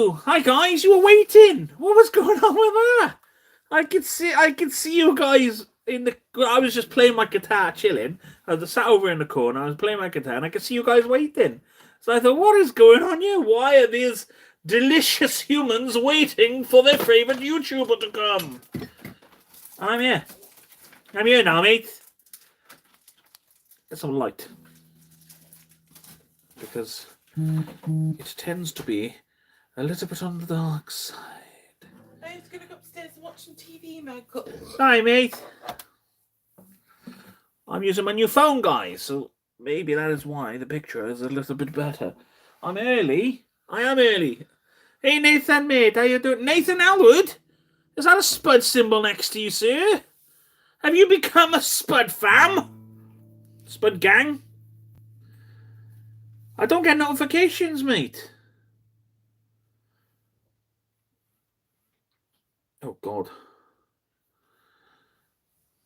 Oh, hi guys, you were waiting. What was going on with that? I could see you guys in the. I was just playing my guitar, chilling. I was sat over in the corner. I was playing my guitar, and I could see you guys waiting. So I thought, what is going on here? Why are these delicious humans waiting for their favorite YouTuber to come? I'm here. I'm here now, mate. Get some light, because it tends to be a little bit on the dark side. I was going to go upstairs and watch some TV, Michael. Hi, mate. I'm using my new phone, guys, so maybe that is why the picture is a little bit better. I'm early. I am early. Hey, Nathan, mate, how you doing? Nathan Elwood? Is that a Spud symbol next to you, sir? Have you become a Spud fam? Spud gang? I don't get notifications, mate. Oh, God.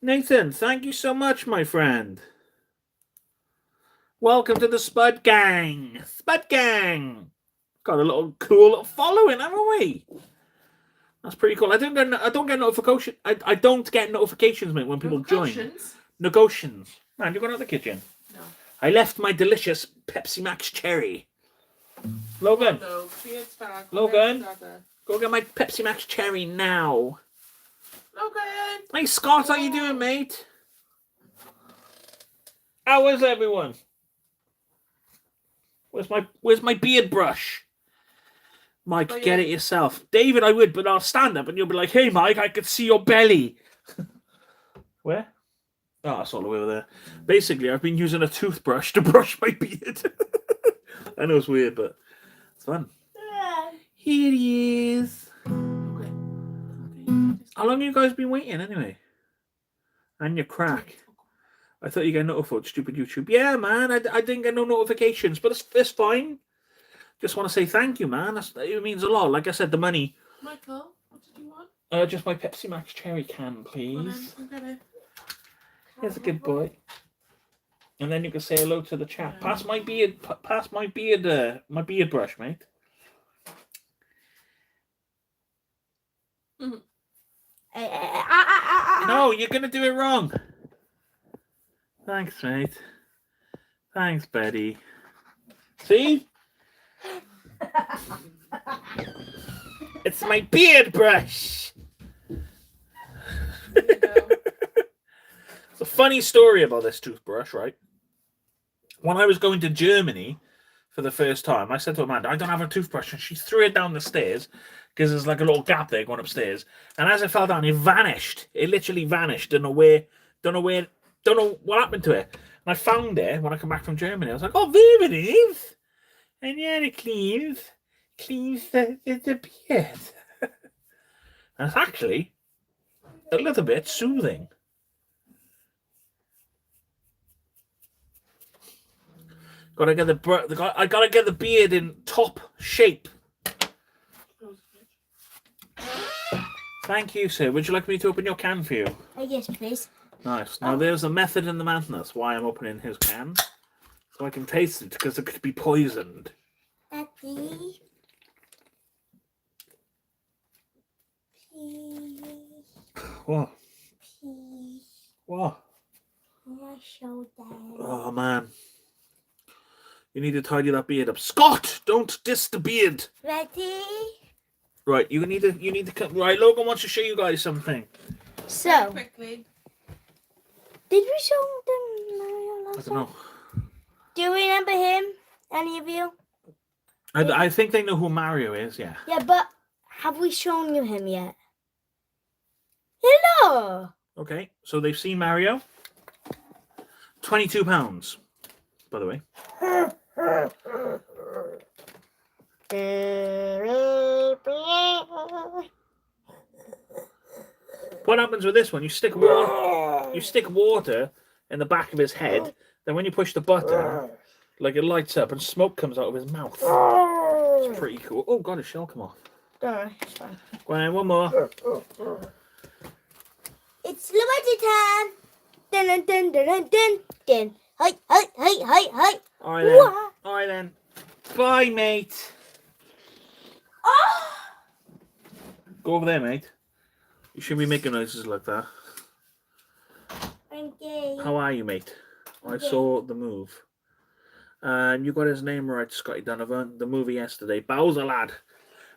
Nathan, thank you so much, my friend. Welcome to the Spud gang. Spud gang. Got a little cool little following, haven't we? That's pretty cool. I don't get notification. I don't get notifications, mate, when people join. Negotiations. Man, you going out the kitchen? No. I left my delicious Pepsi Max cherry. Logan. No, Logan. Go get my Pepsi Max cherry now. Logan. Hey, Scott, how you doing, mate? How is everyone? Where's my beard brush? Mike, get it yourself. David, I would, but I'll stand up and you'll be like, hey, Mike, I could see your belly. Where? Oh, that's all the way over there. Basically, I've been using a toothbrush to brush my beard. I know it's weird, but it's fun. Here he is. How long have you guys been waiting, anyway? And your crack. I thought you get notified, stupid YouTube. Yeah, man, I didn't get no notifications, but it's fine. Just want to say thank you, man. It means a lot. Like I said, the money. Michael, what did you want? Just my Pepsi Max cherry can, please. Well, Here's a good boy. And then you can say hello to the chat. Pass my beard brush, mate. No, you're gonna do it wrong. Thanks, mate. Thanks, Betty. See? It's my beard brush. It's a funny story about this toothbrush, right? When I was going to Germany for the first time, I said to Amanda, I don't have a toothbrush, and she threw it down the stairs because there's like a little gap there going upstairs. And as it fell down, it vanished. It literally vanished. Don't know what happened to it. And I found it when I come back from Germany. I was like, oh, there it is. And yeah, it cleans the beard. And it's actually a little bit soothing. I gotta get the beard in top shape. Thank you, sir. Would you like me to open your can for you? Yes, please. Nice. Now there's a method in the madness why I'm opening his can. So I can taste it, because it could be poisoned. Daddy. Please. What? Please. What? My shoulder. Oh, man. You need to tidy that beard up. Scott! Don't diss the beard. Ready? Right, you need to come. Right, Logan wants to show you guys something. So, quickly. did we show them Mario last I don't know. Do you remember him? Any of you? I think they know who Mario is, yeah. Yeah, but have we shown you him yet? Hello! Okay, so they've seen Mario. £22, by the way. What happens with this one? You stick water in the back of his head. Then when you push the button, like it lights up and smoke comes out of his mouth. It's pretty cool. Oh god, his shell come off. Don't worry, it's fine. Go on, one more. It's Luigi time. Dun dun dun dun dun dun dun. Hi hi hi hi hi. All right then. All right then. Bye, mate. Oh! Go over there, mate. You shouldn't be making noises like that. Okay. How are you, mate? I Okay. saw the move. And you got his name right, Scotty Donovan. The movie yesterday. Bowser, lad.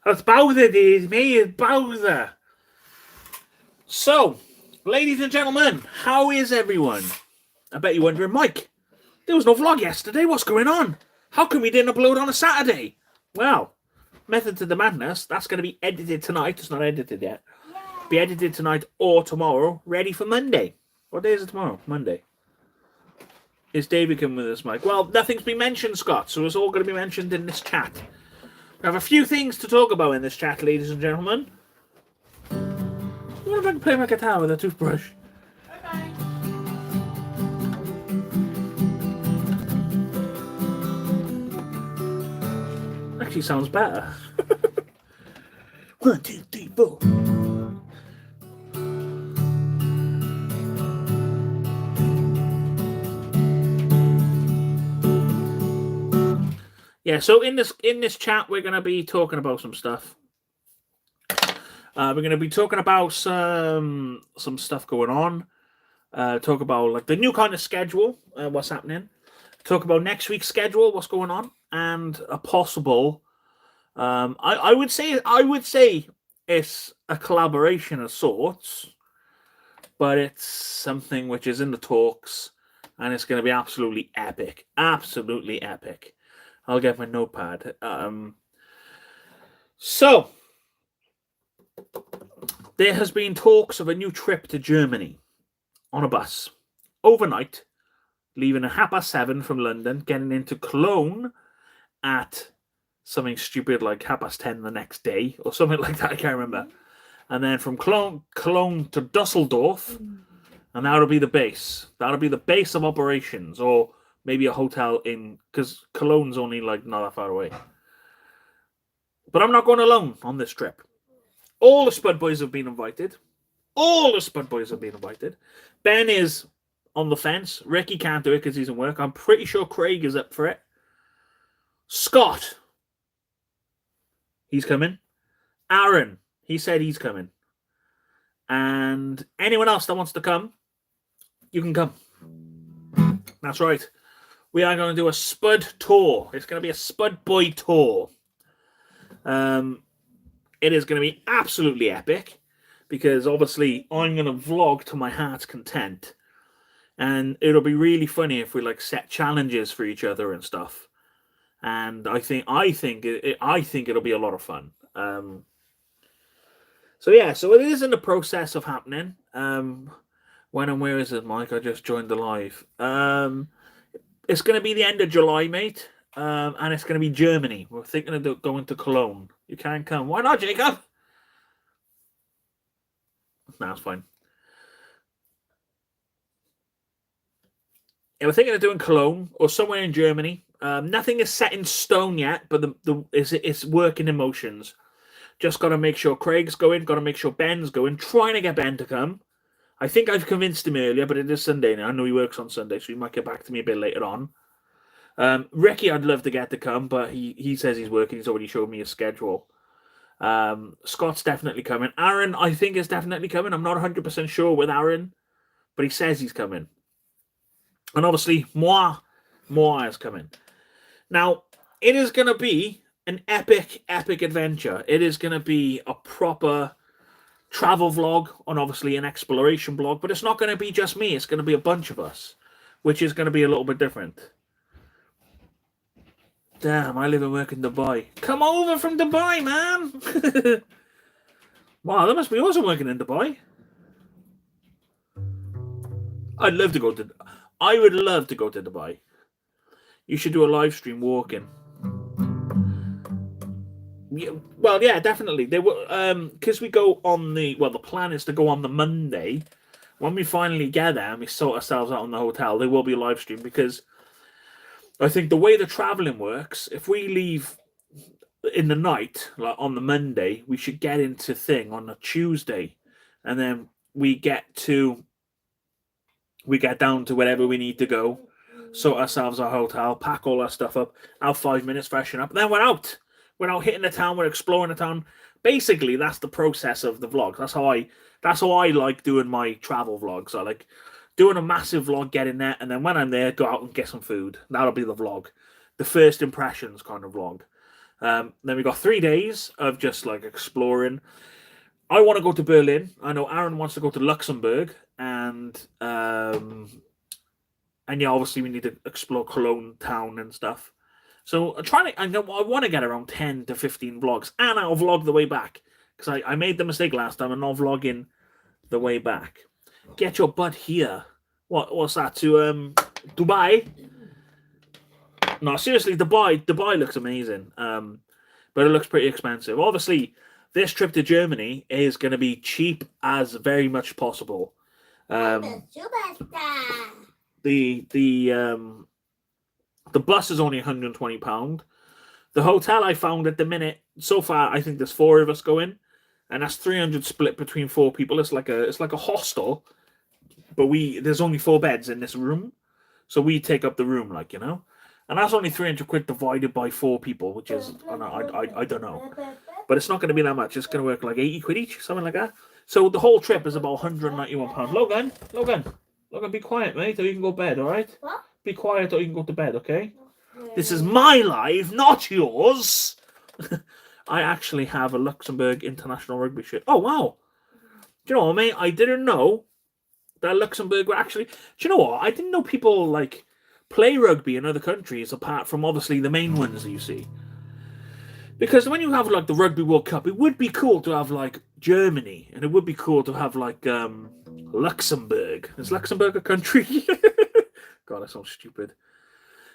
That's Bowser, dude. Me is Bowser. So, ladies and gentlemen, how is everyone? I bet you're wondering, Mike, there was no vlog yesterday. What's going on? How come we didn't upload on a Saturday? Well, method to the madness. That's going to be edited tonight. It's not edited yet. Be edited tonight or tomorrow. Ready for Monday. What day is it tomorrow? Monday. Is David coming with us, Mike? Well, nothing's been mentioned, Scott, so it's all going to be mentioned in this chat. We have a few things to talk about in this chat, ladies and gentlemen. What if I can play my guitar with a toothbrush? Bye-bye. Actually sounds better. 1, 2, 3, 4. Yeah, so in this chat we're gonna be talking about some stuff. We're gonna be talking about some stuff going on. Talk about like the new kind of schedule, what's happening. Talk about next week's schedule, what's going on, and a possible. I would say it's a collaboration of sorts, but it's something which is in the talks, and it's going to be absolutely epic. Absolutely epic. I'll get my notepad. So there has been talks of a new trip to Germany on a bus overnight, leaving at 7:30 from London, getting into Cologne at something stupid like 10:30 the next day or something like that. I can't remember. And then from Cologne to Dusseldorf, and that'll be the base. That'll be the base of operations, or maybe a hotel because Cologne's only like not that far away. But I'm not going alone on this trip. All the Spud Boys have been invited. Ben is on the fence. Ricky can't do it because he's in work. I'm pretty sure Craig is up for it. Scott, he's coming. Aaron, he said he's coming. And anyone else that wants to come, you can come. That's right. We are going to do a Spud tour. It's going to be a Spud Boy tour. It is going to be absolutely epic because obviously I'm going to vlog to my heart's content, and it'll be really funny if we like set challenges for each other and stuff. And I think it'll be a lot of fun. So it is in the process of happening. When and where is it, Mike? I just joined the live. It's going to be the end of July, mate. And it's going to be Germany. We're thinking of going to Cologne. You can't come. Why not, Jacob? No, it's fine. Yeah, we're thinking of doing Cologne or somewhere in Germany. Nothing is set in stone yet, but it's working in motions. Just got to make sure Craig's going. Got to make sure Ben's going. Trying to get Ben to come. I think I've convinced him earlier, but it is Sunday now. I know he works on Sunday, so he might get back to me a bit later on. Ricky, I'd love to get to come, but he says he's working. He's already showed me his schedule. Scott's definitely coming. Aaron, I think, is definitely coming. I'm not 100% sure with Aaron, but he says he's coming. And obviously, Moi is coming. Now, it is going to be an epic adventure. It is going to be a proper travel vlog and obviously an exploration vlog, but it's not going to be just me. It's going to be a bunch of us, which is going to be a little bit different. Damn, I live and work in Dubai. Come over from Dubai, man. Wow, that must be awesome working in Dubai. I would love to go to Dubai. You should do a live stream walking. Yeah, well, yeah, definitely. They will, because we go on the plan is to go on the Monday. When we finally get there and we sort ourselves out on the hotel, there will be a live stream because I think the way the traveling works, if we leave in the night, like on the Monday, we should get into thing on a Tuesday, and then we get down to wherever we need to go, sort ourselves a hotel, pack all our stuff up, have 5 minutes, freshen up, and then we're out. We're out hitting the town. We're exploring the town. Basically, that's the process of the vlog. That's how I like doing my travel vlogs. I like doing a massive vlog, getting there, and then when I'm there, go out and get some food. That'll be the vlog, the first impressions kind of vlog. Then we got 3 days of just like exploring. I want to go to Berlin. I know Aaron wants to go to Luxembourg, and yeah, obviously we need to explore Cologne town and stuff. So I want to get around 10 to 15 vlogs, and I'll vlog the way back because I made the mistake last time and not vlogging the way back. Get your butt here. What's that to Dubai? No, seriously, Dubai looks amazing. But it looks pretty expensive. Obviously, this trip to Germany is going to be cheap as very much possible. The bus is only £120. The hotel I found at the minute, so far, I think there's 4 of us going, and that's 300 split between 4 people. It's like a hostel, but there's only 4 beds in this room, so we take up the room, like, you know, and that's only 300 quid divided by 4 people, which is I don't know, but it's not going to be that much. It's going to work like 80 quid each, something like that. So the whole trip is about £191. Logan, be quiet, mate, or you can go to bed. All right. What? Be quiet or you can go to bed, okay? This is my life, not yours. I actually have a Luxembourg international rugby shirt. Oh, wow. Do you know what, mate? I didn't know that Luxembourg were actually... Do you know what? I didn't know people, like, play rugby in other countries apart from, obviously, the main ones that you see. Because when you have, like, the Rugby World Cup, it would be cool to have, like, Germany. And it would be cool to have, like, Luxembourg. Is Luxembourg a country? God, that's so stupid.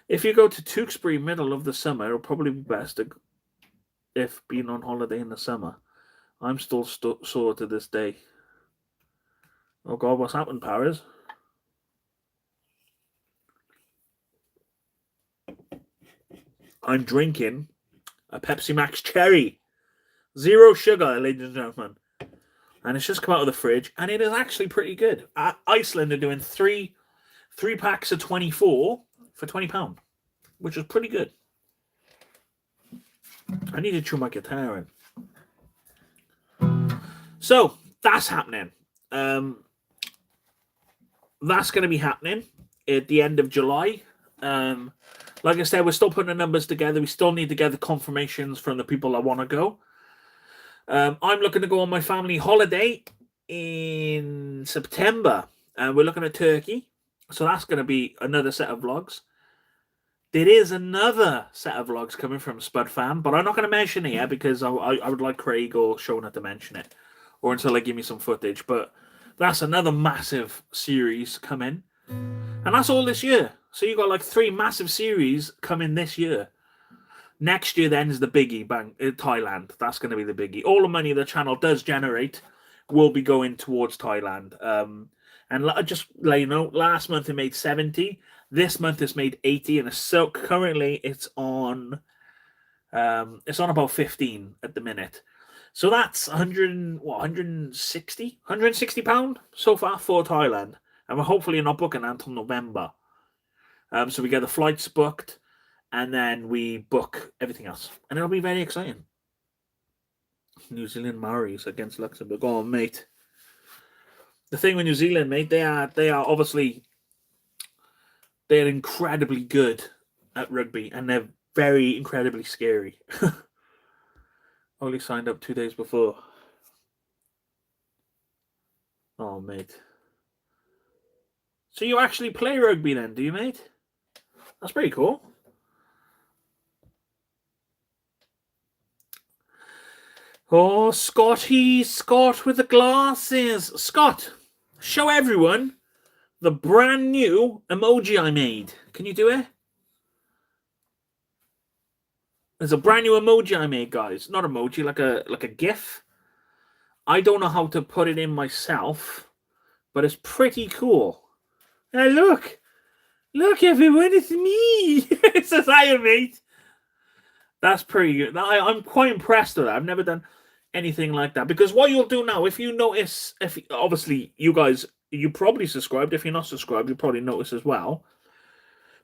If you go to Tewkesbury middle of the summer, it'll probably be best if being on holiday in the summer. I'm still sore to this day. Oh God, what's happened, Paris? I'm drinking a Pepsi Max Cherry. 0 sugar, ladies and gentlemen. And it's just come out of the fridge, and it is actually pretty good. Iceland are doing 3 packs of 24 for £20, which is pretty good. I need to chew my guitar in. So that's happening. That's going to be happening at the end of July. Like I said, we're still putting the numbers together. We still need to get the confirmations from the people that want to go. I'm looking to go on my family holiday in September, and we're looking at Turkey. So that's going to be another set of vlogs. There is another set of vlogs coming from Spud Fan, but I'm not going to mention it yet because I would like Craig or Shona to mention it, or until they give me some footage. But that's another massive series coming, and that's all this year. So you got like 3 massive series coming this year. Next year then is the biggie, Thailand. That's going to be the biggie. All the money the channel does generate will be going towards Thailand. And just let you know, last month it made 70. This month it's made 80, and so currently it's on about 15 at the minute. So that's 160 pound so far for Thailand, and we're hopefully not booking until November. So we get the flights booked, and then we book everything else, and it'll be very exciting. New Zealand Maoris against Luxembourg. Oh, mate. The thing with New Zealand, mate, they are obviously, they're incredibly good at rugby, and they're very incredibly scary. Only signed up 2 days before. Oh, mate. So you actually play rugby then, do you, mate? That's pretty cool. Oh, Scott with the glasses. Scott, show everyone the brand new emoji I made. Can you do it? There's a brand new emoji I made, guys. Not emoji, like a GIF. I don't know how to put it in myself, but it's pretty cool. And look, everyone, it's me. It says, "Hiya, mate." That's pretty good. I'm quite impressed with that. I've never done anything like that, because what you'll do now, if you notice, obviously you guys, you probably subscribed. If you're not subscribed, you probably notice as well.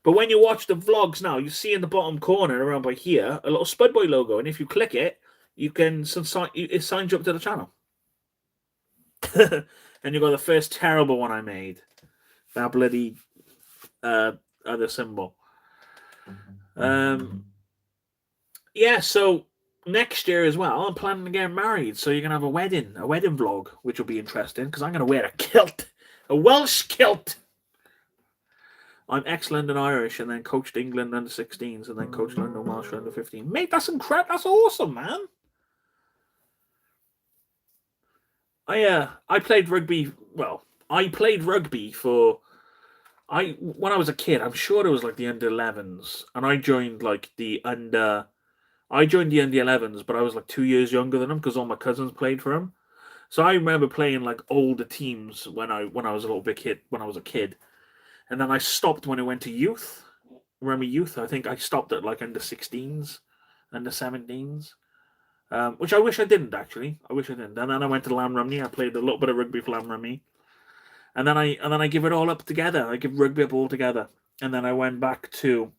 But when you watch the vlogs now, you see in the bottom corner around by here a little Spudboy logo, and if you click it, you can it signs you up to the channel. And you got the first terrible one I made. That bloody other symbol. Yeah, so next year as well, I'm planning to get married. So you're gonna have a wedding vlog, which will be interesting because I'm gonna wear a kilt, a Welsh kilt. I'm ex-London Irish, and then coached England under 16s, and then coached London Welsh under 15. Mate, that's incredible. That's awesome, man. I played rugby. Well, I played rugby when I was a kid. I'm sure it was like the under 11s, and I joined like the under 11s, but I was like 2 years younger than them because all my cousins played for them. So I remember playing like older teams when I was a little bit kid when I was a kid. And then I stopped when I went to youth. Remember youth? I think I stopped at like under 16s, under 17s, which I wish I didn't actually. I wish I didn't. And then I went to Llanrumney. I played a little bit of rugby for Llanrumney, and then I give it all up together. I give rugby up all together, and then I went back then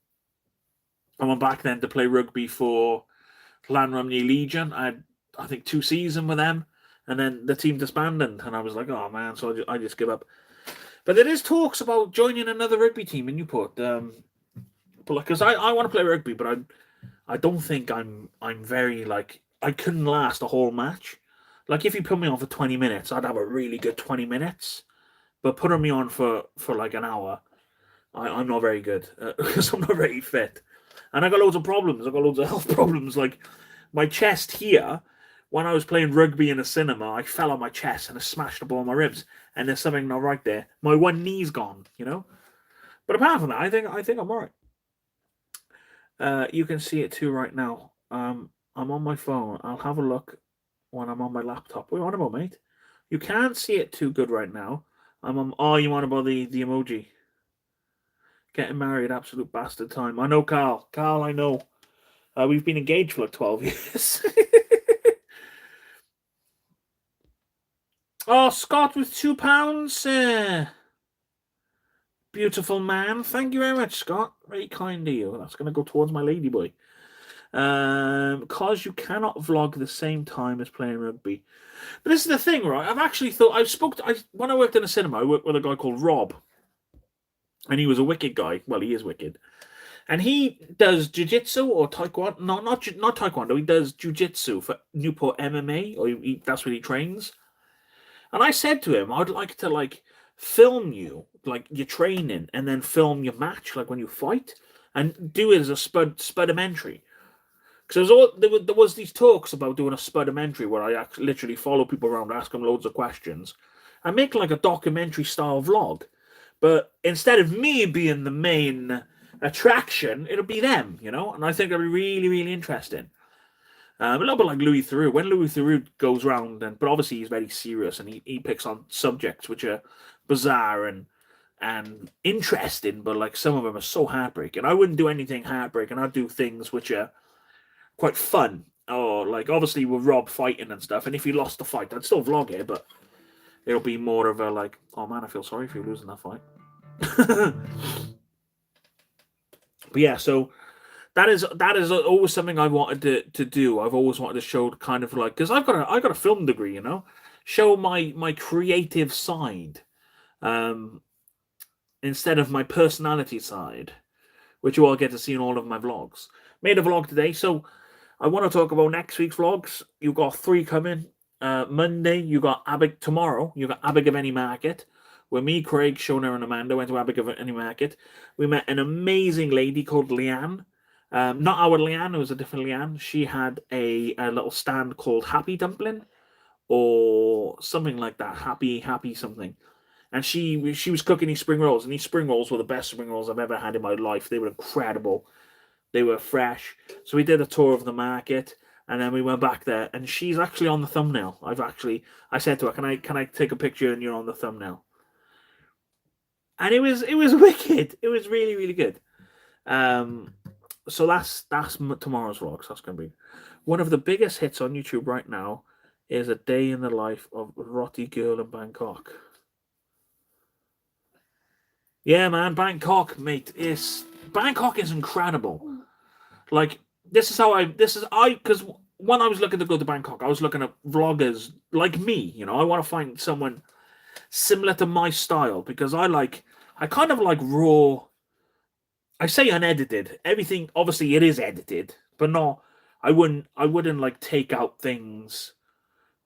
to play rugby for Llanrumney Legion. I think 2 seasons with them, and then the team disbanded, and I was like, oh man, so I just give up. But there is talks about joining another rugby team in Newport. But because I want to play rugby, but I don't think I'm very like I couldn't last a whole match. Like if you put me on for 20 minutes, I'd have a really good 20 minutes. But putting me on for like an hour, I'm not very good because I'm not very fit, and I got loads of problems. I got loads of health problems. Like my chest here. When I was playing rugby in a cinema, I fell on my chest and I smashed up all my ribs. And there's something not right there. My one knee's gone, you know. But apart from that, I think I'm all right. You can see it too right now. I'm on my phone. I'll have a look when I'm on my laptop. What are you on about, mate? You can't see it too good right now. I'm on. Oh, you want about the emoji? Getting married, absolute bastard time. I know, Carl. Carl, I know. We've been engaged for like 12 years. Oh, Scott with £2. Beautiful man. Thank you very much, Scott. Very kind of you. That's going to go towards my ladyboy. Because you cannot vlog the same time as playing rugby. But this is the thing, right? I've actually thought... when I worked in a cinema, I worked with a guy called Rob. And he was a wicked guy. Well, he is wicked. And he does jiu-jitsu or taekwondo. No, not taekwondo. He does jiu-jitsu for Newport MMA. Or that's what he trains. And I said to him, I'd like to like film you, like your training, and then film your match, like when you fight, and do it as a spudamentary. Because there was these talks about doing a spudamentary where I actually literally follow people around, ask them loads of questions, and make like a documentary style vlog. But instead of me being the main attraction, it'll be them, you know. And I think it'll be really, really interesting. A little bit like Louis Theroux. When Louis Theroux goes round, but obviously he's very serious, and he picks on subjects which are bizarre and interesting, but like some of them are so heartbreaking. I wouldn't do anything heartbreaking. I'd do things which are quite fun, or like obviously with Rob fighting and stuff. And if he lost the fight, I'd still vlog it, but it'll be more of a like, oh man, I feel sorry for you losing that fight. But yeah, so. That is always something I wanted to do. I've always wanted to show kind of like, because I got a film degree, you know, show my creative side, instead of my personality side, which you all get to see in all of my vlogs. Made a vlog today, so I want to talk about next week's vlogs. You've got 3 coming. Monday, you got Abig. Tomorrow, you got Abergavenny Market, where me, Craig, Shona, and Amanda went to Abergavenny Market. We met an amazing lady called Leanne. Not our Leanne, it was a different Leanne. She had a little stand called Happy Dumpling or something like that. Happy something. And she was cooking these spring rolls, and these spring rolls were the best spring rolls I've ever had in my life. They were incredible. They were fresh. So we did a tour of the market, and then we went back there, and she's actually on the thumbnail. I said to her, can I take a picture and you're on the thumbnail? And it was wicked. It was really, really good. So that's tomorrow's vlogs. That's going to be one of the biggest hits on YouTube right now. Is a day in the life of Rotty Girl in Bangkok. Yeah, man, Bangkok, mate. Bangkok is incredible. Like, because when I was looking to go to Bangkok, I was looking at vloggers like me. I want to find someone similar to my style because I kind of like raw. I say unedited. Everything, obviously, it is edited, but not. I wouldn't like take out things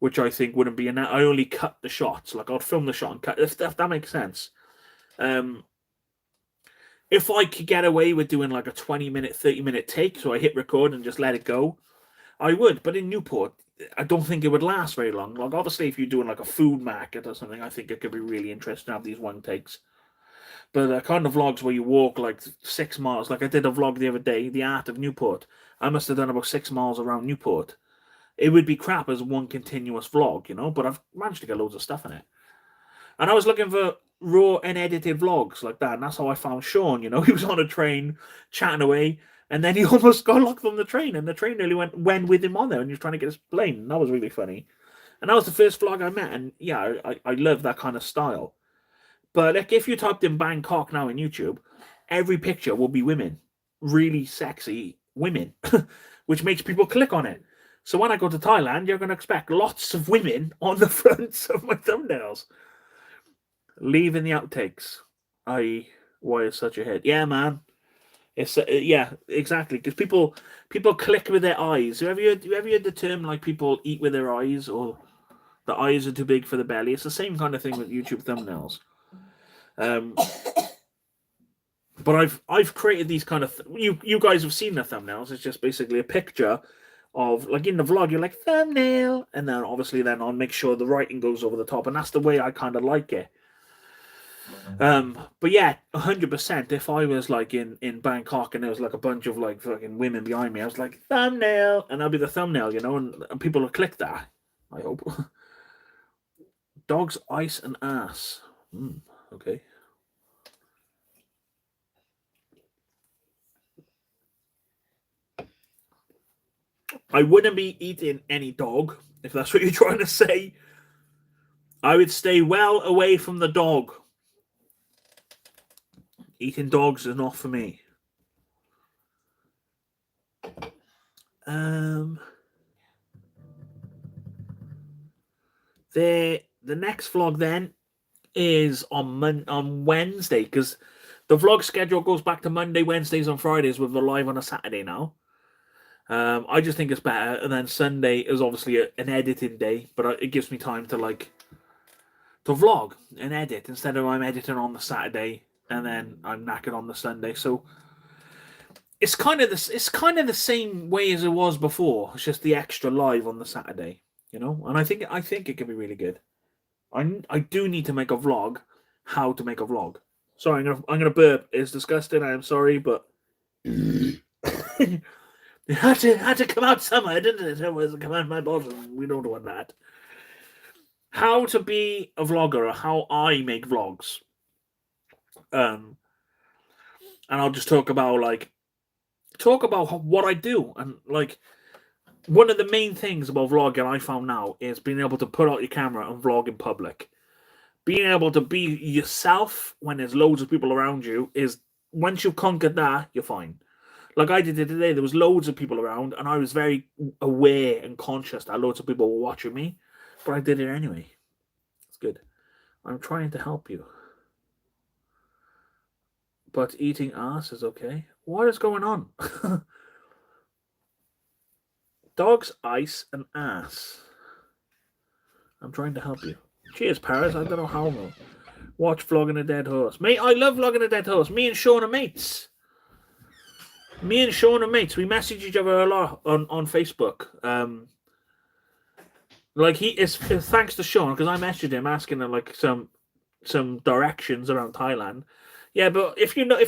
which I think wouldn't be enough. I only cut the shots. Like, I'll film the shot and cut. If that makes sense. If I could get away with doing like a 20-minute, 30-minute take, so I hit record and just let it go, I would. But in Newport, I don't think it would last very long. Like, obviously, if you're doing like a food market or something, I think it could be really interesting to have these one takes. But kind of vlogs where you walk like 6 miles, like I did a vlog the other day, The Art of Newport. I must have done about 6 miles around Newport. It would be crap as one continuous vlog, but I've managed to get loads of stuff in it. And I was looking for raw and edited vlogs like that, and that's how I found Sean. He was on a train chatting away, and then he almost got locked on the train, and the train nearly went with him on there, and he was trying to get his plane, and that was really funny. And that was the first vlog I met, and yeah, I love that kind of style. But like, if you typed in Bangkok now in YouTube, every picture will be women, really sexy women, which makes people click on it. So when I go to Thailand, you're going to expect lots of women on the fronts of my thumbnails. Leaving the outtakes. Why is such a hit? Yeah, man. It's yeah, exactly. Because people click with their eyes. Have you heard the term like people eat with their eyes, or the eyes are too big for the belly? It's the same kind of thing with YouTube thumbnails. But I've created these kind of you guys have seen the thumbnails. It's just basically a picture of, like, in the vlog, you're like thumbnail, and then obviously then I'll make sure the writing goes over the top, and that's the way I kind of like it. But yeah, 100%. If I was like in Bangkok and there was like a bunch of like fucking women behind me, I was like thumbnail, and I'll be the thumbnail, and people will click that. I hope. Dogs, ice, and ass. Okay. I wouldn't be eating any dog, if that's what you're trying to say. I would stay well away from the dog. Eating dogs is not for me. The next vlog then is on Wednesday, because the vlog schedule goes back to Monday, Wednesdays, and Fridays with the live on a Saturday now. I just think it's better, and then Sunday is obviously an editing day, but it gives me time to vlog and edit instead of I'm editing on the Saturday and then I'm knackered on the Sunday. So it's kind of the same way as it was before. It's just the extra live on the Saturday, And I think it can be really good. I do need to make a vlog. How to make a vlog? Sorry, I'm gonna burp. It's disgusting. I am sorry, but it had to come out somewhere, didn't it? It was come out my bottom. We don't want that. How to be a vlogger, or how I make vlogs. And I'll just talk about what I do, and like one of the main things about vlogging I found now is being able to put out your camera and vlog in public. Being able to be yourself when there's loads of people around you is, once you've conquered that, you're fine. Like I did it today, there was loads of people around, and I was very aware and conscious that loads of people were watching me, but I did it anyway. It's good. I'm trying to help you. But eating ass is okay. What is going on? Dogs, ice, and ass. I'm trying to help you. Cheers, Paris. I don't know how. Watch Vlogging a Dead Horse. Mate, I love Vlogging a Dead Horse. Me and Sean are mates. We message each other a lot on Facebook. Like it's thanks to Sean, because I messaged him asking him like some directions around Thailand. Yeah, but if you look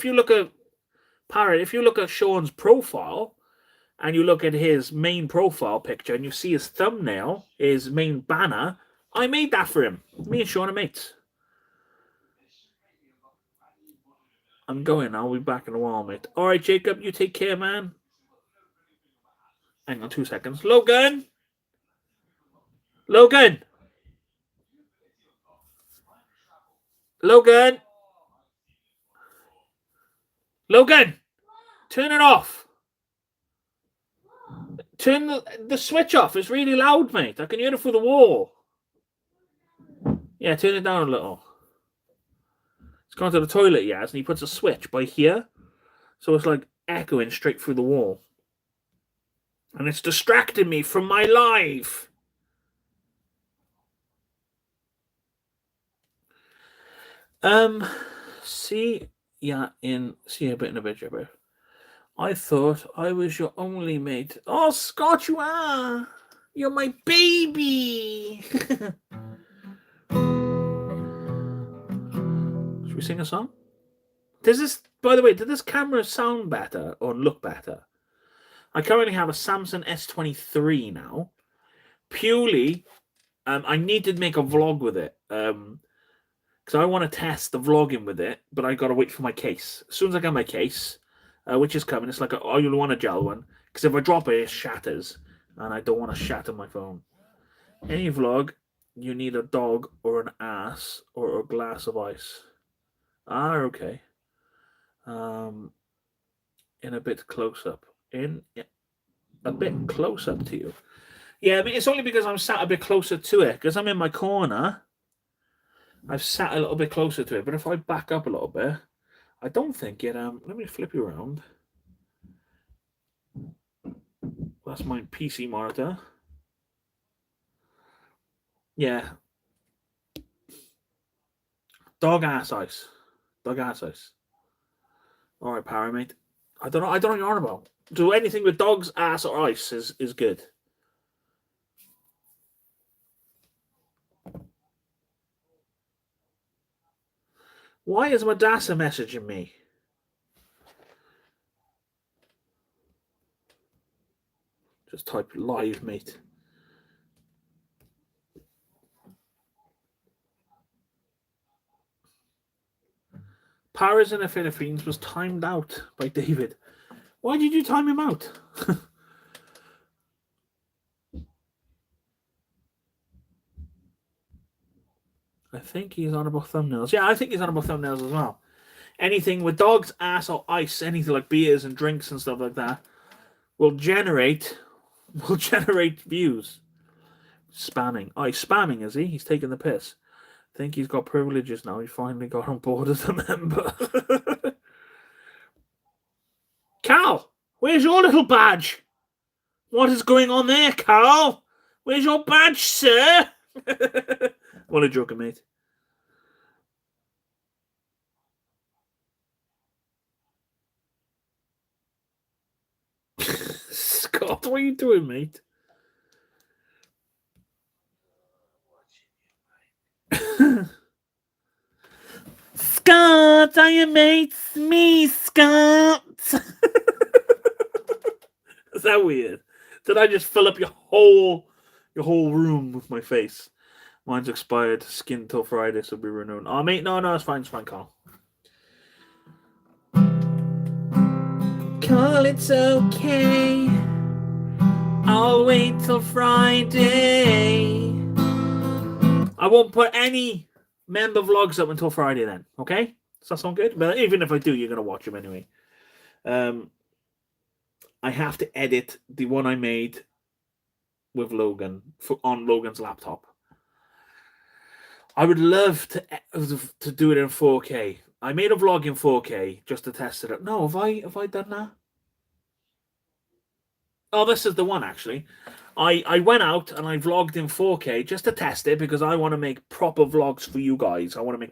at Sean's profile, and you look at his main profile picture, and you see his thumbnail, his main banner, I made that for him. Me and Sean are mates. I'm going. I'll be back in a while, mate. All right, Jacob, you take care, man. Hang on 2 seconds. Logan! Logan! Logan! Logan! Turn it off. Turn the switch off. It's really loud, mate. I can hear it through the wall. Yeah, turn it down a little. He's gone to the toilet, yes, and he puts a switch by here. So it's like echoing straight through the wall. And it's distracting me from my life. See a bit in a bit, Jibber. I thought I was your only mate. Oh, Scott, you are. You're my baby. Should we sing a song? By the way, did this camera sound better or look better? I currently have a Samsung S23 now. Purely, I need to make a vlog with it. Because I want to test the vlogging with it, but I got to wait for my case. As soon as I get my case, which is coming, it's like you'll want a gel one. Because if I drop it, it shatters. And I don't want to shatter my phone. Any vlog, you need a dog or an ass or a glass of ice. Ah, okay. In a bit close up. A bit close up to you. Yeah, I mean, it's only because I'm sat a bit closer to it. Because I'm in my corner. I've sat a little bit closer to it. But if I back up a little bit, I don't think it... let me flip you around. That's my PC monitor. Yeah. Dog ass ice. Dog ass ice. All right, Power mate. I don't know what you're on about. Do anything with dog's ass or ice is good. Why is Madassa messaging me? Just type live, mate. Paris in the Philippines was timed out by David. Why did you time him out? I think he's on about thumbnails. Yeah, I think he's on about thumbnails as well. Anything with dogs, ass, or ice, anything like beers and drinks and stuff like that, will generate views. Spamming. Oh, he's spamming, is he? He's taking the piss. I think he's got privileges now. He finally got on board as a member. Cal, where's your little badge? What is going on there, Cal? Where's your badge, sir? What a joker, mate. Scott, what are you doing, mate? Scott, are you mates? Me, Scott. Is that weird? Did I just fill up your whole room with my face? Mine's expired. Skin till Friday, so be renewed. Oh, mate, no, it's fine, Carl. Carl, it's okay. I'll wait till Friday. I won't put any member vlogs up until Friday then, okay? Does that sound good? But even if I do, you're going to watch them anyway. I have to edit the one I made with Logan on Logan's laptop. I would love to do it in 4K. I made a vlog in 4K just to test it out. No, have I done that? Oh, this is the one, actually. I went out and I vlogged in 4K just to test it because I want to make proper vlogs for you guys. I want them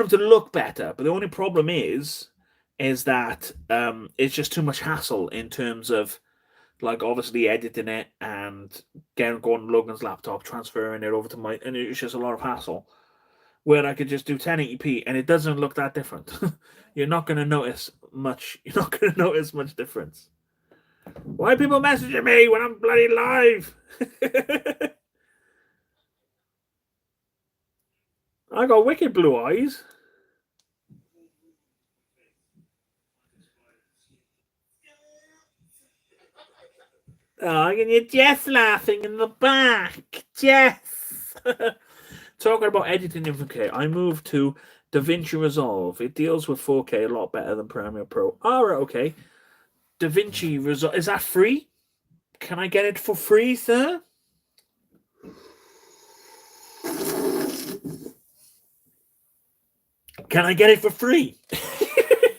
to look better. But the only problem is that it's just too much hassle in terms of, like, obviously editing it and going on Logan's laptop, transferring it over to my... And it's just a lot of hassle. Where I could just do 1080p and it doesn't look that different. You're not going to notice much. You're not going to notice much difference. Why are people messaging me when I'm bloody live? I got wicked blue eyes. Oh, and you're Jess laughing in the back. Jess. Talking about editing in 4K, I moved to DaVinci Resolve. It deals with 4K a lot better than Premiere Pro. All right, okay. DaVinci Resolve. Is that free? Can I get it for free, sir? Can I get it for free?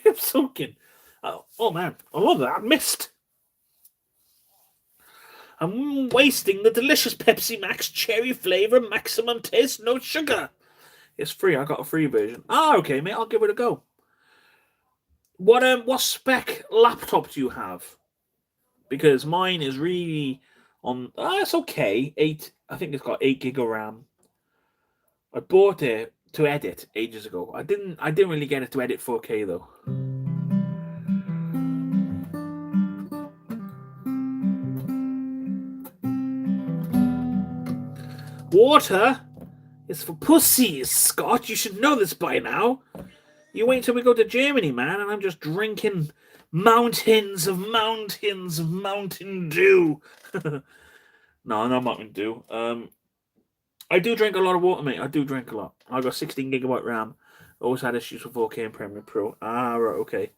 I'm soaking. Oh man, I love that. I missed. I'm wasting the delicious Pepsi Max cherry flavor, maximum taste, no sugar. It's free. I got a free version. Okay, mate. I'll give it a go. What spec laptop do you have? Because mine is really on. It's okay. I think it's got 8 gig of RAM. I bought it to edit ages ago. I didn't really get it to edit 4K though. Water is for pussies, Scott. You should know this by now. You wait till we go to Germany, man, and I'm just drinking mountains of Mountain Dew. No, not Mountain Dew. I do drink a lot of water, mate. I do drink a lot. I got 16 gigabyte RAM. Always had issues with 4K and Premiere Pro. Right, okay.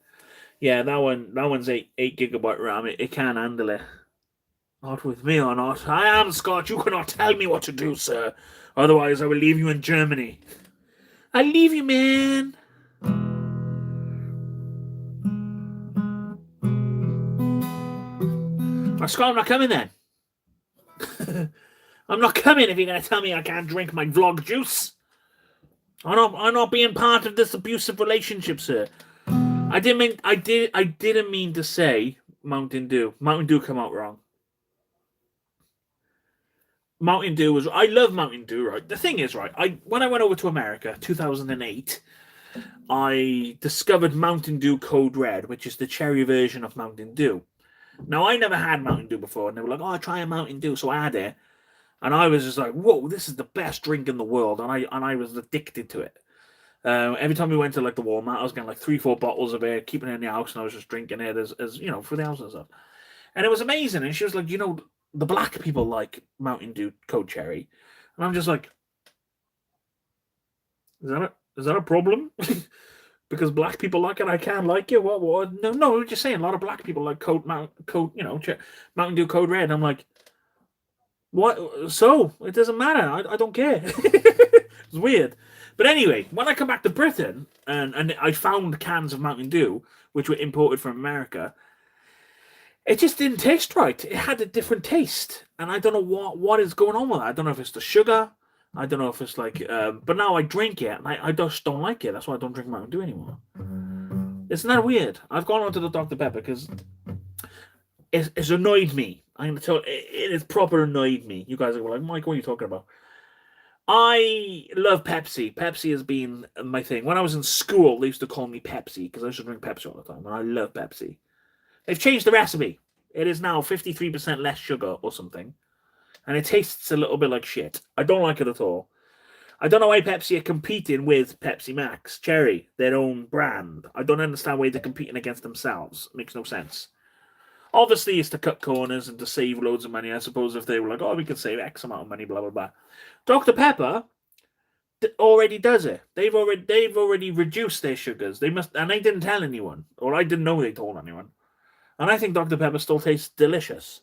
Yeah, that one's 8 gigabyte RAM. It can handle it. Not with me or not. I am Scott. You cannot tell me what to do, sir. Otherwise, I will leave you in Germany. I leave you, man. Scott, I'm not coming then. I'm not coming if you're going to tell me I can't drink my vlog juice. I'm not being part of this abusive relationship, sir. I didn't mean to say Mountain Dew. Mountain Dew come out wrong. Mountain Dew was. I love Mountain Dew, right? The thing is, right, when I went over to America, 2008, I discovered Mountain Dew Code Red, which is the cherry version of Mountain Dew. Now, I never had Mountain Dew before, and they were like, try a Mountain Dew. So I had it, and I was just like, whoa, this is the best drink in the world, and I was addicted to it. Every time we went to, like, the Walmart, I was getting, like, 3-4 bottles of it, keeping it in the house, and I was just drinking it as for the house and stuff. And it was amazing, and she was like, the black people like Mountain Dew Code Cherry. And I'm just like, is that a problem? Because black people like it, I can't like it. What? No, we're just saying a lot of black people like Mountain Dew Code Red. And I'm like, what? So it doesn't matter. I don't care. It's weird. But anyway, when I come back to Britain and I found cans of Mountain Dew, which were imported from America, it just didn't taste right. It had a different taste. And I don't know what is going on with that. I don't know if it's the sugar. I don't know if it's like... but now I drink it, and I just don't like it. That's why I don't drink Mountain Dew anymore. Isn't that weird? I've gone on to the Dr. Pepper because it's annoyed me. I'm going to tell it has proper annoyed me. You guys are like, Mike, what are you talking about? I love Pepsi. Pepsi has been my thing. When I was in school, they used to call me Pepsi because I used to drink Pepsi all the time, and I love Pepsi. They've changed the recipe. It is now 53% less sugar or something. And it tastes a little bit like shit. I don't like it at all. I don't know why Pepsi are competing with Pepsi Max Cherry, their own brand. I don't understand why they're competing against themselves. It makes no sense. Obviously, it's to cut corners and to save loads of money. I suppose if they were like, we can save X amount of money, blah, blah, blah. Dr. Pepper already does it. They've already reduced their sugars. And they didn't tell anyone. Or I didn't know they told anyone. And I think Dr. Pepper still tastes delicious.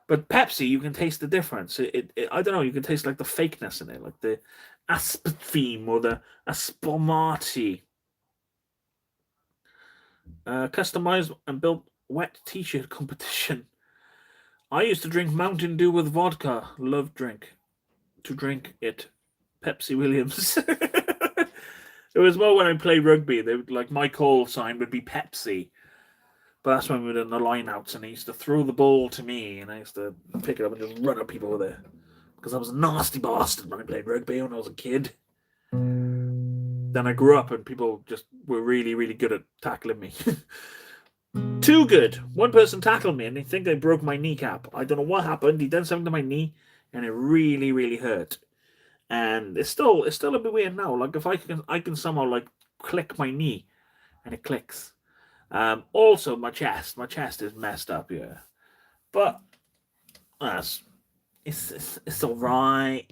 But Pepsi, you can taste the difference. I don't know, you can taste like the fakeness in it, like the aspartame or the asparmati. Customized and built wet t-shirt competition. I used to drink Mountain Dew with vodka. Love drink. To drink it. Pepsi Williams. It was more when I played rugby. They would, like, my call sign would be Pepsi. But that's when we were in the lineouts, and he used to throw the ball to me, and I used to pick it up and just run at people with it. Because I was a nasty bastard when I played rugby when I was a kid. Then I grew up, and people just were really, really good at tackling me. Too good. One person tackled me, and they think they broke my kneecap. I don't know what happened. He done something to my knee, and it really, really hurt. And it's still a bit weird now. Like, if I can somehow, like, click my knee, and it clicks. Also, my chest is messed up, yeah. But it's all right.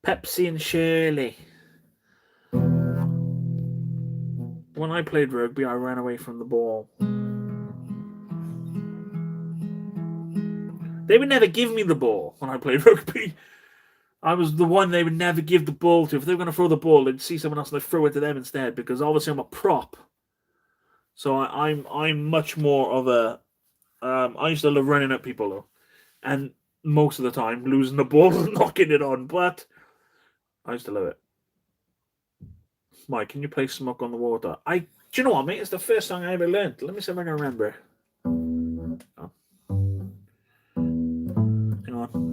Pepsi and Shirley. When I played rugby, I ran away from the ball. They would never give me the ball when I played rugby. I was the one they would never give the ball to. If they were going to throw the ball, they'd see someone else and they'd throw it to them instead, because obviously I'm a prop. So I'm much more of a... I used to love running at people, though. And most of the time, losing the ball and knocking it on. But I used to love it. Mike, can you play Smoke on the Water? Do you know what, mate? It's the first song I ever learned. Let me see if I can remember. Oh. Hang on.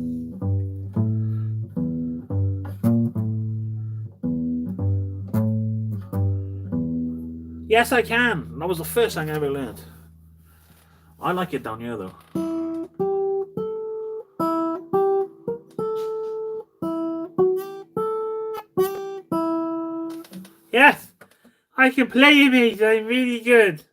Yes, I can. That was the first song I ever learned. I like it down here, though. Yes, I can play it, mate. I'm really good.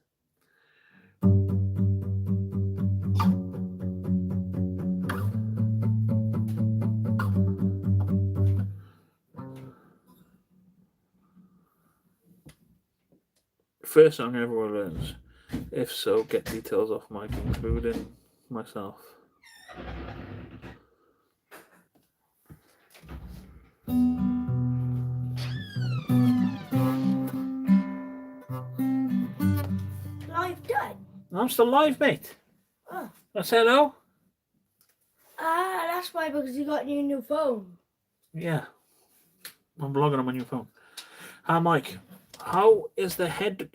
First song everyone learns. If so, get details off Mike, including myself. Live done. I'm still live, mate. Oh. That's hello? That's why, because you got your new phone. Yeah. I'm vlogging on my new phone. Hi, Mike. How is the head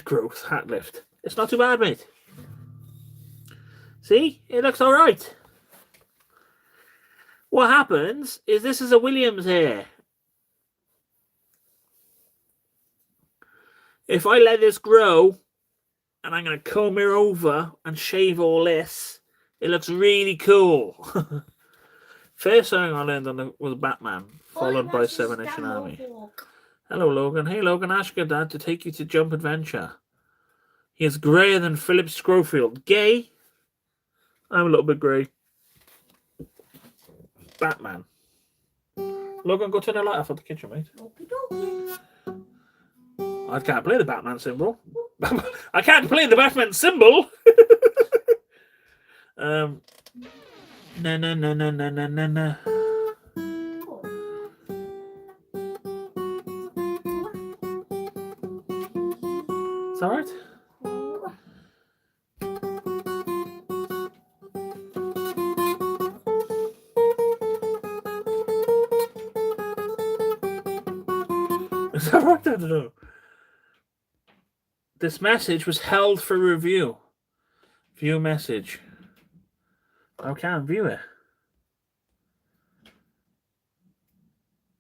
growth hat lift? It's not too bad, mate. See? It looks all right. What happens is this is a Williams hair. If I let this grow and I'm going to comb it over and shave all this, it looks really cool. First song I learned on was Batman, followed by Seven Nation Army. Hello, Logan. Hey, Logan. Ask your dad to take you to Jump Adventure. He is greyer than Philip Schofield. Gay? I'm a little bit grey. Batman. Logan, go turn the light off at the kitchen, mate. I can't play the Batman symbol. I can't play the Batman symbol. No. It's alright. Is that right? I don't know. This message was held for review. View message. I can't view it.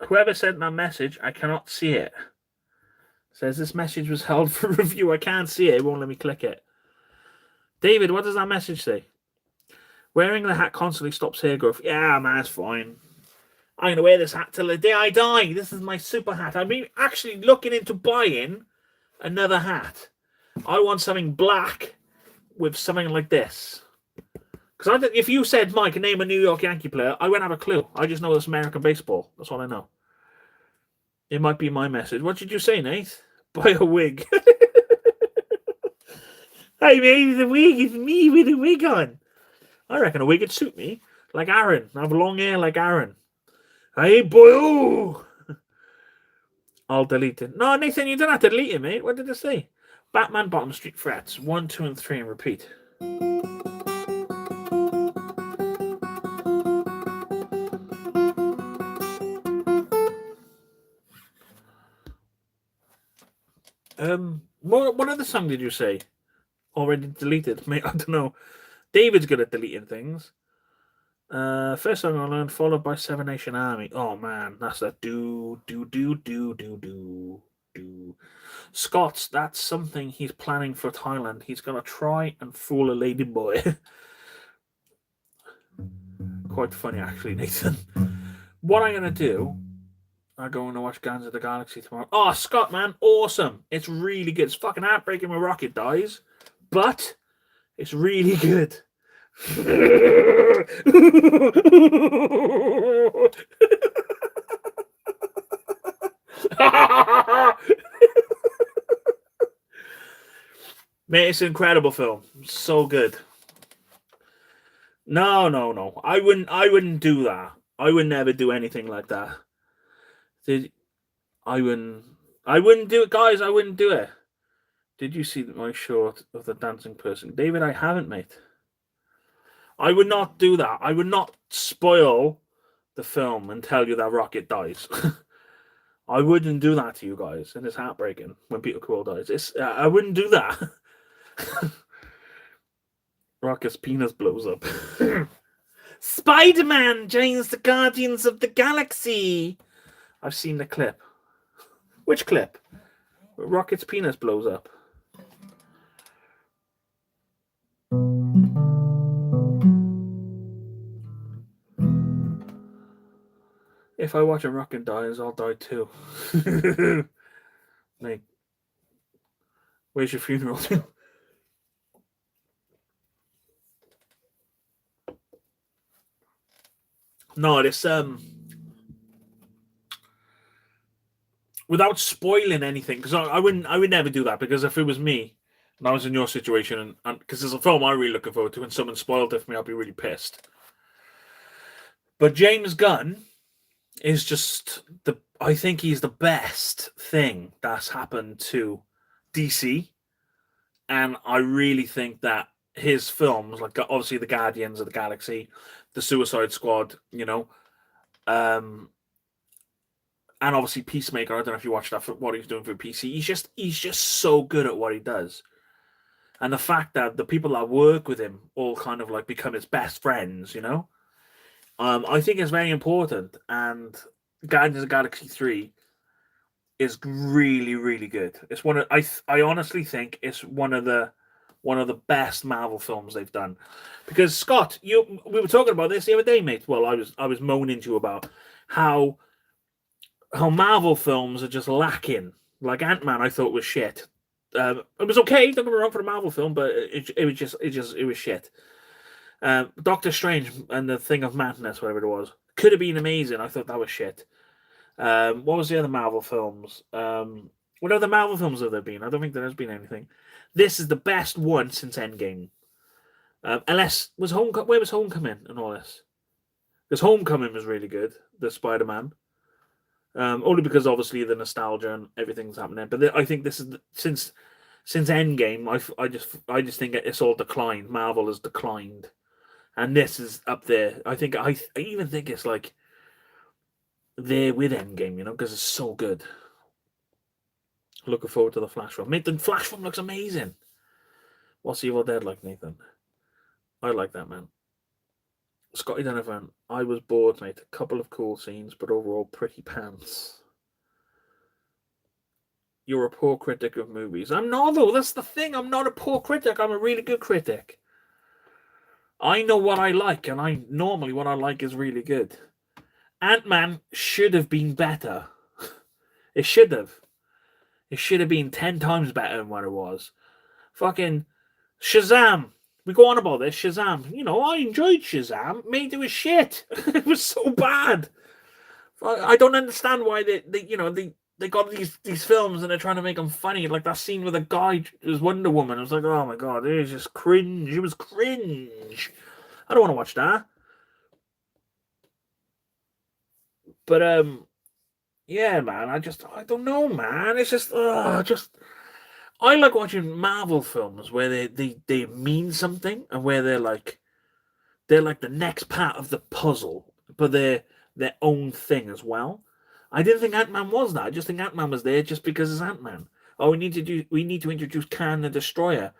Whoever sent that message, I cannot see it. Says this message was held for review. I can't see it. It won't let me click it. David, what does that message say? Wearing the hat constantly stops hair growth. Yeah, man, it's fine. I'm going to wear this hat till the day I die. This is my super hat. I've been actually looking into buying another hat. I want something black with something like this. Because if you said, Mike, name a New York Yankee player, I wouldn't have a clue. I just know it's American baseball. That's all I know. It might be my message. What did you say, Nate? Buy a wig. Hey, mate, the wig is me with a wig on. I reckon a wig would suit me. Like Aaron. I have long hair like Aaron. Hey, boy. Ooh. I'll delete it. No, Nathan, you don't have to delete it, mate. What did it say? Batman Bottom Street Frets. 1, 2, and 3, and repeat. What other song did you say? Already deleted? Mate, I don't know. David's good at deleting things. First song I learned, followed by Seven Nation Army. Oh man, that's that do. Scott's, that's something he's planning for Thailand. He's gonna try and fool a lady boy. Quite funny, actually, Nathan. What I'm gonna do, I'm going to watch Guardians of the Galaxy tomorrow. Oh, Scott, man, awesome! It's really good. It's fucking heartbreaking when Rocket dies, but it's really good. It's an incredible film. So good. No. I wouldn't do that. I would never do anything like that. I wouldn't do it, guys. I wouldn't do it. Did you see my short of the dancing person? David, I haven't, mate. I would not do that. I would not spoil the film and tell you that Rocket dies. I wouldn't do that to you guys, and it's heartbreaking when Peter Quill dies. I wouldn't do that. Rocket's penis blows up. Spider-Man joins the Guardians of the Galaxy. I've seen the clip. Which clip? Rocket's penis blows up. If I watch a Rocket dies, I'll die too. Mate, where's your funeral? No, this without spoiling anything, because I would never do that, because if it was me and I was in your situation, and because there's a film I'm really looking forward to, and someone spoiled it for me, I'll be really pissed. But James Gunn is just I think he's the best thing that's happened to DC, and I really think that his films, like obviously the Guardians of the Galaxy, the Suicide Squad, and obviously Peacemaker. I don't know if you watched that, for what he's doing for PC. He's just so good at what he does, and the fact that the people that work with him all kind of like become his best friends, I think it's very important. And Guardians of the Galaxy 3 is really, really good. It's I honestly think it's one of the best Marvel films they've done. Because Scott, we were talking about this the other day, mate. Well, I was moaning to you about how Marvel films are just lacking. Like Ant-Man, I thought was shit. It was okay, don't get me wrong, for a Marvel film, but it was shit. Doctor Strange and the Thing of Madness, whatever it was, could have been amazing. I thought that was shit. What was the other Marvel films? What other Marvel films have there been? I don't think there has been anything. This is the best one since Endgame. Unless where was Homecoming and all this? Because Homecoming was really good. The Spider-Man, only because obviously the nostalgia and everything's happening. But I think this is since Endgame. I just think it's all declined. Marvel has declined, and this is up there. I even think it's like there with Endgame, because it's so good. Looking forward to the Flash film. Mate, the Flash film looks amazing. What's Evil Dead like, Nathan? I like that, man. Scotty Donovan, I was bored, mate. A couple of cool scenes, but overall pretty pants. You're a poor critic of movies. I'm not, though. That's the thing. I'm not a poor critic. I'm a really good critic. I know what I like, and normally what I like is really good. Ant-Man should have been better. It should have. It should have been 10 times better than what it was. Fucking Shazam. We go on about this. Shazam. I enjoyed Shazam. Mate, it was shit. It was so bad. I don't understand why they got these films and they're trying to make them funny. Like that scene with a guy who's Wonder Woman. I was like, oh my god, it was just cringe. It was cringe. I don't want to watch that. But yeah, man. I don't know, man. It's just I like watching Marvel films where they mean something and where they're like the next part of the puzzle, but they're their own thing as well. I didn't think Ant-Man was that. I just think Ant-Man was there just because it's Ant-Man. Oh, we need to introduce Kang the Destroyer,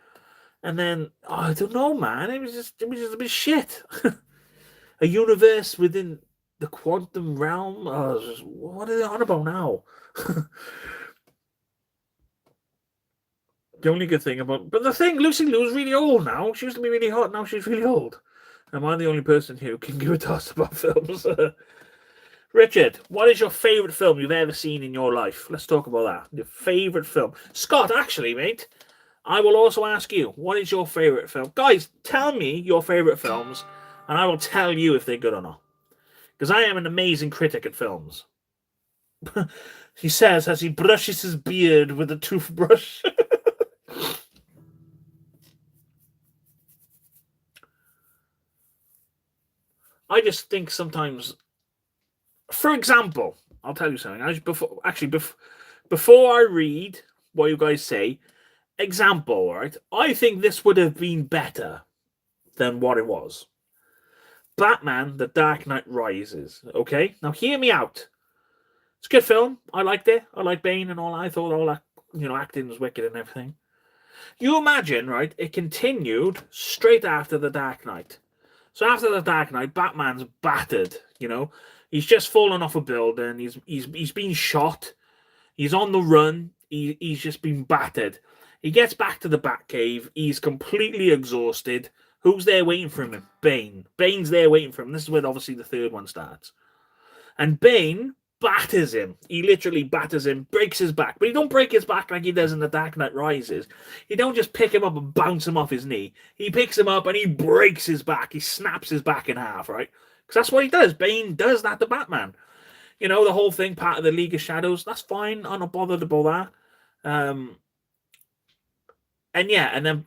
and then I don't know, man. It was just a bit shit. A universe within the quantum realm. What are they on about now? The only good thing but the thing, Lucy Liu's really old now. She used to be really hot. Now she's really old. Am I the only person who can give a toss about films? Richard, what is your favourite film you've ever seen in your life? Let's talk about that. Your favourite film. Scott, actually, mate, I will also ask you, what is your favourite film? Guys, tell me your favourite films, and I will tell you if they're good or not. Because I am an amazing critic at films. He says as he brushes his beard with a toothbrush. I just think sometimes, for example, I'll tell you something. Before I read what you guys say, example, right? I think this would have been better than what it was. Batman: The Dark Knight Rises. Okay, now hear me out. It's a good film. I liked it. I like Bane and all. I thought all that, acting was wicked and everything. You imagine, right? It continued straight after The Dark Knight. So after The Dark Knight, Batman's battered. He's just fallen off a building. He's been shot. He's on the run. He's just been battered. He gets back to the Batcave. He's completely exhausted. Who's there waiting for him? Bane. Bane's there waiting for him. This is where obviously the third one starts. And Bane batters him. He literally batters him, breaks his back. But he don't break his back like he does in The Dark Knight Rises. He don't just pick him up and bounce him off his knee. He picks him up and he breaks his back. He snaps his back in half, right? Because that's what he does. Bane does that to Batman. The whole thing, part of the League of Shadows. That's fine. I'm not bothered about that. And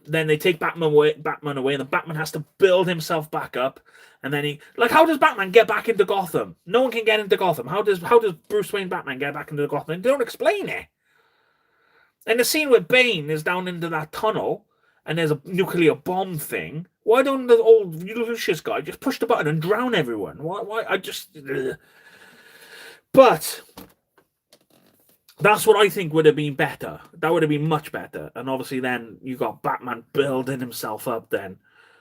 then they take Batman away, and the Batman has to build himself back up. And then how does Batman get back into Gotham? No one can get into Gotham. How does Bruce Wayne Batman get back into Gotham? They don't explain it. And the scene where Bane is down into that tunnel and there's a nuclear bomb thing, why don't the old Lucius guy just push the button and drown everyone? Why? But that's what I think would have been better. That would have been much better. And obviously then you got Batman building himself up then,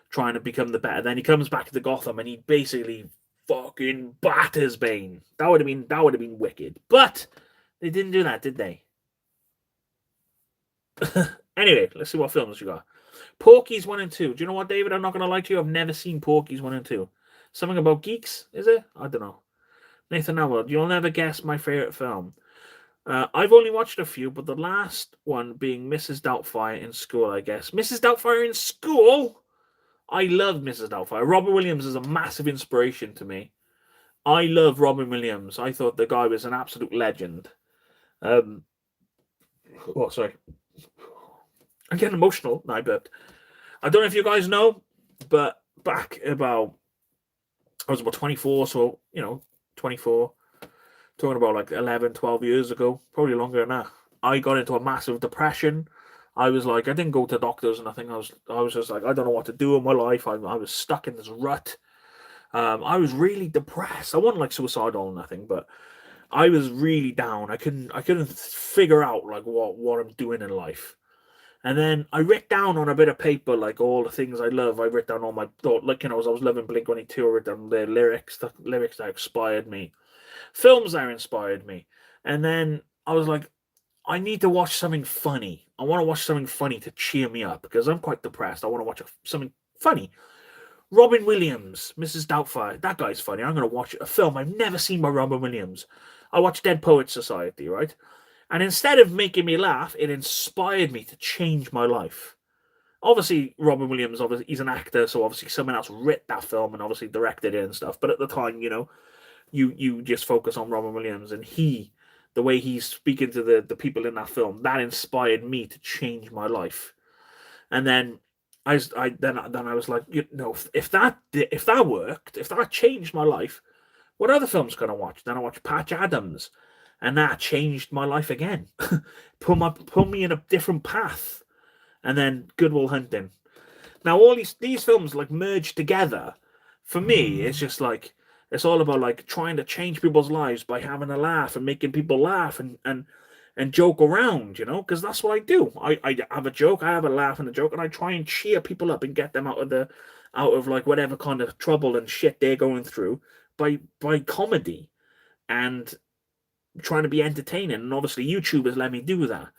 trying to become the better. Then he comes back to Gotham and he basically fucking batters Bane. That would have been wicked. But they didn't do that, did they? Anyway, let's see what films you got. Porky's 1 and 2. Do you know what, David? I'm not going to lie to you. I've never seen Porky's 1 and 2. Something about geeks, is it? I don't know. Nathan Howard, you'll never guess my favorite film. I've only watched a few, but the last one being Mrs. Doubtfire in School, I guess. Mrs. Doubtfire in School? I love Mrs. Doubtfire. Robin Williams is a massive inspiration to me. I love Robin Williams. I thought the guy was an absolute legend. Sorry. I'm getting emotional. No, I burped. I don't know if you guys know, but back I was about 24, so, 24. Talking about like 11, 12 years ago, probably longer than that. I got into a massive depression. I was like, I didn't go to doctors and nothing. I was just like, I don't know what to do in my life. I was stuck in this rut. I was really depressed. I wasn't like suicidal or nothing, but I was really down. I couldn't figure out like what I'm doing in life. And then I wrote down on a bit of paper like all the things I love. I wrote down all my thought, like, as I was loving Blink-182, I wrote down the lyrics that inspired me, films that inspired me. And then I was like, I need to watch something funny. I want to watch something funny to cheer me up because I'm quite depressed. I want to watch something funny. Robin Williams, Mrs. Doubtfire. That guy's funny. I'm going to watch a film I've never seen by Robin Williams. I watched Dead Poets Society, right? And instead of making me laugh, it inspired me to change my life. Obviously, Robin Williams, he's an actor, so obviously someone else wrote that film and obviously directed it and stuff. But at the time, you just focus on Robin Williams and the way he's speaking to the people in that film, that inspired me to change my life. And then I was like, if that worked, if that changed my life, what other films can I watch? Then I watched Patch Adams, and that changed my life again. put me in a different path. And then Good Will Hunting. Now all these films like merge together. For me, it's just like it's all about like trying to change people's lives by having a laugh and making people laugh and joke around, because that's what I do. I have a joke, I have a laugh and a joke, and I try and cheer people up and get them out of like whatever kind of trouble and shit they're going through by comedy and trying to be entertaining. And obviously YouTube has let me do that.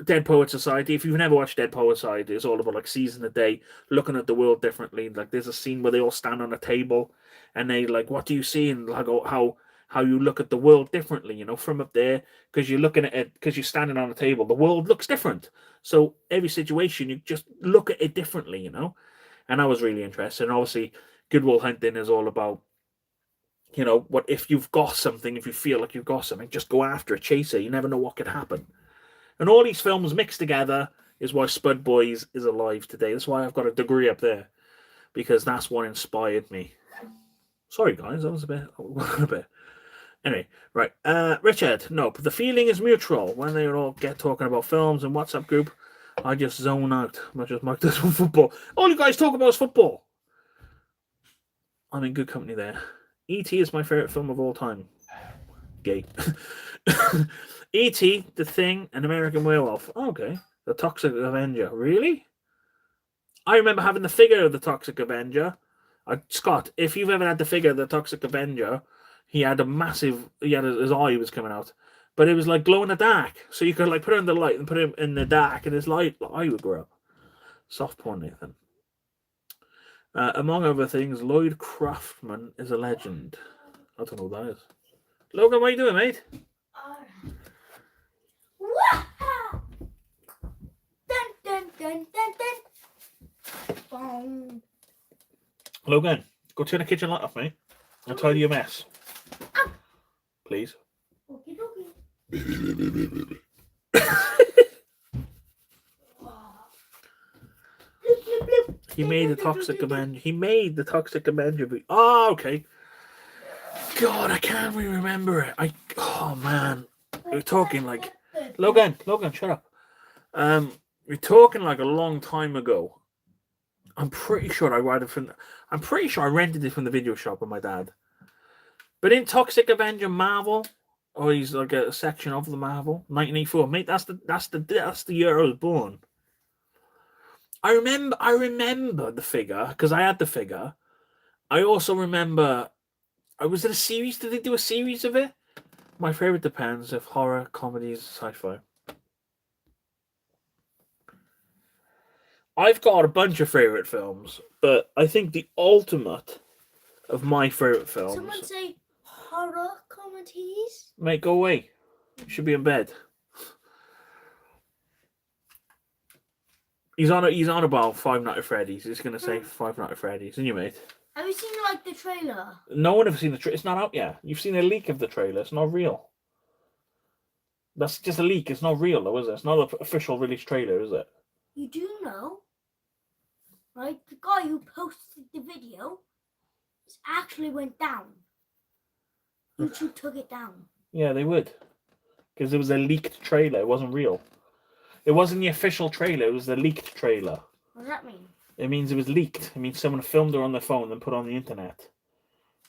Dead Poet Society, if you've never watched Dead Poet Society, it's all about like seizing the day, looking at the world differently. Like there's a scene where they all stand on a table and they like, what do you see? And like how you look at the world differently, from up there, because you're looking at it, because you're standing on a table, the world looks different. So every situation, you just look at it differently, And I was really interested. And obviously, Good Will Hunting is all about, what if you've got something, if you feel like you've got something, just go after it, chase it. You never know what could happen. And all these films mixed together is why Spud Boys is alive today. That's why I've got a degree up there, because that's what inspired me. Sorry, guys, that was a bit. A bit. Anyway, right. Richard, nope. The feeling is mutual. When they all get talking about films and WhatsApp group, I just zone out. I just mark this one football. All you guys talk about is football. I'm in good company there. E.T. is my favorite film of all time. Gay. E.T., The Thing, An American Werewolf. Okay. The Toxic Avenger. Really? I remember having the figure of the Toxic Avenger. Scott, if you've ever had the figure of the Toxic Avenger, he had a massive. His eye was coming out, but it was like glow in the dark. So you could like put it in the light and put him in the dark, and his eye would grow. Soft porn, Nathan. Among other things, Lloyd Craftman is a legend. I don't know who that is. Logan, what are you doing, mate? Wow! Dun dun dun dun dun. Boom. Logan, go turn the kitchen light off, mate. I'll tidy your mess. Ow. Please. Okie dokie. He made the Toxic Avenger. He made the Toxic Avenger. Oh, okay. God, I can't really remember it. Oh man, we're talking like Logan, shut up. We're talking like a long time ago. I'm pretty sure I'm pretty sure I rented it from the video shop with my dad. But in Toxic Avenger Marvel, or he's like a section of the Marvel, 1984. Mate, that's the year I was born. I remember the figure because I had the figure. I also remember. Was it a series? Did they do a series of it? My favorite depends if horror, comedies, sci-fi. I've got a bunch of favorite films, but I think the ultimate of my favorite films. Someone say horror comedies. Mate, go away. You should be in bed. He's on about Five Nights at Freddy's. He's gonna say Five Nights at Freddy's, and you, mate. Have you seen like the trailer? No one ever seen the trailer. It's not out yet. You've seen a leak of the trailer. It's not real. That's just a leak. It's not real, though, is it? It's not an official release trailer, is it? You do know, right? The guy who posted the video actually went down. YouTube took it down. Yeah, they would. Because it was a leaked trailer. It wasn't real. It wasn't the official trailer. It was the leaked trailer. What does that mean? It means it was leaked. It means someone filmed it on their phone and put it on the internet.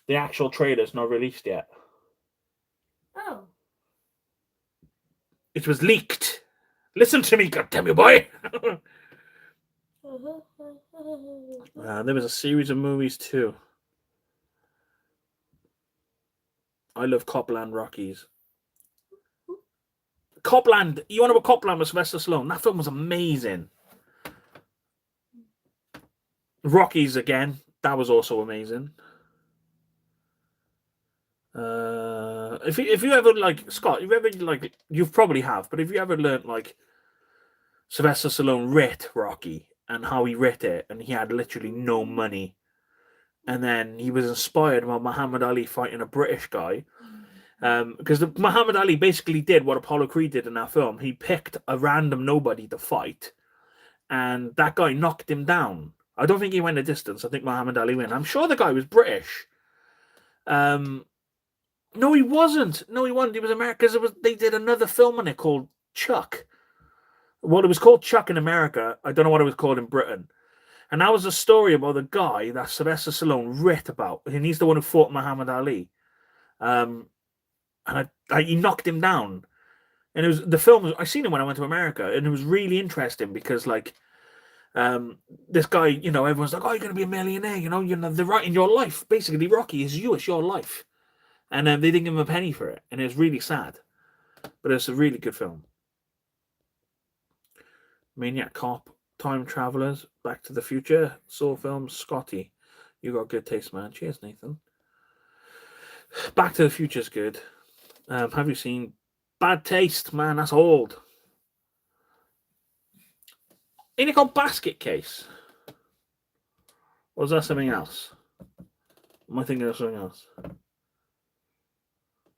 The actual trailer's not released yet. Oh. It was leaked. Listen to me, goddamn you, boy. There was a series of movies too. I love Copland Rockies. Copland. You want to know Copland with Sylvester Stallone? That film was amazing. Rockies again. That was also amazing. If you ever like Scott, you probably have, but if you ever learnt like Sylvester Stallone writ Rocky and how he writ it, and he had literally no money, and then he was inspired by Muhammad Ali fighting a British guy, because Muhammad Ali basically did what Apollo Creed did in that film. He picked a random nobody to fight, and that guy knocked him down. I don't think he went a distance. I think Muhammad Ali won. I'm sure the guy was British. No, he wasn't. No, he wasn't. He was American. They did another film on it called Chuck. Well, it was called Chuck in America. I don't know what it was called in Britain. And that was a story about the guy that Sylvester Stallone writ about. And he's the one who fought Muhammad Ali. And he knocked him down. And it was the film. I seen it when I went to America, and it was really interesting because, like, this guy, everyone's like, "Oh, you're gonna be a millionaire," they're writing your life. Basically, Rocky is you. It's your life. And they didn't give him a penny for it, and it's really sad. But it's a really good film. Maniac Cop, Time Travelers, Back to the Future, Saw films, Scotty. You got good taste, man. Cheers, Nathan. Back to the Future's good. Have you seen Bad Taste? Man, that's old. Ain't it called Basket Case? Or is that something else? Am I thinking of something else?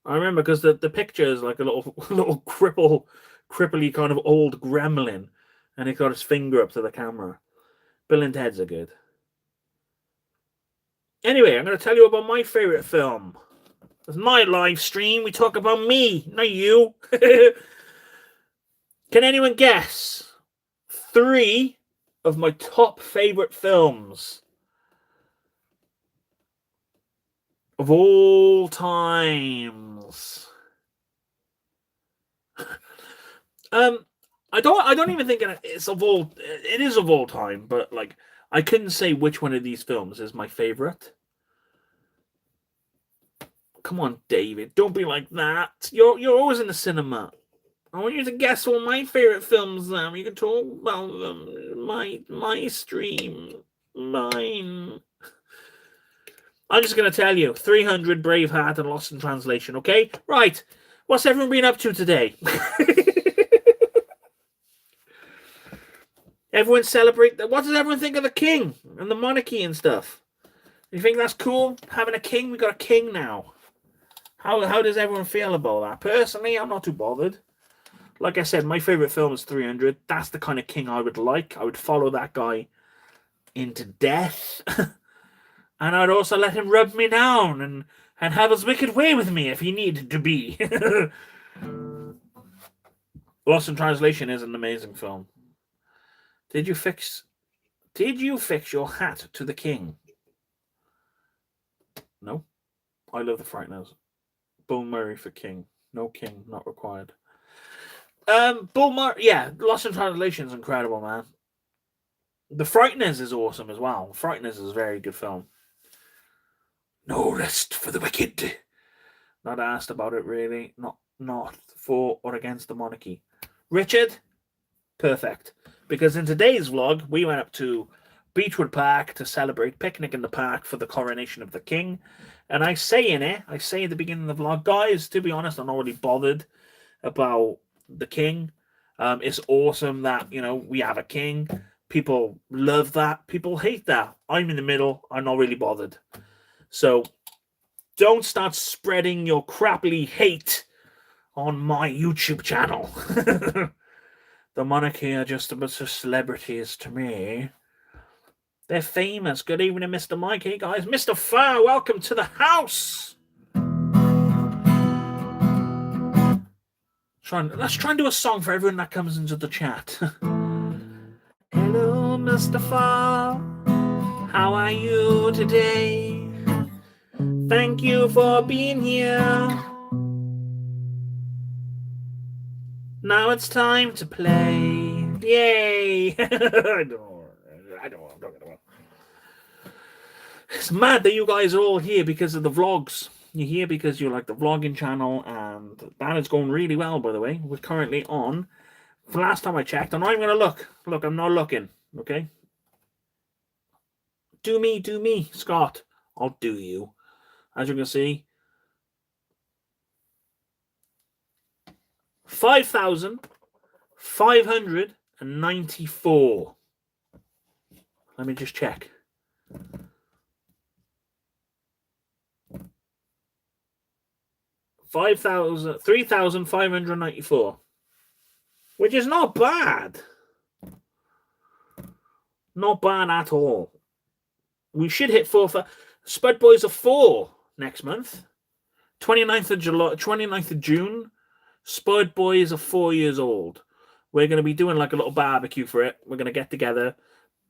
I remember because the picture is like a little cripply kind of old gremlin, and he got his finger up to the camera. Bill and Ted's are good. Anyway, I'm going to tell you about my favorite film. It's my live stream. We talk about me, not you. Can anyone guess 3 of my top favorite films of all times? I don't even think it's of all. It is of all time, but like I couldn't say which one of these films is my favorite. Come on, David, don't be like that. You're always in the cinema. I want you to guess what my favorite films are. You can talk about them. My stream, mine. I'm just gonna tell you: 300, Braveheart, and Lost in Translation. Okay, right. What's everyone been up to today? Everyone celebrate. What does everyone think of the king and the monarchy and stuff? You think that's cool? Having a king? We got a king now. How does everyone feel about that? Personally, I'm not too bothered. Like I said, my favorite film is 300. That's the kind of king I would like. I would follow that guy into death. And I'd also let him rub me down and have his wicked way with me if he needed to be. Lost in Translation is an amazing film. Did you fix your hat to the king? No. I love The Frighteners. Bill Murray for king. No king, not required. Bill Murray, yeah, Lost in Translation is incredible, man. The Frighteners is awesome as well. The Frighteners is a very good film. No rest for the wicked. Not asked about it, really. Not for or against the monarchy. Richard? Perfect. Because in today's vlog, we went up to Beechwood Park to celebrate Picnic in the Park for the coronation of the king. And I say at the beginning of the vlog, guys, to be honest, I'm not really bothered about the king. It's awesome that, we have a king. People love that. People hate that. I'm in the middle. I'm not really bothered. So don't start spreading your crappy hate on my YouTube channel. The monarchy are just a bunch of celebrities to me. They're famous. Good evening, Mr. Mike. Hey, guys. Mr. Farr, welcome to the house. Let's try and do a song for everyone that comes into the chat. Hello, Mr. Farr. How are you today? Thank you for being here. Now it's time to play. Yay! I don't know what I'm talking about. It's mad that you guys are all here because of the vlogs. You're here because you like the vlogging channel, and that is going really well, by the way. We're currently on, the last time I checked, and I'm going to look. Look, I'm not looking, okay? Do me, Scott. I'll do you. As you can see, 5,594. Let me just check. 3,594, which is not bad. Not bad at all. We should hit 4. Spud Boys are 4 next month. 29th of July, 29th of June. Spud Boys are 4 years old. We're going to be doing like a little barbecue for it. We're going to get together.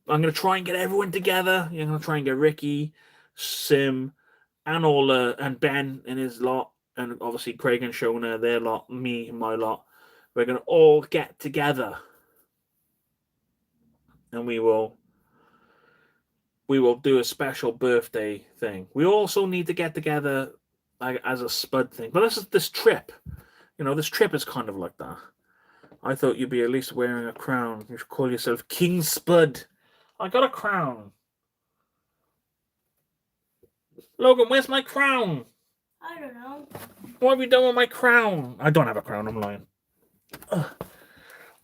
I'm going to try and get everyone together. I'm going to try and get Ricky, Sim, and and Ben and his lot. And obviously Craig and Shona, their lot, me and my lot. We're going to all get together. And we will do a special birthday thing. We also need to get together as a Spud thing. But this trip. This trip is kind of like that. I thought you'd be at least wearing a crown. You should call yourself King Spud. I got a crown. Logan, where's my crown? I don't know. What have you done with my crown? I don't have a crown, I'm lying. Ugh.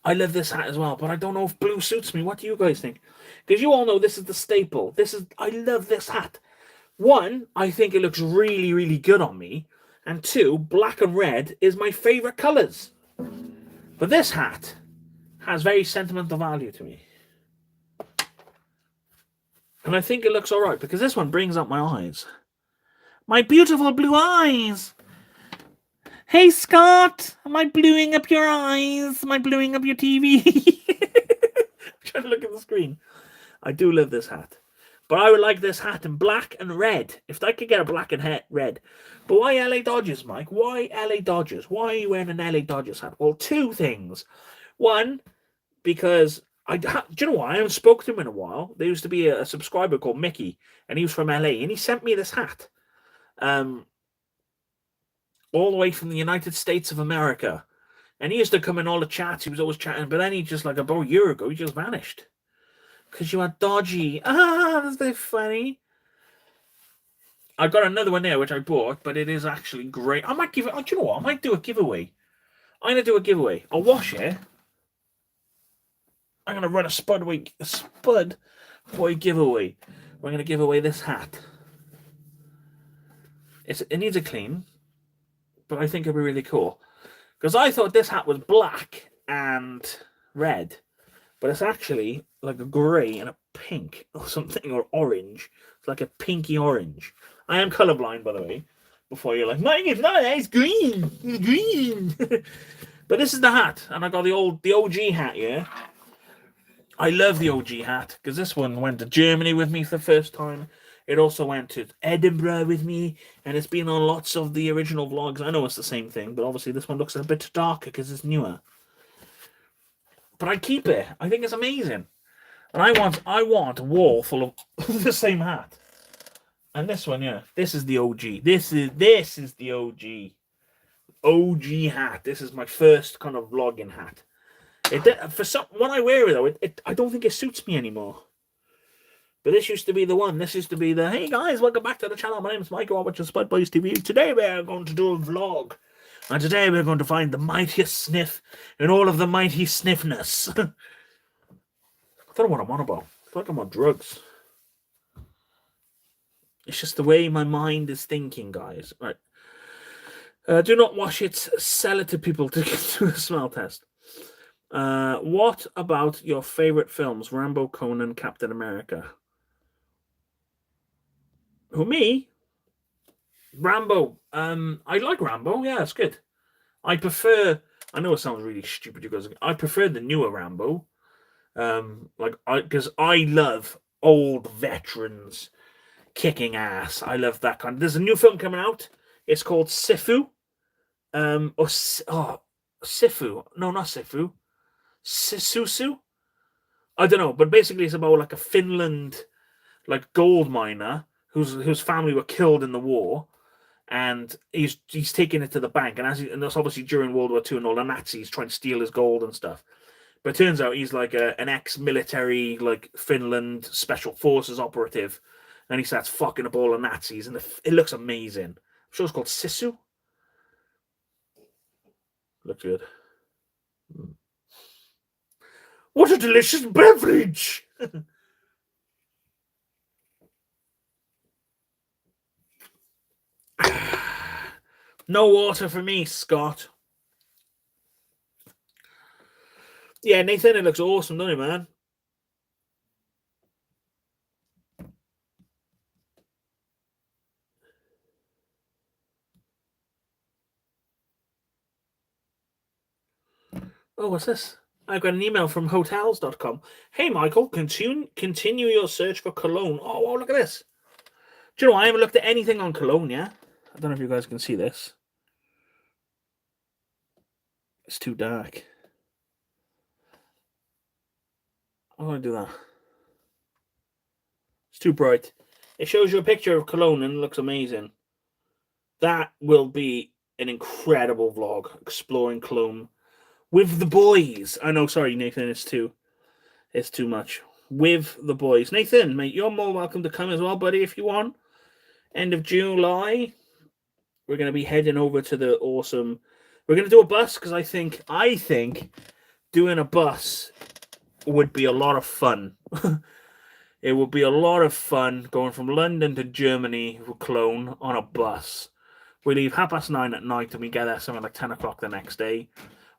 I love this hat as well, but I don't know if blue suits me. What do you guys think? Because you all know this is the staple. I love this hat. 1, I think it looks really, really good on me. And 2, black and red is my favorite colors. But this hat has very sentimental value to me. And I think it looks all right because this one brings up my eyes. My beautiful blue eyes. Hey, Scott, am I bluing up your eyes? Am I bluing up your TV? I'm trying to look at the screen. I do love this hat. But I would like this hat in black and red. If I could get a black and red. But why LA Dodgers, Mike? Why LA Dodgers? Why are you wearing an LA Dodgers hat? Well, two things. One, because do you know what? I haven't spoken to him in a while. There used to be a subscriber called Mickey, and he was from LA, and he sent me this hat. All the way from the United States of America. And he used to come in all the chats. He was always chatting, but then he just, like about a year ago, he just vanished. Because you are dodgy. That's very funny. I got another one there, which I bought, but it is actually great. I might give it, do you know what? I might do a giveaway. I'm going to do a giveaway. I'll wash it. I'm going to run a Spud Boy giveaway. We're going to give away this hat. It needs a clean, but I think it'll be really cool. Because I thought this hat was black and red, but it's actually like a grey and a pink or something, or orange. It's like a pinky orange. I am colourblind, by the way, before you're like, Mike, it's not, it's green. It's green. But this is the hat, and I got the OG hat here. I love the OG hat, because this one went to Germany with me for the first time. It also went to Edinburgh with me, and it's been on lots of the original vlogs. I know it's the same thing, but obviously this one looks a bit darker because it's newer. But I keep it. I think it's amazing. And I want a wall full of the same hat. And this one, yeah, this is the OG. This is the OG. OG hat. This is my first kind of vlogging hat. When I wear it though, I don't think it suits me anymore. But this used to be the one. This used to be the, hey guys, welcome back to the channel. My name is Michael, watching Spud Boys TV. Today we are going to do a vlog. And today we're going to find the mightiest sniff in all of the mighty sniffness. I don't know what I'm on about. I feel like I'm on drugs. It's just the way my mind is thinking, guys. Right. Do not wash it. Sell it to people to do a smell test. What about your favorite films? Rambo, Conan, Captain America. Who, me? Rambo. I like Rambo. Yeah, it's good. I prefer. I know it sounds really stupid, you guys. I prefer the newer Rambo. Because I love old veterans kicking ass. I love that kind. There's a new film coming out. It's called Sifu. Sifu. No, not Sifu. Sisusu. I don't know, but basically it's about like a Finland gold miner whose family were killed in the war, and he's taking it to the bank, and that's obviously during World War II, and all the Nazis trying to steal his gold and stuff. But it turns out he's like an ex-military, Finland special forces operative, and he starts fucking up all the Nazis, and it looks amazing. I'm sure it's called Sisu. Looks good. What a delicious beverage! No water for me, Scott. Yeah, Nathan, it looks awesome, doesn't it, man? Oh, what's this? I got an email from hotels.com. Hey, Michael, continue your search for cologne. Oh, look at this. Do you know, I haven't looked at anything on cologne yet. I don't know if you guys can see this. It's too dark. I'm going to do that. It's too bright. It shows you a picture of cologne and it looks amazing. That will be an incredible vlog, exploring cologne with the boys. I know, sorry, Nathan, it's too much. With the boys. Nathan, mate, you're more welcome to come as well, buddy, if you want. End of July, we're going to be heading over to the awesome... We're going to do a bus, because I think doing a bus would be a lot of fun. It would be a lot of fun going from London to Germany with Cologne on a bus. We leave 9:30 at night and we get there something like 10 o'clock the next day.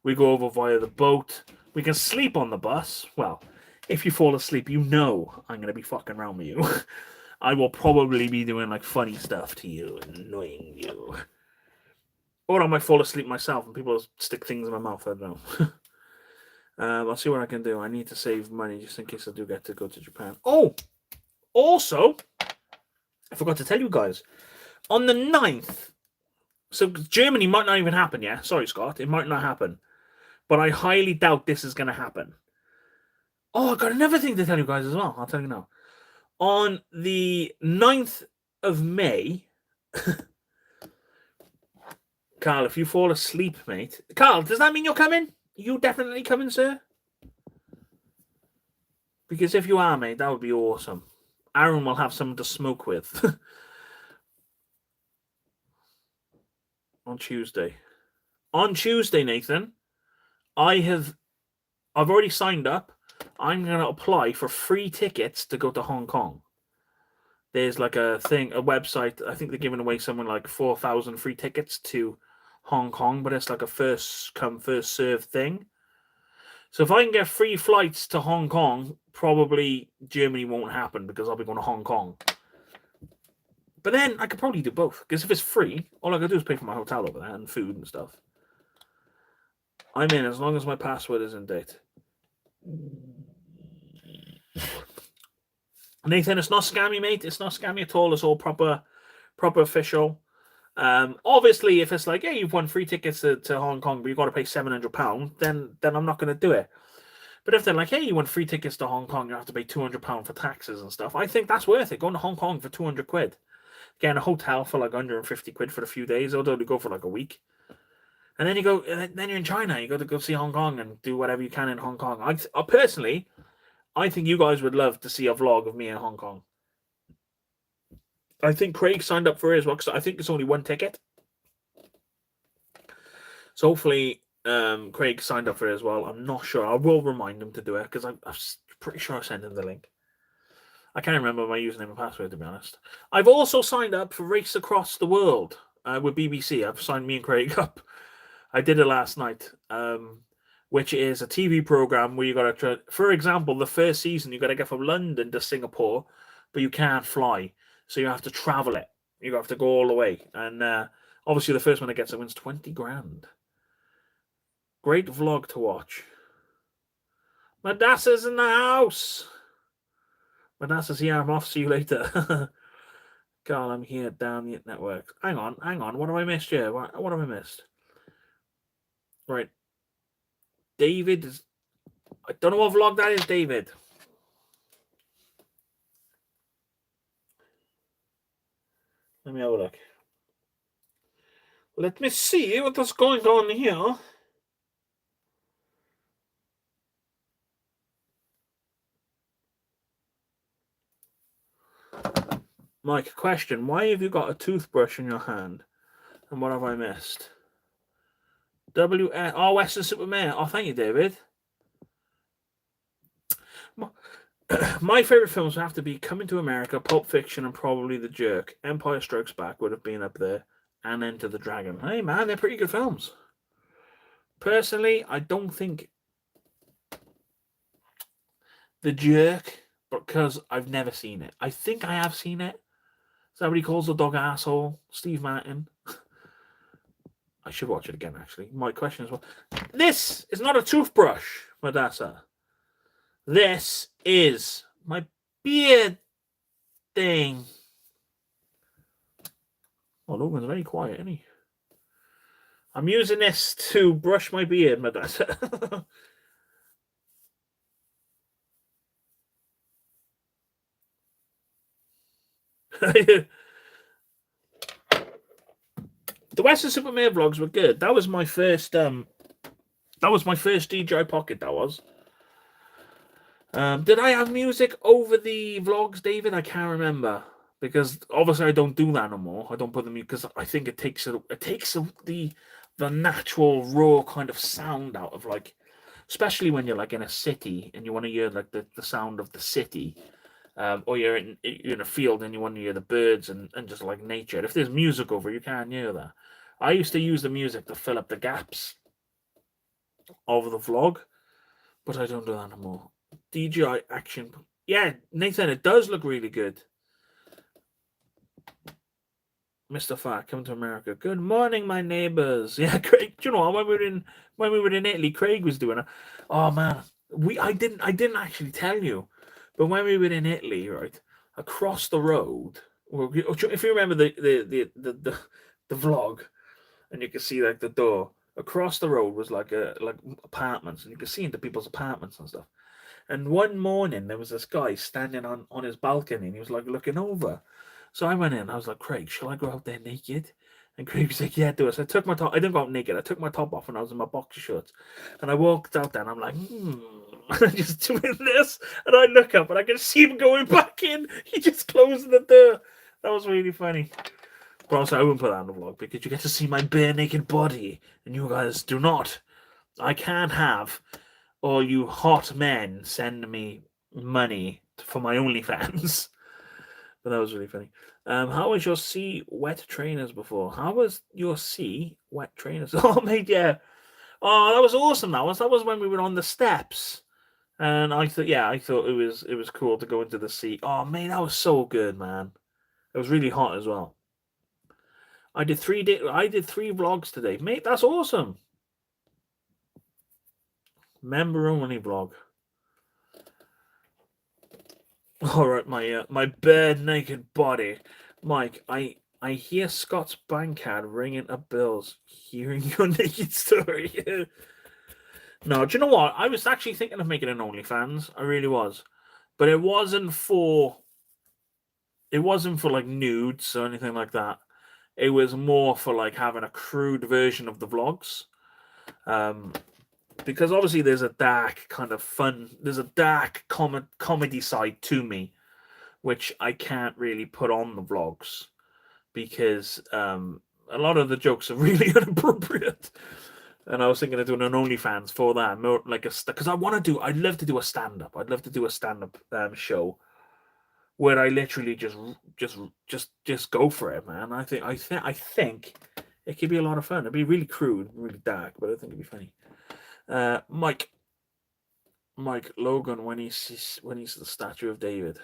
We go over via the boat. We can sleep on the bus. Well, if you fall asleep, you know I'm going to be fucking around with you. I will probably be doing like funny stuff to you and annoying you. Or I might fall asleep myself and people stick things in my mouth. I don't know. I'll see what I can do. I need to save money just in case I do get to go to Japan. Oh, also, I forgot to tell you guys. On the 9th, so Germany might not even happen, yeah? Sorry, Scott. It might not happen. But I highly doubt this is going to happen. Oh, I got another thing to tell you guys as well. I'll tell you now. On the 9th of May... Carl, if you fall asleep, mate... Carl, does that mean you're coming? Are you definitely coming, sir? Because if you are, mate, that would be awesome. Aaron will have someone to smoke with. On Tuesday. On Tuesday, Nathan, I've already signed up. I'm going to apply for free tickets to go to Hong Kong. There's like a website. I think they're giving away something like 4,000 free tickets to Hong Kong, but it's like a first come, first serve thing. So if I can get free flights to Hong Kong, probably Germany won't happen because I'll be going to Hong Kong. But then I could probably do both, because if it's free, all I gotta do is pay for my hotel over there and food and stuff. I'm in as long as my password is in date. Nathan, it's not scammy, mate. It's not scammy at all. It's all proper official. Obviously, if it's like, hey, you've won free tickets to Hong Kong, but you've got to pay £700, then I'm not going to do it. But if they're like, hey, you won free tickets to Hong Kong, you have to pay £200 for taxes and stuff, I think that's worth it. Going to Hong Kong for 200 quid. Getting a hotel for like 150 quid for a few days, although you go for like a week. And then you go, then you're in China. You got to go see Hong Kong and do whatever you can in Hong Kong. Personally, I think you guys would love to see a vlog of me in Hong Kong. I think Craig signed up for it as well, because I think it's only one ticket. So hopefully Craig signed up for it as well. I'm not sure. I will remind him to do it, because I'm pretty sure I sent him the link. I can't remember my username and password, to be honest. I've also signed up for Race Across the World with BBC. I've signed me and Craig up. I did it last night, which is a TV program where you got to, for example, the first season, you got to get from London to Singapore, but you can't fly. So you have to travel it. You have to go all the way. And obviously the first one that gets it wins 20 grand. Great vlog to watch. Madassa's in the house. Madassa's here. I'm off. See you later. Carl, I'm here. Damn it, network. Hang on. What have I missed here? What have I missed? Right. David is... I don't know what vlog that is, David. Let me have a look. Let me see what's going on here. Mike, question. Why have you got a toothbrush in your hand? And what have I missed? Oh, Western Superman. Oh, thank you, David. My favorite films would have to be Coming to America, Pulp Fiction, and probably The Jerk. Empire Strikes Back would have been up there, and Enter the Dragon. Hey, man, they're pretty good films. Personally, I don't think The Jerk, because I've never seen it. I think I have seen it. Is that what he calls the dog asshole? Steve Martin. I should watch it again, actually. My question as well. This is not a toothbrush, Madassa. This is my beard thing. Oh, Logan's very quiet, isn't he? I'm using this to brush my beard, Madassa. The Western Superman vlogs were good. That was my first DJI Pocket, that was. Did I have music over the vlogs, David? I can't remember, because obviously I don't do that no more. I don't put them because I think it takes the natural raw kind of sound out of, like, especially when you're like in a city and you want to hear like the sound of the city, or you're in a field and you want to hear the birds and just like nature. If there's music over, you can't hear that. I used to use the music to fill up the gaps of the vlog, but I don't do that anymore. DJI action. Yeah, Nathan, it does look really good. Mr. Fat, come to America. Good morning, my neighbors. Yeah, Craig. Do you know what? When we were in Italy, Craig was doing it. Oh man, I didn't actually tell you, but when we were in Italy, right across the road, if you remember the vlog, and you could see like the door across the road was like apartments, and you could see into people's apartments and stuff. And one morning there was this guy standing on his balcony, and he was like looking over. So I went in. I was like, Craig, shall I go out there naked? And Craig was like, yeah, do it. So I took my top. I didn't go out naked. I took my top off, and I was in my boxer shorts. And I walked out there, and I'm like, And I'm just doing this. And I look up, and I can see him going back in. He just closed the door. That was really funny. But also, I wouldn't put that on the vlog because you get to see my bare naked body, and you guys do not. I can't have all you hot men send me money for my OnlyFans. But that was really funny. How was your sea wet trainers before? How was your sea wet trainers? Oh, mate, yeah. Oh, that was awesome. That was when we were on the steps, and I thought it was cool to go into the sea. Oh, mate, that was so good, man. It was really hot as well. I did three vlogs today, mate. That's awesome. Member only vlog. All right, my bare naked body, Mike. I hear Scott's bank card ringing up bills. Hearing your naked story. No, do you know what? I was actually thinking of making an OnlyFans. I really was, but it wasn't for like nudes or anything like that. It was more for like having a crude version of the vlogs. Because obviously there's a dark kind of fun, there's a dark comedy side to me, which I can't really put on the vlogs because a lot of the jokes are really inappropriate. And I was thinking of doing an OnlyFans for that, more like because I'd love to do a stand-up. I'd love to do a stand-up show where I literally just go for it, man. I think it could be a lot of fun. It'd be really crude, really dark, but I think it'd be funny. Mike Logan when he's the statue of David.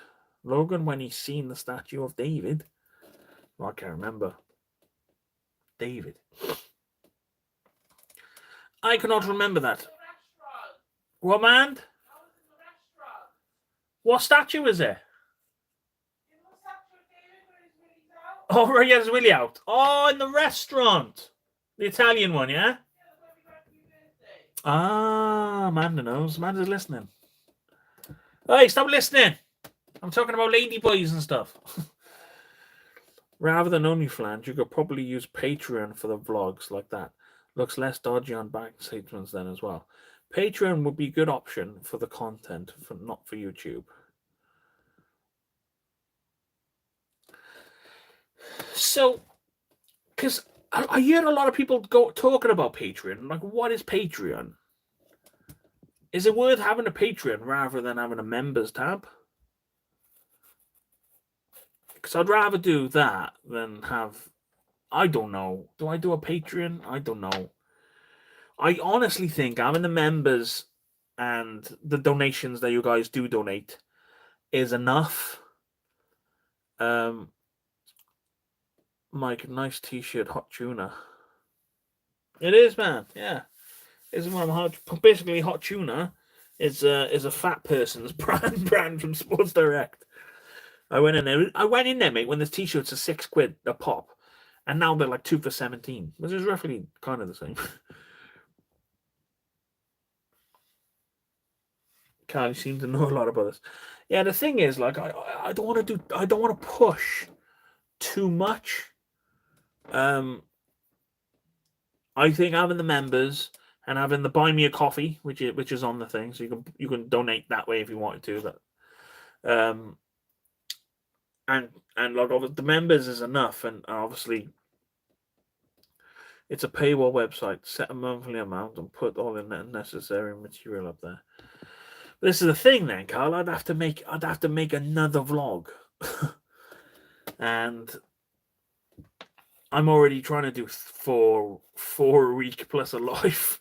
Logan when he's seen the statue of David. Well, I can't remember. David. I cannot remember that. What, man? What statue is it? Oh, right, yeah, there's Willie out. Oh, in the restaurant. The Italian one, yeah? Ah, Amanda knows. Amanda's listening. Hey, stop listening. I'm talking about ladyboys and stuff. Rather than OnlyFans, you could probably use Patreon for the vlogs like that. Looks less dodgy on bank statements then as well. Patreon would be a good option for the content, not for YouTube. So, because I hear a lot of people talking about Patreon. Like, what is Patreon? Is it worth having a Patreon rather than having a members tab? Because I'd rather do that than have... I don't know. Do I do a Patreon? I don't know. I honestly think having the members and the donations that you guys do donate is enough. Mike, nice t-shirt, hot tuna. It is, man. Yeah, it's one of basically hot tuna is a fat person's brand from Sports Direct. I went in there, mate, when the t-shirts are £6 a pop, and now they're like 2 for 17, which is roughly kind of the same. Carly seems to know a lot about this. Yeah, the thing is, like, I don't want to push too much. I think having the members and having the buy me a coffee, which is on the thing, so you can donate that way if you wanted to. That, and like the members is enough, and obviously it's a paywall website. Set a monthly amount and put all the necessary material up there. But this is the thing, then, Carl. I'd have to make another vlog, and I'm already trying to do four a week plus a live.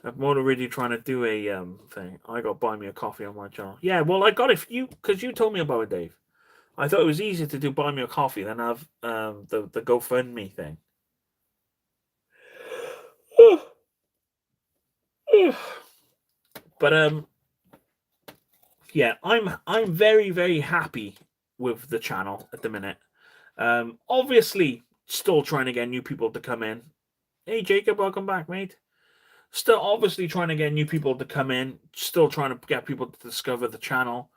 I'm already trying to do a thing. I got buy me a coffee on my channel. Yeah, well, I got it for you because you told me about it, Dave. I thought it was easier to do buy me a coffee than have the GoFundMe thing. But yeah, I'm very, very happy with the channel at the minute. Obviously, still trying to get new people to come in. Hey, Jacob, welcome back, mate. Still, obviously, trying to get new people to come in. Still trying to get people to discover the channel.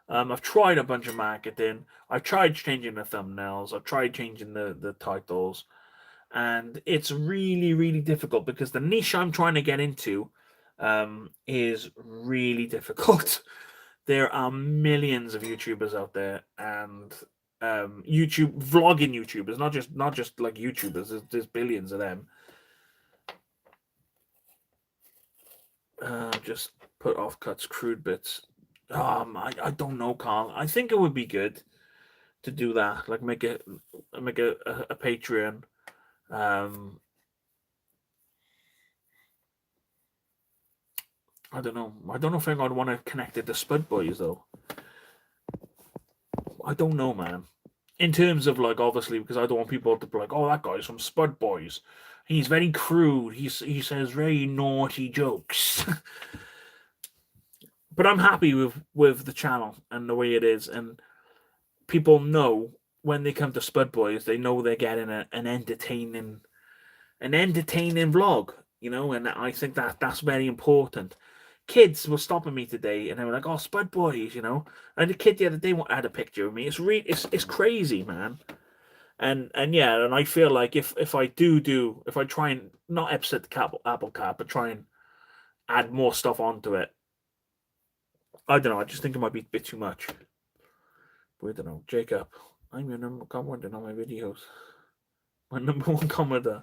I've tried a bunch of marketing. I've tried changing the thumbnails. I've tried changing the titles. And it's really, really difficult because the niche I'm trying to get into is really difficult. There are millions of YouTubers out there, and YouTube vlogging YouTubers, not just like YouTubers. There's billions of them. Just put off cuts, crude bits. I don't know, Carl. I think it would be good to do that. Like make a Patreon. I don't know. I don't know if I'd want to connect it to Spud Boys though. I don't know, man. In terms of like, obviously, because I don't want people to be like, "Oh, that guy's from Spud Boys. He's very crude. He says very naughty jokes." But I'm happy with the channel and the way it is, and people know when they come to Spud Boys, they know they're getting an entertaining vlog, you know, and I think that's very important. Kids were stopping me today, and they were like, "Oh, Spud Boys," you know. And the kid the other day had a picture of me. It's crazy, man. And yeah, and I feel like if I try and not upset the apple cart, but try and add more stuff onto it, I don't know. I just think it might be a bit too much. But I don't know, Jacob. I'm your number commenter on my videos. My number one commenter.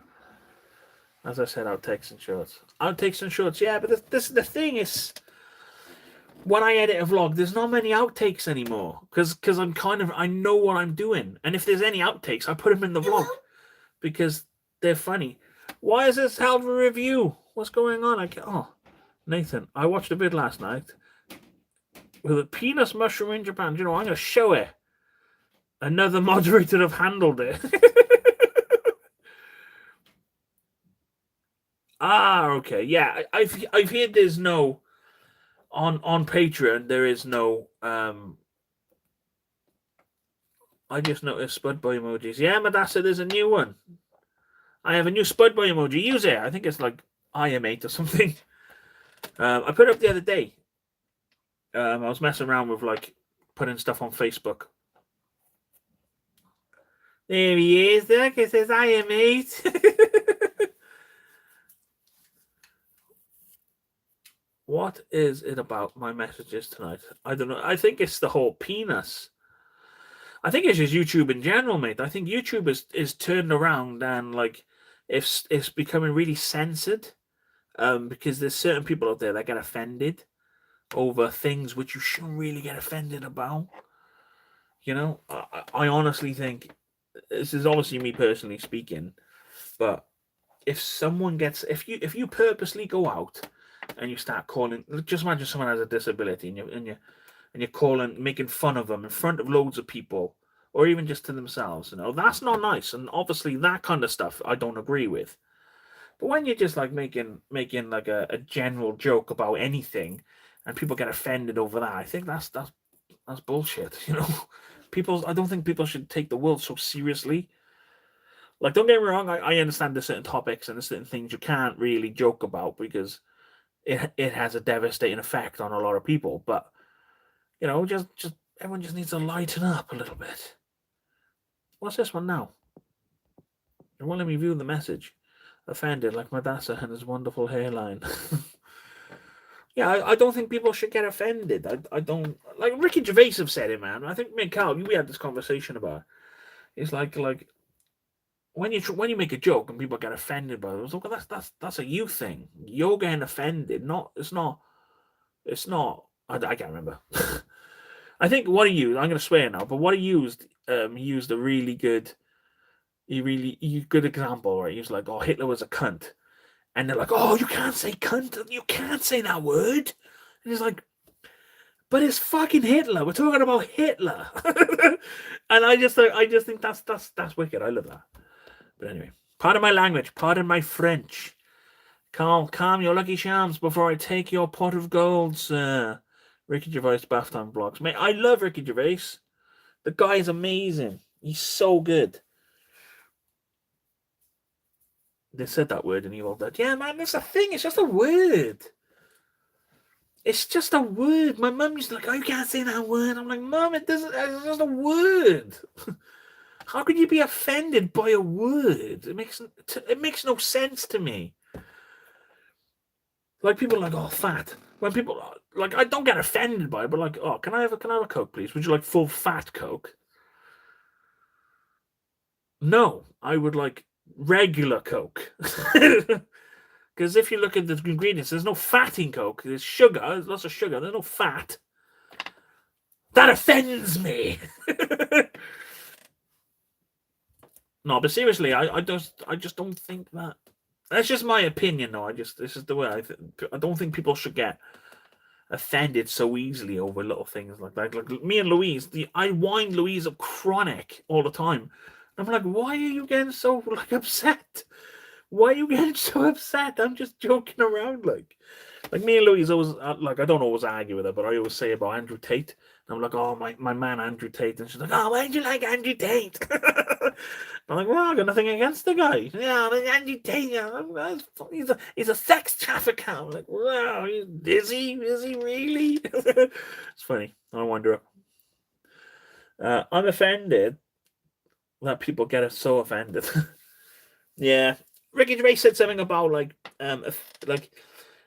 As I said, outtakes and shorts. Outtakes and shorts, yeah, but this the thing is, when I edit a vlog, there's not many outtakes anymore because I know what I'm doing, and if there's any outtakes, I put them in the vlog because they're funny. Why is this hell of a review? What's going on? Nathan, I watched a vid last night with a penis mushroom in Japan. You know, I'm going to show it. Another moderator have handled it. Okay. Yeah, I've heard there's no on Patreon. There is no. I just noticed Spud Boy emojis. Yeah, Madassa, there's a new one. I have a new Spud Boy emoji. Use it. I think it's like IM8 or something. I put it up the other day. I was messing around with like putting stuff on Facebook. There he is. Look, it says IM8. What is it about my messages tonight? I don't know. I think it's the whole penis. I think it's just YouTube in general, mate. I think YouTube is turned around and like it's becoming really censored. Because there's certain people out there that get offended over things which you shouldn't really get offended about. You know, I honestly think this is obviously me personally speaking, but if you purposely go out and you start calling, just imagine someone has a disability and you're making fun of them in front of loads of people, or even just to themselves, you know, that's not nice. And obviously that kind of stuff I don't agree with. But when you're just like making like a general joke about anything, and people get offended over that, I think that's bullshit. You know, I don't think people should take the world so seriously. Like, don't get me wrong, I understand there's certain topics and there's certain things you can't really joke about because it has a devastating effect on a lot of people. But you know, just everyone just needs to lighten up a little bit. What's this one now? It won't let me view the message. Offended like Madassa and his wonderful hairline. Yeah, I don't think people should get offended. I don't, like Ricky Gervais have said it, man. I think me and Carl, we had this conversation about it. It's like when you make a joke and people get offended by it, look, that's a you thing. You're getting offended. It's not. I can't remember. I think what he used, I'm going to swear now, but what he used a really good. Good example, right? He was like, "Oh, Hitler was a cunt," And they're like, "Oh, you can't say cunt. You can't say that word." And he's like, "But it's fucking Hitler. We're talking about Hitler." And I just think that's wicked. I love that. But anyway, pardon my language. Pardon my French. Calm your lucky shams before I take your pot of gold, sir. Ricky Gervais bath time vlogs. Mate, I love Ricky Gervais. The guy is amazing. He's so good. They said that word and he all that. Yeah, man, that's a thing. It's just a word. It's just a word. My mum used to like, "Oh, you can't say that word." I'm like, "Mum, it doesn't. It's just a word." How could you be offended by a word? It makes no sense to me. Like people are like, "Oh, fat." When people like, I don't get offended by it, but like, "Oh, can I have a Coke, please? Would you like full fat Coke?" No, I would like regular Coke. Because if you look at the ingredients, there's no fat in Coke. There's sugar. There's lots of sugar. There's no fat. That offends me. No, but seriously, I just don't think that. That's just my opinion, though. This is the way I don't think people should get offended so easily over little things like that. Like me and Louise, I wind Louise up chronic all the time. I'm like, "Why are you getting so like upset? Why are you getting so upset? I'm just joking around." Like me and Louise always like, I don't always argue with her, but I always say about Andrew Tate. And I'm like, "Oh, my man Andrew Tate," and she's like, "Oh, why do you like Andrew Tate?" I'm like, "Well, I got nothing against the guy. Yeah, but Andrew Tate, yeah, he's a sex trafficker." I'm like, "Wow, is he really?" It's funny. I wonder. I'm offended that people get so offended. Yeah, Ricky Gervais said something about like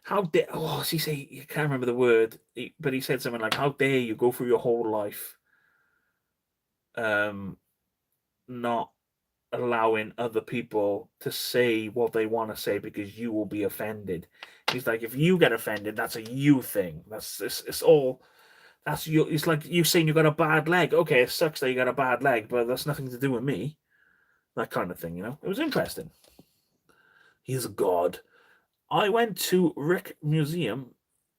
how dare, oh, does he say, you can't remember the word, but he said something like, "How dare you go through your whole life not allowing other people to say what they want to say because you will be offended." He's like, "If you get offended, that's a you thing. It's all that's you. It's like you saying you got a bad leg. Okay, it sucks that you got a bad leg, but that's nothing to do with me." That kind of thing, you know. It was interesting. He's a god. I went to Rick Museum,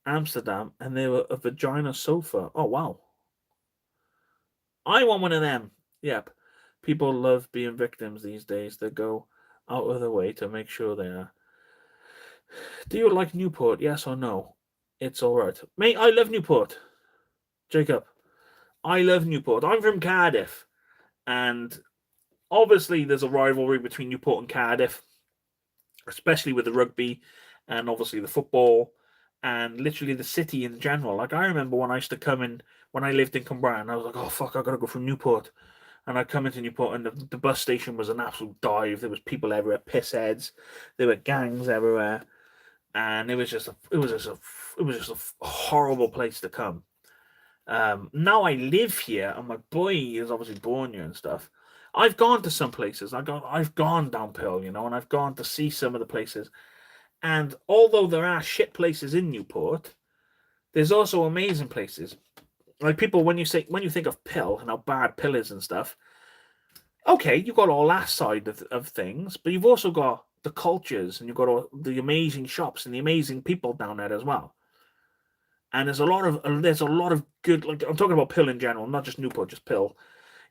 Amsterdam, and they were a vagina sofa. Oh, wow. I want one of them. Yep. People love being victims these days. They go out of their way to make sure they are. Do you like Newport? Yes or no? It's all right. Mate, I love Newport. Jacob, I love Newport. I'm from Cardiff. And obviously there's a rivalry between Newport and Cardiff, especially with the rugby and obviously the football and literally the city in general. Like I remember when I used to come in when I lived in Cumbrae, I was like, "Oh fuck, I gotta go from Newport." And I come into Newport, and the bus station was an absolute dive. There was people everywhere, piss heads. There were gangs everywhere, and it was just a horrible place to come. Now I live here, and my boy is obviously born here and stuff. I've gone to some places. I've gone down Pill, you know, and I've gone to see some of the places. And although there are shit places in Newport, there's also amazing places. Like people, when you think of Pill and how bad Pill is and stuff, okay, you've got all that side of things, but you've also got the cultures and you've got all the amazing shops and the amazing people down there as well. And there's a lot of good. Like I'm talking about Pill in general, not just Newport, just Pill.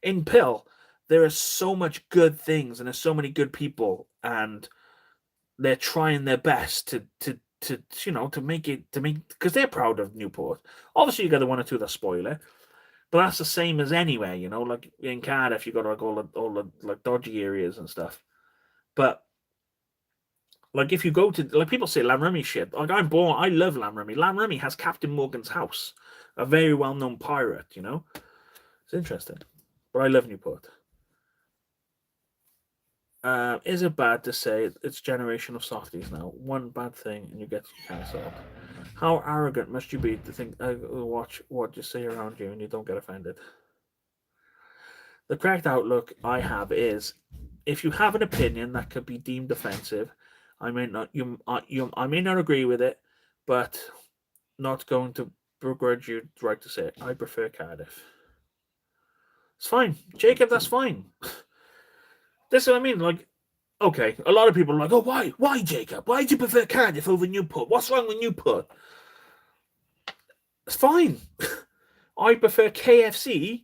In Pill, there is so much good things and there's so many good people, and they're trying their best to make because they're proud of Newport. Obviously, you got the one or two that spoil it, but that's the same as anywhere, you know. Like in Cardiff, you got like all the like dodgy areas and stuff. But like if you go to like people say Lamremy shit. Like I love Lamremy. Lamremy has Captain Morgan's house, a very well known pirate. You know, it's interesting. But I love Newport. Is it bad to say it's generation of softies now? One bad thing and you get cancelled. How arrogant must you be to think I watch what you say around you and you don't get offended? The correct outlook I have is, if you have an opinion that could be deemed offensive, I may not I may not agree with it, but not going to begrudge you the right to say it. I prefer Cardiff. It's fine, Jacob. That's fine. This is what I mean. Like, okay, a lot of people are like, oh, why, Jacob? Why do you prefer Cardiff over Newport? What's wrong with Newport? It's fine. I prefer KFC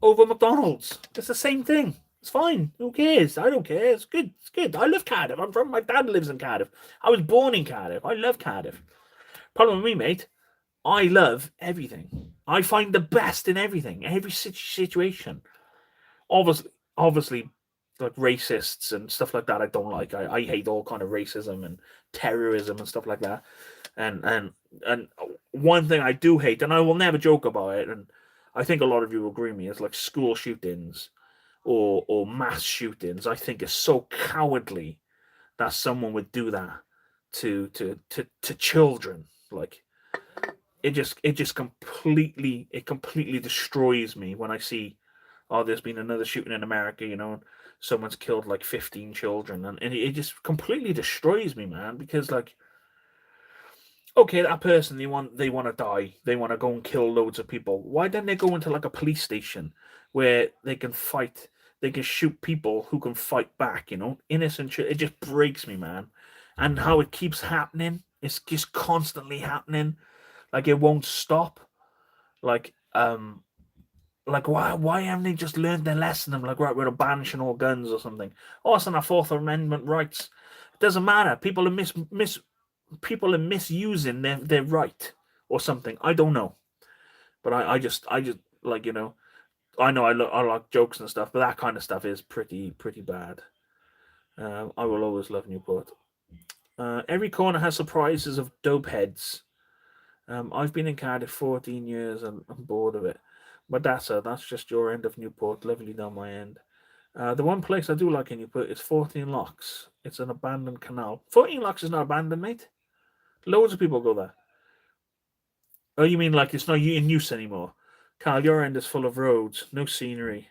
over McDonald's. It's the same thing. It's fine. Who cares? I don't care. It's good. It's good. I love Cardiff. My dad lives in Cardiff. I was born in Cardiff. I love Cardiff. Problem with me, mate, I love everything. I find the best in everything, every situation. Obviously, like racists and stuff like that, I don't like. I hate all kind of racism and terrorism and stuff like that. And one thing I do hate, and I will never joke about it, and I think a lot of you will agree with me, is like school shootings or mass shootings. I think it's so cowardly that someone would do that to children. Like it just completely destroys me when I see, oh, there's been another shooting in America, and someone's killed like 15 children, and it just completely destroys me, man, because like, okay, that person, they want to die, they want to go and kill loads of people. Why don't they go into like a police station where they can fight, they can shoot people who can fight back, innocent shit. It just breaks me, man. And how it keeps happening, it's just constantly happening, like it won't stop. Like why haven't they just learned their lesson? I'm like, right, we're banishing all guns or something. Oh, it's on our Fourth Amendment rights. It doesn't matter. People are misusing their right or something. I don't know, but I just like, I know I like jokes and stuff, but that kind of stuff is pretty bad. I will always love Newport. Every corner has surprises of dope heads. I've been in Cardiff 14 years and I'm bored of it. But that's just your end of Newport. Lovely down my end. The one place I do like in Newport is 14 Locks. It's an abandoned canal. 14 Locks is not abandoned, mate. Loads of people go there. Oh, you mean like it's not in use anymore? Carl, your end is full of roads, no scenery.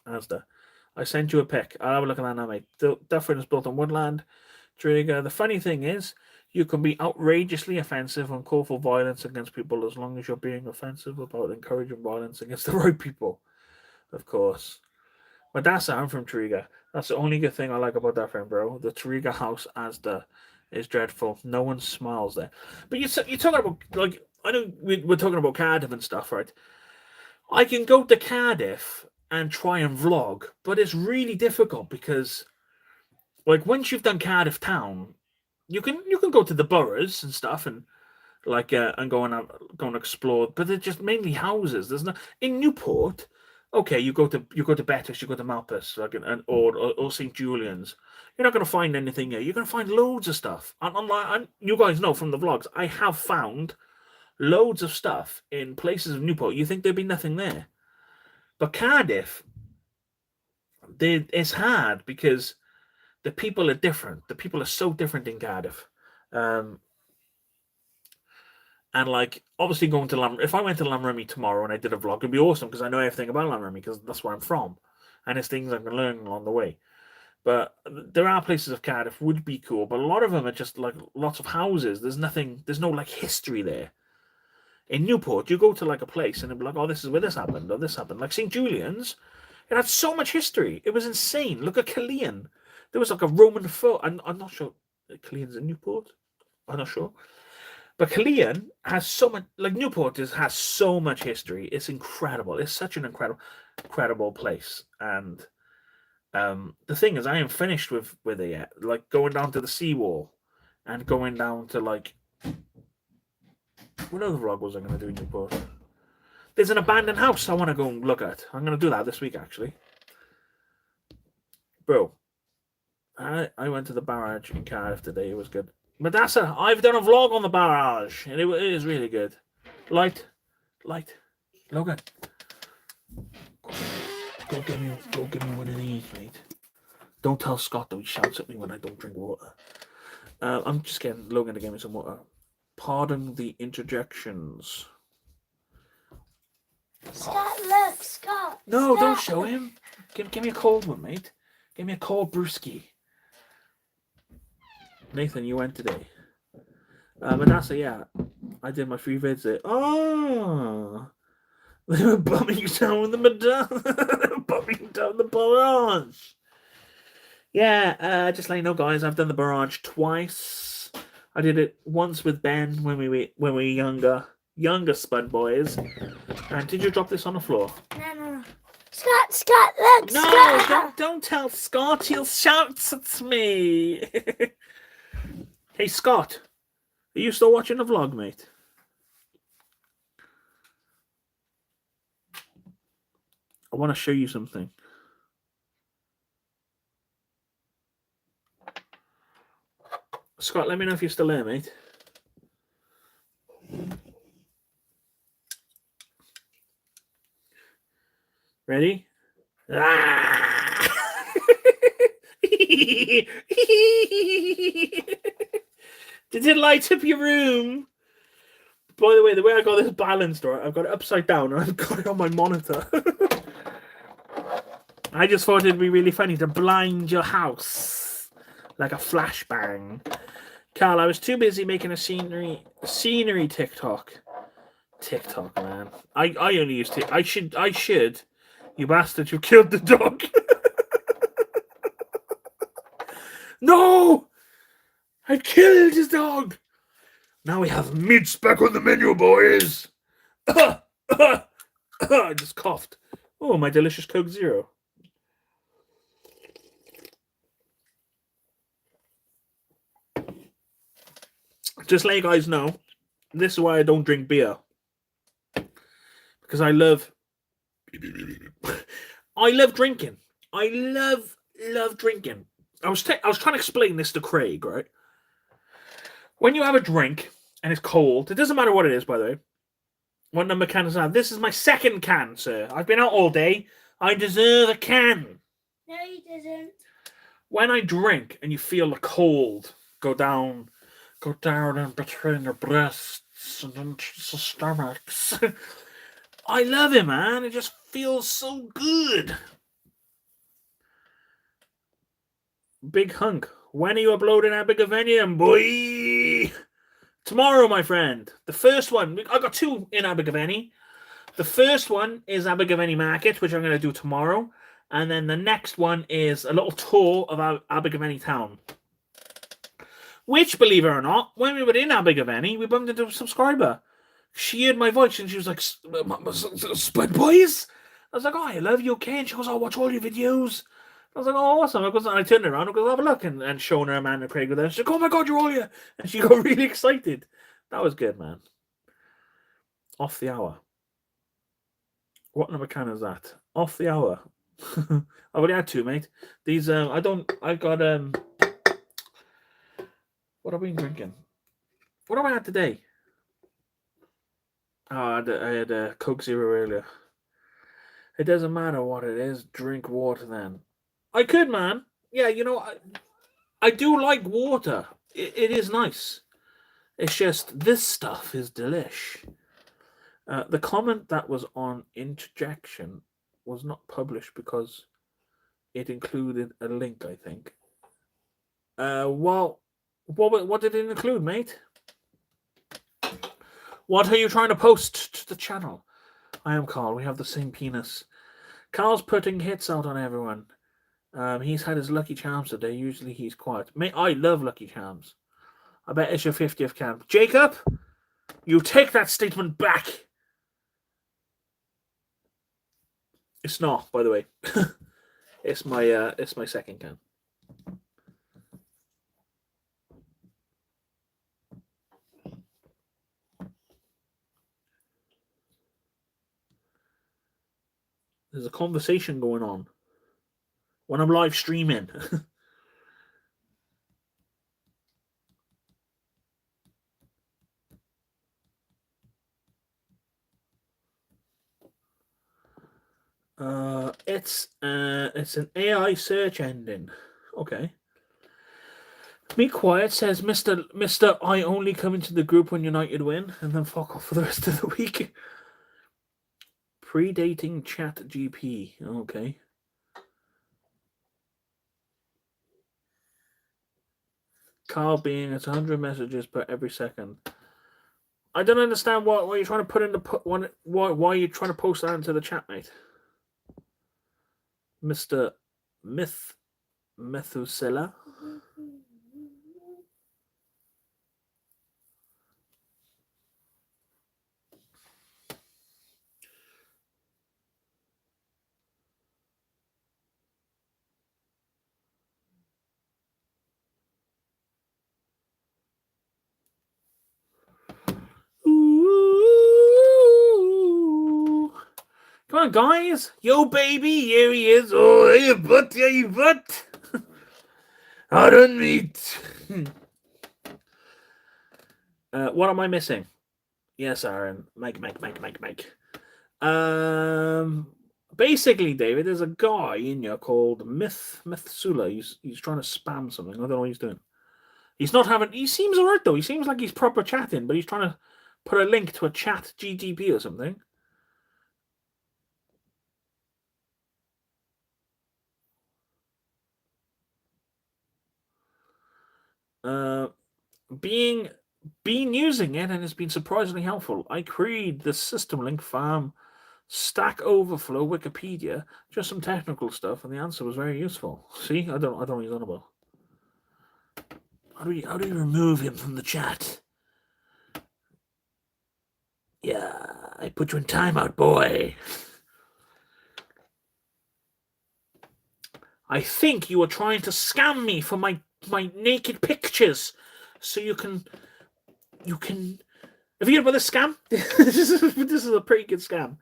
Asda. I sent you a pic. I'll have a look at that now, mate. Dufferin is built on woodland. Trigger. The funny thing is, you can be outrageously offensive and call for violence against people as long as you're being offensive about encouraging violence against the right people. Of course. But that's I'm from Triga. That's the only good thing I like about that friend, bro. The Triga house Asda is dreadful. No one smiles there. But you're talking about, like, I know we're talking about Cardiff and stuff, right? I can go to Cardiff and try and vlog, but it's really difficult because, like, once you've done Cardiff town, you can go to the boroughs and stuff and like and go and explore, but they're just mainly houses. There's no in Newport. Okay, you go to Betis, you go to Malpas, like or St. Julian's. You're not going to find anything here. You're going to find loads of stuff. And you guys know from the vlogs, I have found loads of stuff in places of Newport. You think there'd be nothing there, but Cardiff, it's hard because the people are different. The people are so different in Cardiff. And like, obviously going to if I went to Lamremy tomorrow and I did a vlog, it'd be awesome because I know everything about Lamremy because that's where I'm from. And it's things I can learn along the way. But there are places of Cardiff would be cool, but a lot of them are just like lots of houses. There's no like history there. In Newport, you go to like a place and it'll be like, oh, this is where this happened or this happened. Like St. Julian's, it had so much history. It was insane. Look at Killeen. There was like a Roman fort. I'm not sure Killeen's in Newport. I'm not sure. But Killeen has so much, like Newport has so much history. It's incredible. It's such an incredible place. And the thing is, I am finished with it yet. Like going down to the seawall and going down to like, what other vlog was I going to do in Newport? There's an abandoned house I want to go and look at. I'm going to do that this week, actually. Bro, I went to the barrage in Cardiff today. It was good. But I've done a vlog on the barrage, and it is really good. Light. Logan. Go get me one of these, mate. Don't tell Scott that he shouts at me when I don't drink water. I'm just getting Logan to give me some water. Pardon the interjections. Scott, look, Scott. No, Scott. don't show him. Give me a cold one, mate. Give me a cold brewski. Nathan, you went today. Manassa, yeah. I did my free visit. Oh, they were bumming down the barrage. Yeah, just let you know, guys. I've done the barrage twice. I did it once with Ben when we were younger Spud boys. And did you drop this on the floor? No. Scott, look, No, Scott. don't tell Scott. He'll shout at me. Hey, Scott, are you still watching the vlog, mate? I want to show you something. Scott, let me know if you're still there, mate. Ready? Ah! Did it light up your room? By the way I got this balanced, right, I've got it upside down and I've got it on my monitor. I just thought it'd be really funny to blind your house like a flashbang. Carl, I was too busy making a scenery TikTok. TikTok, man. I only use TikTok. I should. You bastard, you killed the dog. No! I killed his dog. Now we have meats back on the menu, boys. I just coughed. Oh, my delicious Coke Zero. Just let you guys know, this is why I don't drink beer. Because I love drinking. I love drinking. I was trying to explain this to Craig, right? When you have a drink and it's cold, it doesn't matter what it is, by the way. What number can is that? This is my second can, sir. I've been out all day. I deserve a can. No, he doesn't. When I drink and you feel the cold go down in between your breasts and into the stomachs. I love it, man. It just feels so good. Big Hunk. When are you uploading Abergavenny, boy? Tomorrow, my friend. The first one. I got two in Abergavenny. The first one is Abergavenny Market, which I'm going to do tomorrow. And then the next one is a little tour of Abergavenny Town. Which, believe it or not, when we were in Abergavenny, we bumped into a subscriber. She heard my voice and she was like, Spud Boys? I was like, oh, I love you, okay? And she goes, oh, watch all your videos. I was like, oh, awesome. And I turned around and goes, have a look. And showing her Amanda Craig with her. She's like, oh my God, you're all here. And she got really excited. That was good, man. Off the hour. What number can is that? Off the hour. I've already had two, mate. These, I got, what have I been drinking? What have I had today? Oh, I had a Coke Zero earlier. It doesn't matter what it is. Drink water then. I could, man. Yeah, you know, I do like water. It is nice. It's just this stuff is delish. The comment that was on interjection was not published because it included a link, I think. Well, what did it include, mate? What are you trying to post to the channel? I am Carl. We have the same penis. Carl's putting hits out on everyone. He's had his Lucky Charms today. Usually he's quiet. Mate, I love Lucky Charms. I bet it's your 50th camp. Jacob, you take that statement back. It's not, by the way. It's my second can. There's a conversation going on when I'm live streaming. It's an AI search engine. Okay. Me Quiet says, Mr. I only come into the group when United win, and then fuck off for the rest of the week. Predating Chat GP. Okay. Carl being it's 100 messages per every second. I don't understand why you're trying to put in the why you're trying to post that into the chat, mate. Mr. Myth Methuselah. Ooh. Come on, guys. Yo, baby. Here he is. Oh, hey, butt. Hey, butt. I don't meet. What am I missing? Yes, Aaron. Mike. Basically, David, there's a guy in here called Methuselah. He's trying to spam something. I don't know what he's doing. He's not having. He seems alright though. He seems like he's proper chatting, but he's trying to put a link to a chat GTP or something. Been using it and it's been surprisingly helpful. I queried the system link farm, Stack Overflow, Wikipedia, just some technical stuff, and the answer was very useful. See, I don't know what he's on about. How do you remove him from the chat? Yeah, I put you in timeout, boy. I think you were trying to scam me for my naked pictures, so you can. Have you heard about this scam? this is a pretty good scam.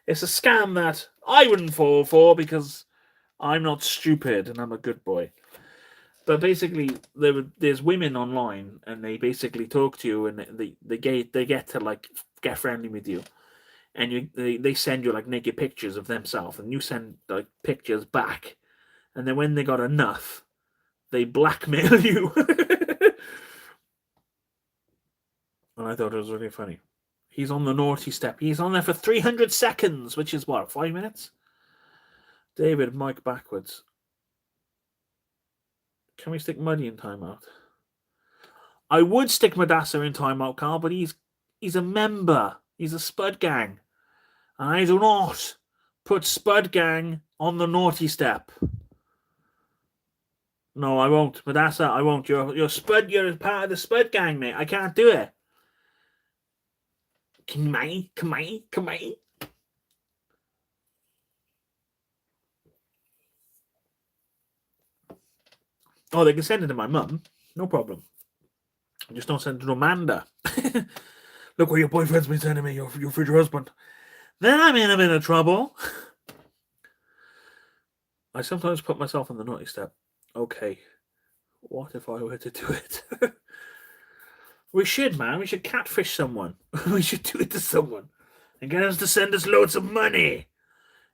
It's a scam that I wouldn't fall for because I'm not stupid and I'm a good boy. But basically, there's women online and they basically talk to you and they get to like get friendly with you, and they send you like naked pictures of themselves, and you send like pictures back, and then when they got enough, they blackmail you. And I thought it was really funny. He's on the naughty step. He's on there for 300 seconds, which is what, 5 minutes? David, Mike backwards. Can we stick Muddy in timeout? I would stick Madassa in timeout, Carl, but he's a member. He's a Spud Gang. And I do not put Spud Gang on the naughty step. No, I won't. Madassa, I won't. You're Spud. You're part of the Spud Gang, mate. I can't do it. Come on. Oh, they can send it to my mum. No problem. Just don't send it to Amanda. Look what your boyfriend's been sending me, your future husband. Then I'm in a bit of trouble. I sometimes put myself on the naughty step. Okay. What if I were to do it? We should, man. We should catfish someone. We should do it to someone. And get us to send us loads of money.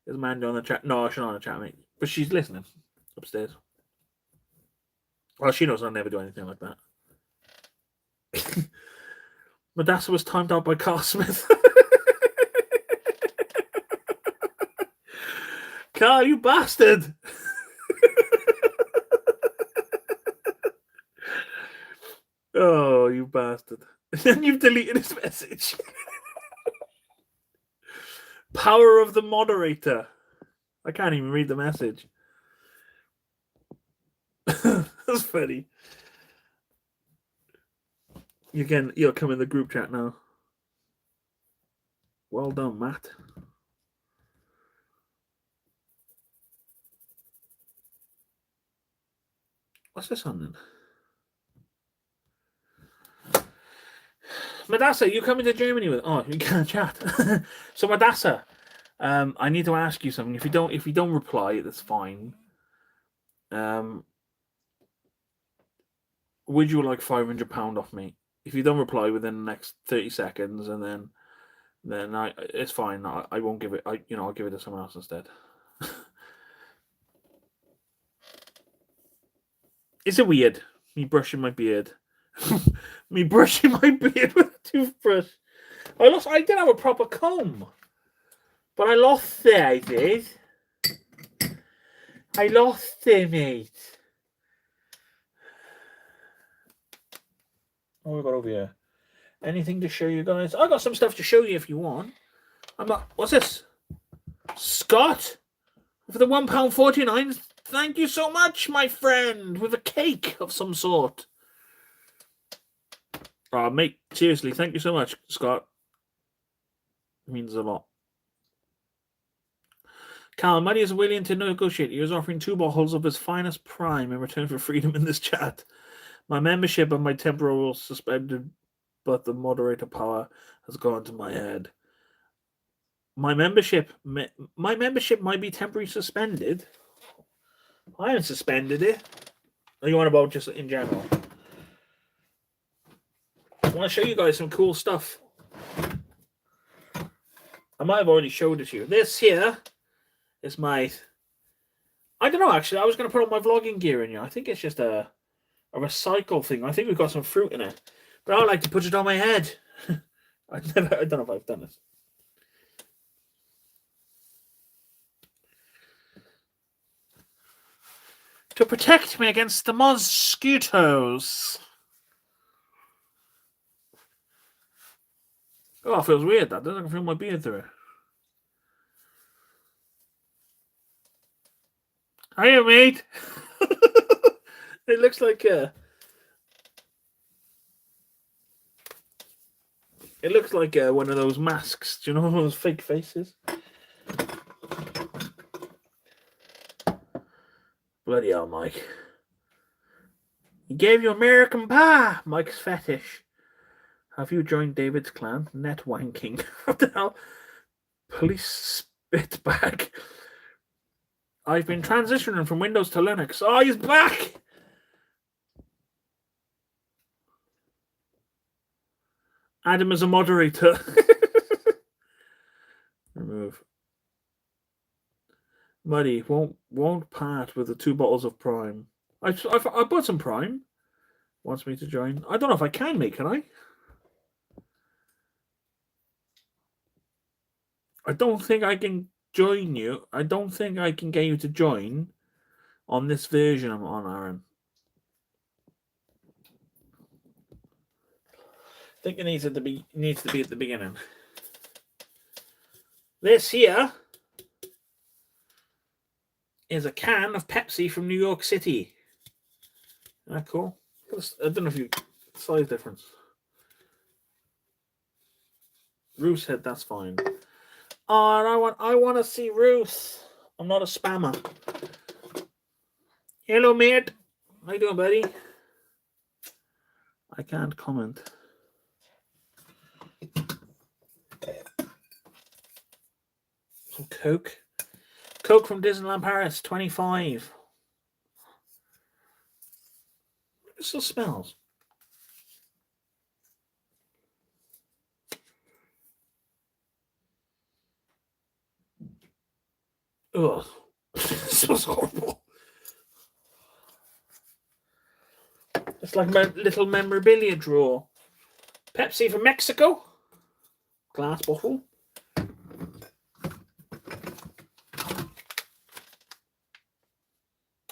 Is Amanda on the chat? No, she's not on the chat, mate. But she's listening upstairs. Well, she knows I'll never do anything like that. Madassa was timed out by Carl Smith. Carl, you bastard! Oh, you bastard. And you've deleted his message. Power of the moderator. I can't even read the message. That's funny. You'll come in the group chat now. Well done, Matt. What's this on then? Madassa, you coming to Germany with? Oh, you can't chat. So Madassa, I need to ask you something. If you don't reply, that's fine. Would you like £500 off me? If you don't reply within the next 30 seconds, and then it's fine. I won't give it. I'll give it to someone else instead. Is it weird? Me brushing my beard. Me brushing my beard with a toothbrush. I did have a proper comb, but I lost it. I did. I lost it, mate. What have we got over here? Anything to show you guys? I got some stuff to show you if you want. What's this? Scott for the £1.49. Thank you so much, my friend, with a cake of some sort. Oh, mate, seriously, thank you so much, Scott. It means a lot. Cal, Muddy is willing to negotiate. He was offering 2 bottles of his finest prime in return for freedom in this chat. My membership and my temporal was suspended, but the moderator power has gone to my head. My membership might be temporarily suspended. I haven't suspended it. Are you on about just in general? I want to show you guys some cool stuff. I might have already showed it to you. This here is my... I don't know, actually. I was going to put all my vlogging gear in here. I think it's just a recycle thing. I think we've got some fruit in it. But I like to put it on my head. I don't know if I've done it. To protect me against the mosquitoes. Oh, it feels weird, that. Doesn't I can feel my beard through it. Hiya, mate. It looks like it looks like one of those masks. Do you know one of those fake faces? Bloody hell, Mike. He gave you American Pie, Mike's fetish. Have you joined David's clan? Net wanking. What the hell? Police spit bag. I've been transitioning from Windows to Linux. Oh, he's back! Add him as a moderator. Remove. Muddy won't part with the 2 bottles of Prime. I bought some Prime. Wants me to join. I don't know if I can, mate. Can I? I don't think I can join you. I don't think I can get you to join on this version I'm on, Aaron. I think it needs to be at the beginning. This here is a can of Pepsi from New York City. Isn't that cool? I don't know if you size difference. Ruth said that's fine. Oh, and I want to see Ruth. I'm not a spammer. Hello, mate. How you doing, buddy? I can't comment. Some Coke. Coke from Disneyland Paris, 25. It still smells. Ugh. It smells horrible. It's like my little memorabilia drawer. Pepsi from Mexico. Glass bottle.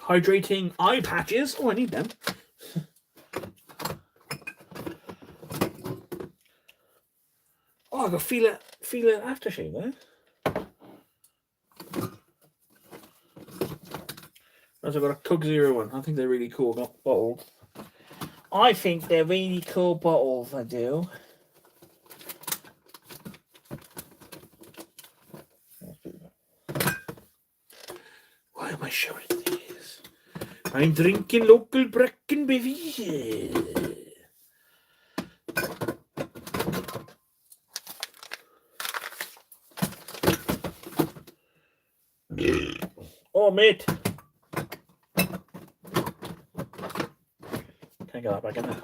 Hydrating eye patches. Oh, I need them. Oh, I can feel it aftershave there. I've got a Coke Zero one. I think they're really cool bottles. I think they're really cool bottles, I do. Why am I showing these? I'm drinking local Brecon beer. Oh, mate. Can't get that back in there.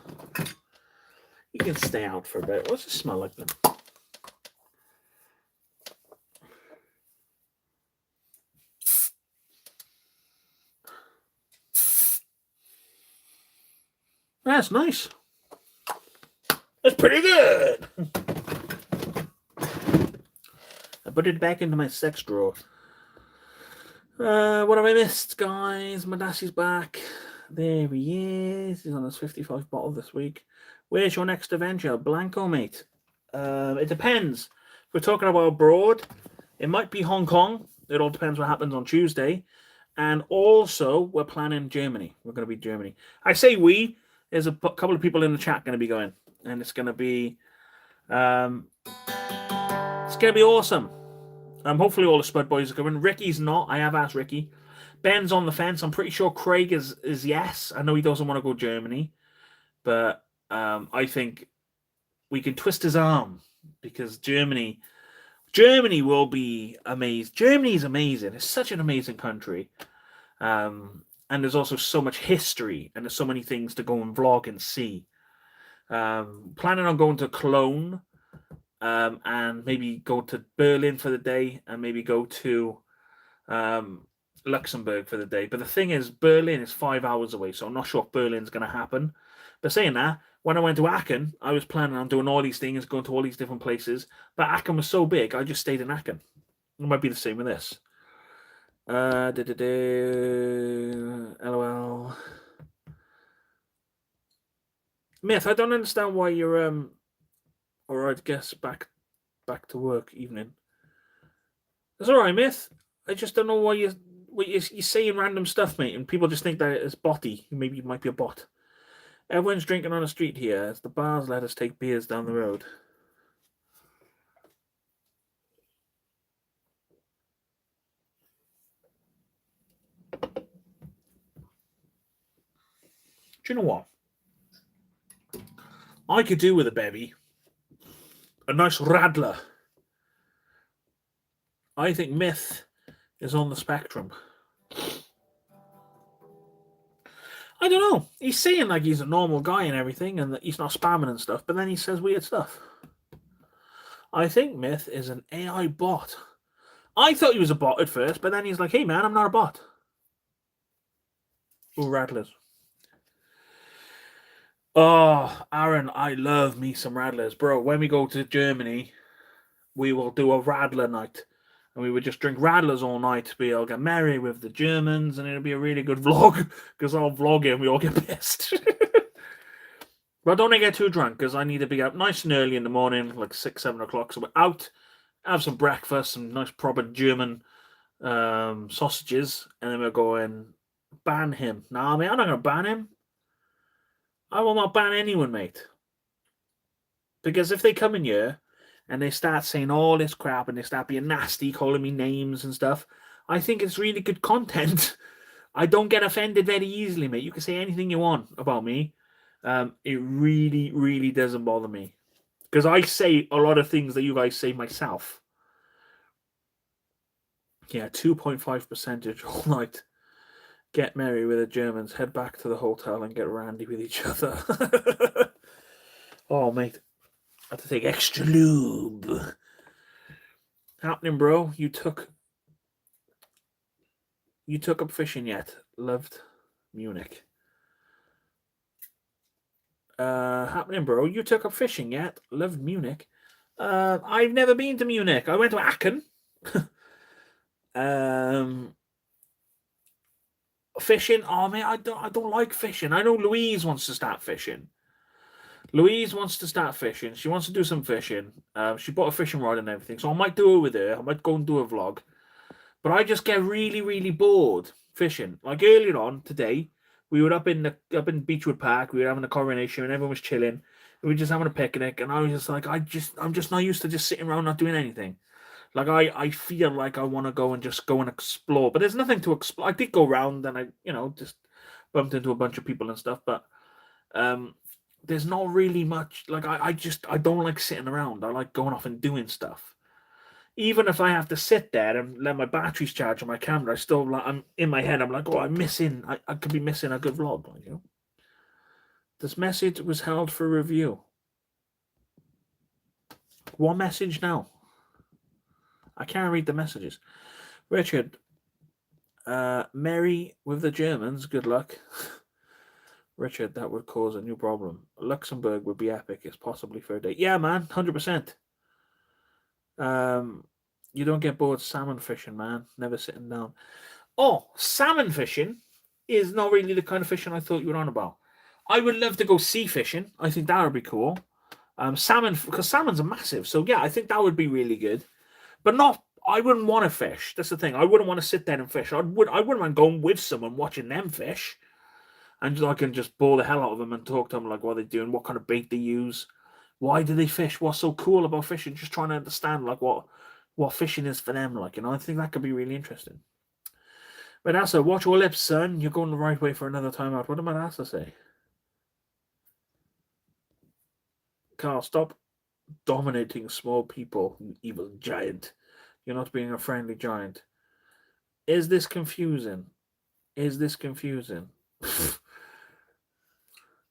You can stay out for a bit. What's it smell like then? That's nice. That's pretty good. I put it back into my sex drawer. What have I missed, guys? Madassi's back. There he is. He's on his 55 bottle this week. Where's your next adventure? Blanco, mate. It depends. If we're talking about abroad, it might be Hong Kong. It all depends what happens on Tuesday. And also, we're planning Germany. We're going to be Germany. I say we. There's a couple of people in the chat going to be going, and it's going to be awesome. Hopefully all the Spud boys are going. Ricky's not. I have asked Ricky. Ben's on the fence. I'm pretty sure Craig is yes. I know he doesn't want to go Germany, but I think we can twist his arm because Germany will be amazing. Germany is amazing. It's such an amazing country. And there's also so much history, and there's so many things to go and vlog and see. Planning on going to Cologne, and maybe go to Berlin for the day, and maybe go to Luxembourg for the day. But the thing is, Berlin is 5 hours away, so I'm not sure if Berlin's going to happen. But saying that, when I went to Aachen, I was planning on doing all these things, going to all these different places. But Aachen was so big, I just stayed in Aachen. It might be the same with this. LOL. Myth, I don't understand why you're or I guess back to work evening. That's all right, Myth. I just don't know why you're saying random stuff, mate, and people just think that it's botty. Maybe you might be a bot. Everyone's drinking on the street here as the bars let us take beers down the road. Do you know what? I could do with a bevy. A nice Radler. I think Myth is on the spectrum. I don't know. He's saying like he's a normal guy and everything and that he's not spamming and stuff, but then he says weird stuff. I think Myth is an AI bot. I thought he was a bot at first, but then he's like, hey man, I'm not a bot. Ooh, Radlers. Oh, Aaron, I love me some Radlers. Bro, when we go to Germany, we will do a Radler night. And we would just drink Radlers all night. We'll get merry with the Germans, and it'll be a really good vlog. Because I'll vlog it and we all get pissed. But don't get too drunk, because I need to be up nice and early in the morning, like 6, 7 o'clock. So we're out, have some breakfast, some nice proper German sausages, and then we'll go and ban him. Nah, mate, I'm not going to ban him. I will not ban anyone, mate. Because if they come in here and they start saying all this crap and they start being nasty, calling me names and stuff, I think it's really good content. I don't get offended very easily, mate. You can say anything you want about me. It really, really doesn't bother me. Because I say a lot of things that you guys say myself. Yeah, 2.5% all night. Get merry with the Germans, head back to the hotel and get randy with each other. Oh, mate. I have to take extra lube. Happening, bro. You took up fishing yet? Loved Munich. Happening, bro. You took up fishing yet? Loved Munich. I've never been to Munich. I went to Aachen. Fishing? Oh, man, I don't like fishing. I know Louise wants to start fishing. Louise wants to start fishing. She wants to do some fishing. She bought a fishing rod and everything, so I might do it with her. I might go and do a vlog. But I just get really, really bored fishing. Like earlier on today, we were up in Beechwood Park. We were having a coronation, and everyone was chilling. We were just having a picnic, and I was just like, I'm just not used to just sitting around not doing anything. Like I feel like I want to go and explore, but there's nothing to explore. I did go around and I just bumped into a bunch of people and stuff, but there's not really much. Like I don't like sitting around. I like going off and doing stuff. Even if I have to sit there and let my batteries charge on my camera, I'm in my head. I'm like, oh, I'm missing. I could be missing a good vlog. This message was held for review. What message now? I can't read the messages. Richard, merry with the Germans. Good luck. Richard, that would cause a new problem. Luxembourg would be epic. It's possibly for a day. Yeah, man, 100%. You don't get bored salmon fishing, man. Never sitting down. Oh, salmon fishing is not really the kind of fishing I thought you were on about. I would love to go sea fishing. I think that would be cool. Salmon, because salmons are massive. So, yeah, I think that would be really good. But not I wouldn't want to fish. That's the thing. I wouldn't want to sit there and fish. I wouldn't mind going with someone watching them fish, and I can just bore the hell out of them and talk to them like what they're doing, what kind of bait they use, why do they fish, what's so cool about fishing. Just trying to understand like what fishing is for them. Like, I think that could be really interesting. But Asa, watch your lips, son. You're going the right way for another time out. What did my Asa say? Carl, stop dominating small people, you evil giant. You're not being a friendly giant. Is this confusing? Is this confusing?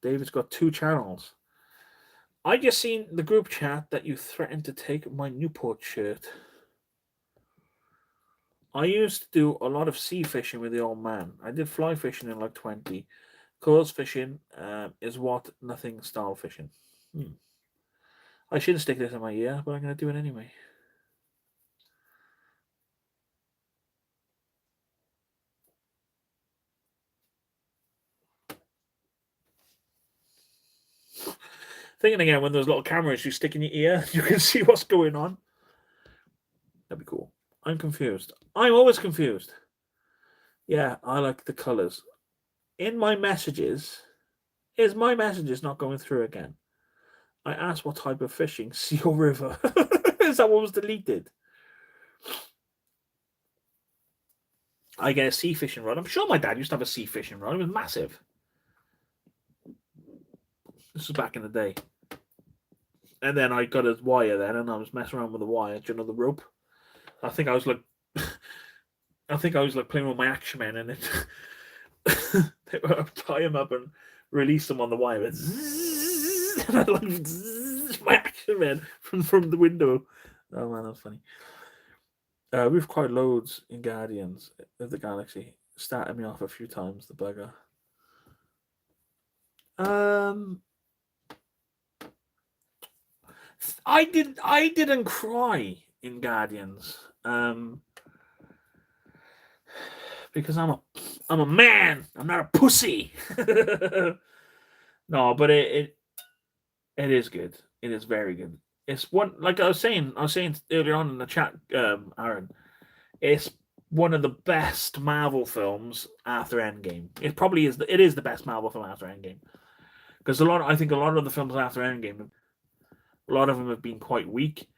David's got 2 channels. I just seen the group chat that you threatened to take my Newport shirt. I used to do a lot of sea fishing with the old man. I did fly fishing in like 20. Course fishing is what nothing style fishing. I shouldn't stick this in my ear, but I'm going to do it anyway. Thinking again, when those little cameras you stick in your ear, you can see what's going on. That'd be cool. I'm confused. I'm always confused. Yeah, I like the colours. In my messages, is my messages not going through again? I asked what type of fishing, sea or river. Is that what was deleted? I get a sea fishing rod. I'm sure my dad used to have a sea fishing rod. It was massive. This was back in the day. And then I got a wire then, and I was messing around with the wire. Do you know the rope? I think I was like playing with my action man, and it they were tie him up and release them on the wire. And I like my action man from the window. Oh man, that's funny. We've quite loads in Guardians of the Galaxy. Started me off a few times, the bugger. I didn't cry in Guardians. Because I'm a man. I'm not a pussy. No, but it is good. It is very good. It's one, like I was saying earlier on in the chat, Aaron. It's one of the best Marvel films after Endgame. It probably is. It is the best Marvel film after Endgame. Because I think a lot of the films after Endgame, a lot of them have been quite weak.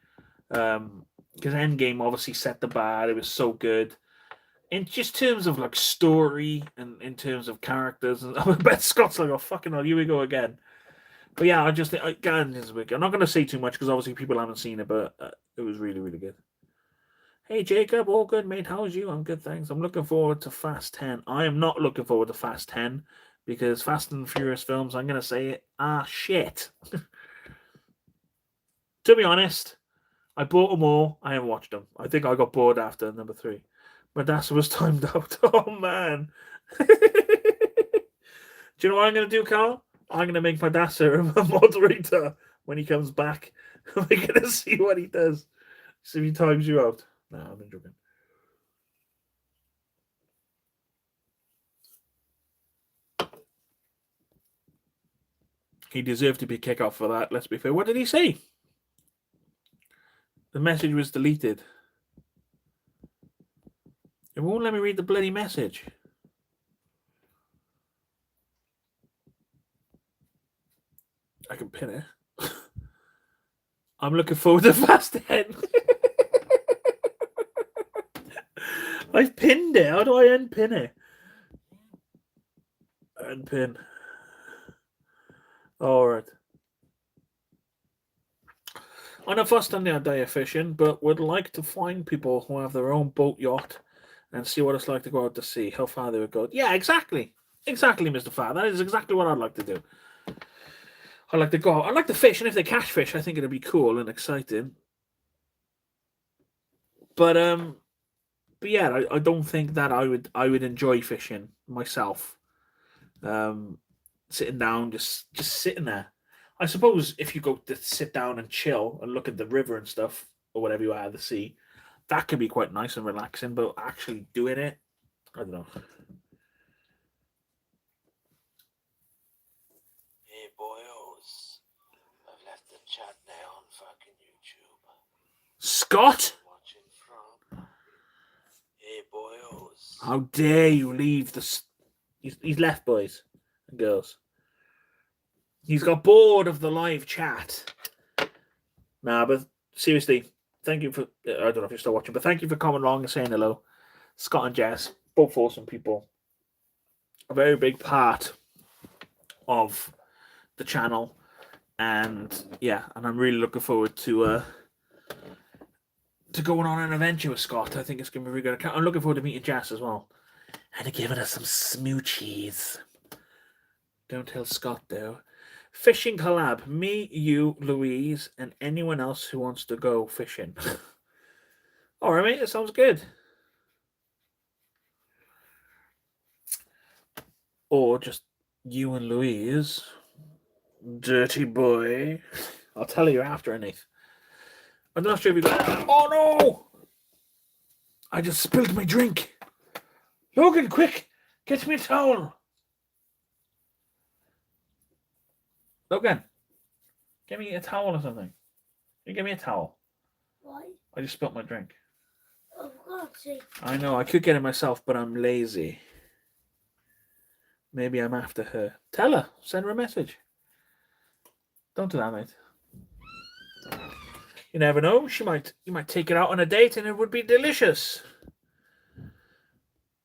Because Endgame obviously set the bar. It was so good. In just terms of like story and in terms of characters, and I bet Scott's like, oh fucking hell, here we go again. But yeah, I just think Guardians is wicked. I'm not going to say too much because obviously people haven't seen it, but it was really, really good. Hey Jacob, all good, mate. How's you? I'm good, thanks. I'm looking forward to Fast 10. I am not looking forward to Fast 10 because Fast and Furious films, I'm going to say it, are shit. To be honest, I bought them all. I haven't watched them. I think I got bored after number 3. Madassa was timed out. Oh, man. Do you know what I'm going to do, Carl? I'm going to make Madassa a moderator when he comes back. We're going to see what he does. See if he times you out. No, I'm joking. He deserved to be kicked off for that, let's be fair. What did he say? The message was deleted. It won't let me read the bloody message. I can pin it. I'm looking forward to Fast 10. I've pinned it. How do I unpin it? Unpin. Alright. I'm not fussed on the idea of fishing, but would like to find people who have their own boat yacht and see what it's like to go out to sea, how far they would go. Yeah, exactly. Exactly, Mr. Farr. That is exactly what I'd like to do. I'd like to go out. I'd like to fish, and if they catch fish, I think it'd be cool and exciting. But yeah, I don't think that I would enjoy fishing myself. Sitting down, just sitting there. I suppose if you go to sit down and chill and look at the river and stuff, or whatever you are at the sea, that could be quite nice and relaxing, but actually doing it, I don't know. Hey boyos, I've left the chat now on fucking YouTube. Scott? Watching from Hey, boyos. How dare you leave the... He's left, boys and girls. He's got bored of the live chat. Nah, but seriously, thank you for... I don't know if you're still watching, but thank you for coming along and saying hello. Scott and Jess, both awesome people. A very big part of the channel. And yeah, and I'm really looking forward to going on an adventure with Scott. I think it's going to be really good. I'm looking forward to meeting Jess as well. And to giving us some smoochies. Don't tell Scott, though. Fishing collab. Me, you, Louise, and anyone else who wants to go fishing. All right, mate. That sounds good. Or just you and Louise. Dirty boy. I'll tell you after, Nate. I'm not sure if you got... Oh, no! I just spilled my drink. Logan, quick! Get me a towel. Logan, get me a towel or something. You give me a towel. Why? I just spilled my drink. Oh, for God's sake. I know, I could get it myself, but I'm lazy. Maybe I'm after her. Tell her. Send her a message. Don't do that, mate. You never know. You might take it out on a date and it would be delicious.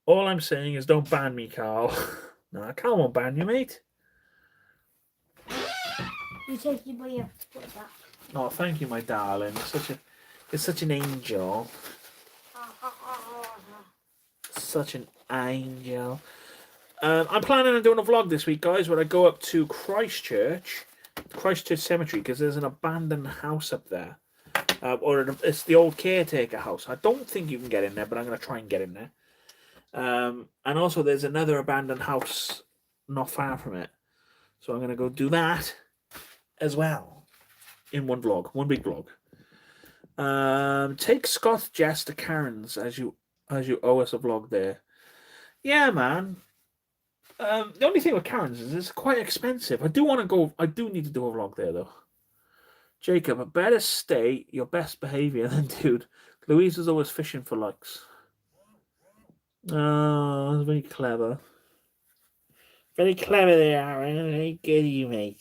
All I'm saying is don't ban me, Carl. No, Carl won't ban you, mate. You take your way up to put that. Oh, thank you, my darling. You're such an angel. Such an angel. I'm planning on doing a vlog this week, guys, where I go up to Christchurch Cemetery, because there's an abandoned house up there. It's the old caretaker house. I don't think you can get in there, but I'm going to try and get in there. And also there's another abandoned house not far from it. So I'm going to go do that as well in one vlog, one big vlog. Take Scott, Jess to Karen's as you owe us a vlog there. Yeah, man. The only thing with Karen's is it's quite expensive. I do need to do a vlog there though. Jacob, better stay your best behavior then, dude. Louise is always fishing for likes. Oh, that's very clever. Very clever there, Aaron. Very good, you mate.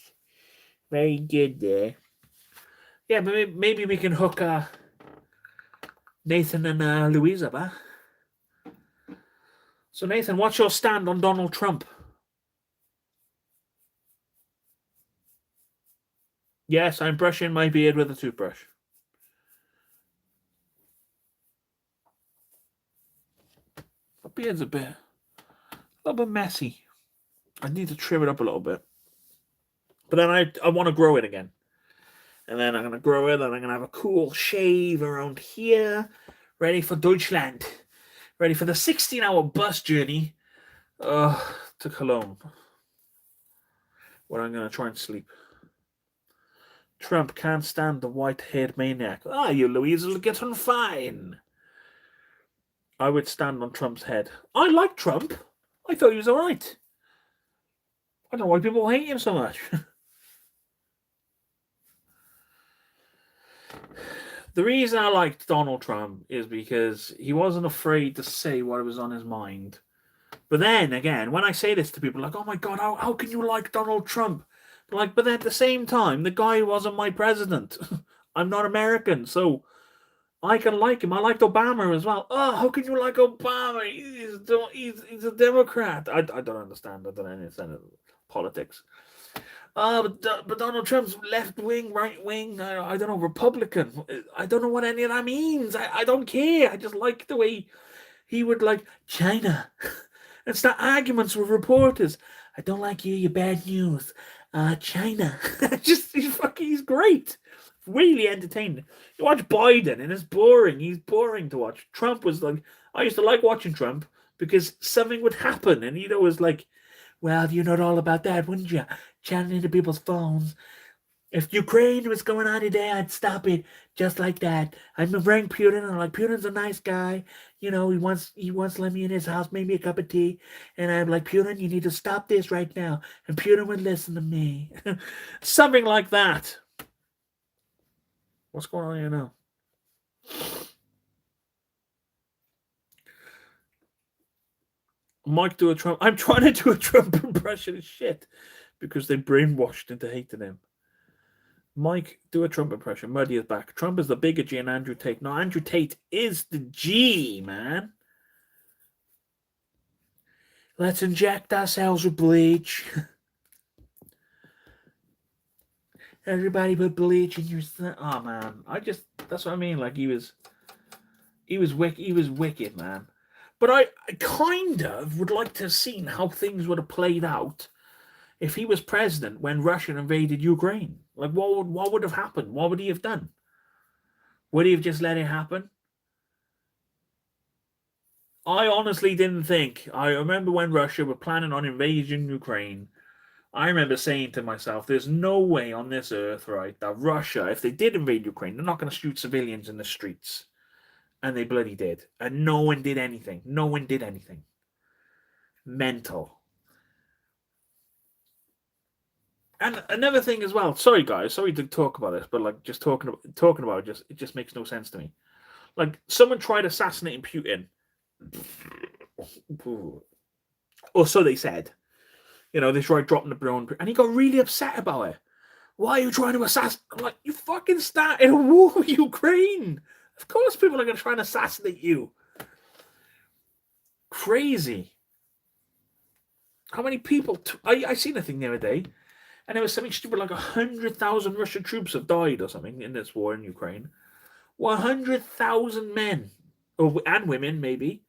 Very good there. Yeah, but maybe we can hook Nathan and Louise up, huh? So, Nathan, what's your stand on Donald Trump? Yes, I'm brushing my beard with a toothbrush. My beard's a little bit messy. I need to trim it up a little bit. But then I want to grow it again. And then I'm going to grow it, and I'm going to have a cool shave around here. Ready for Deutschland. Ready for the 16-hour bus journey to Cologne. Where I'm going to try and sleep. Trump can't stand the white-haired maniac. You Louise will get on fine. I would stand on Trump's head. I like Trump. I thought he was all right. I don't know why people hate him so much. The reason I liked Donald Trump is because he wasn't afraid to say what was on his mind. But then, again, when I say this to people, like, oh my God, how can you like Donald Trump? But then at the same time, the guy wasn't my president. I'm not American, so I can like him. I liked Obama as well. Oh, how can you like Obama? He's a Democrat. I don't understand. I don't understand politics. But Donald Trump's left wing, right wing. I don't know, Republican. I don't know what any of that means. I don't care. I just like the way he would like China and start arguments with reporters. I don't like you bad news. China. He's great. Really entertaining. You watch Biden and it's boring. He's boring to watch. Trump was like, I used to like watching Trump because something would happen and he'd always like, well, you know all about that, wouldn't you? Chatting into people's phones. If Ukraine was going on today, I'd stop it just like that. I'm very Putin, and I'm like, Putin's a nice guy. You know, he once let me in his house, made me a cup of tea, and I'm like, Putin, you need to stop this right now. And Putin would listen to me. Something like that. What's going on here now? Mike, do a Trump. I'm trying to do a Trump impression of shit because they brainwashed into hating him. Mike, do a Trump impression. Muddy is back. Trump is the bigger G and Andrew Tate. No, Andrew Tate is the G, man. Let's inject ourselves with bleach. Everybody put bleach in your... Oh, man. That's what I mean. Like, he was wicked, man. But I kind of would like to have seen how things would have played out if he was president when Russia invaded Ukraine. Like, what would have happened? What would he have done? Would he have just let it happen? I honestly didn't think. I remember when Russia were planning on invading Ukraine, I remember saying to myself, there's no way on this earth, right, that Russia, if they did invade Ukraine, they're not going to shoot civilians in the streets. And they bloody did. And no one did anything. No one did anything. Mental. And another thing as well. Sorry, guys. Sorry to talk about this, but like just talking about it just makes no sense to me. Like someone tried assassinating Putin. Or so they said. You know, they tried dropping the drone, and he got really upset about it. Why are you trying to assassinate? I'm like, you fucking started a war with Ukraine. Of course people are going to try and assassinate you. Crazy. How many people... I seen a thing the other day, and it was something stupid like 100,000 Russian troops have died or something in this war in Ukraine. 100,000 men, and women maybe.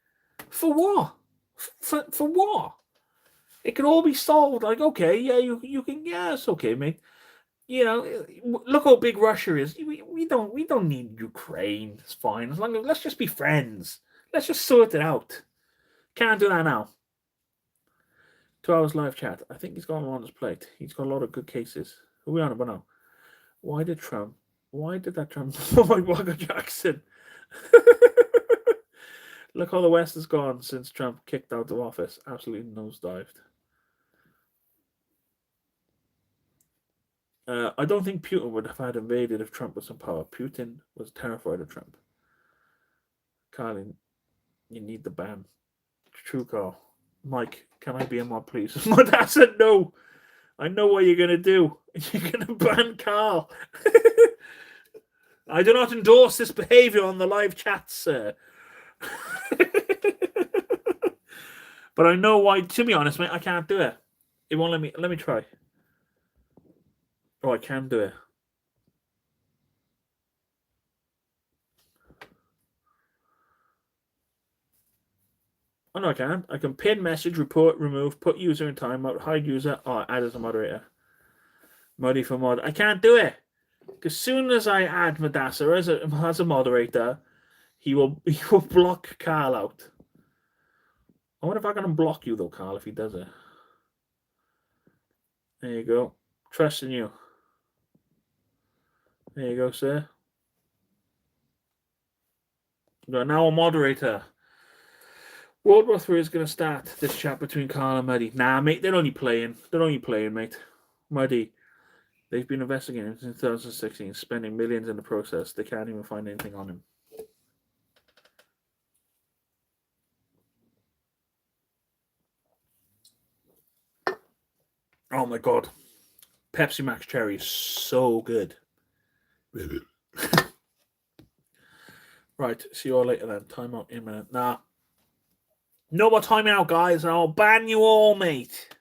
For what? For what? It can all be solved. Like, okay, yeah, you can... Yeah, it's okay, mate. You know, look how big Russia is. We don't need Ukraine. It's fine. As long as let's just be friends. Let's just sort it out. Can't do that now. 2 hours live chat. I think he's got a lot on his plate. He's got a lot of good cases. Who are we on about now? Why did that Trump? Oh my Michael Jackson. Look how the West has gone since Trump kicked out of office. Absolutely nosedived. I don't think Putin would have had invaded if Trump was in power. Putin was terrified of Trump. Carlin, you need the ban. True call. Mike, can I be in mod, please? My dad said no. I know what you're going to do. You're going to ban Carl. I do not endorse this behavior on the live chat, sir. But I know why. To be honest, mate, I can't do it. It won't let me. Let me try. Oh, I can do it. Oh, no, I can't. I can pin message, report, remove, put user in timeout, hide user, or add as a moderator. Muddy for mod. I can't do it. Because as soon as I add Madassa as a moderator, he will block Carl out. I wonder if I can block you, though, Carl, if he does it. There you go. Trust in you. There you go, sir. You're now a moderator. World War III is going to start this chat between Carl and Muddy. Nah, mate, they're only playing. They're only playing, mate. Muddy, they've been investigating him since 2016, spending millions in the process. They can't even find anything on him. Oh, my God. Pepsi Max Cherry is so good. Right, see you all later then. Time out in a minute. Nah. No more time out, guys, and I'll ban you all, mate.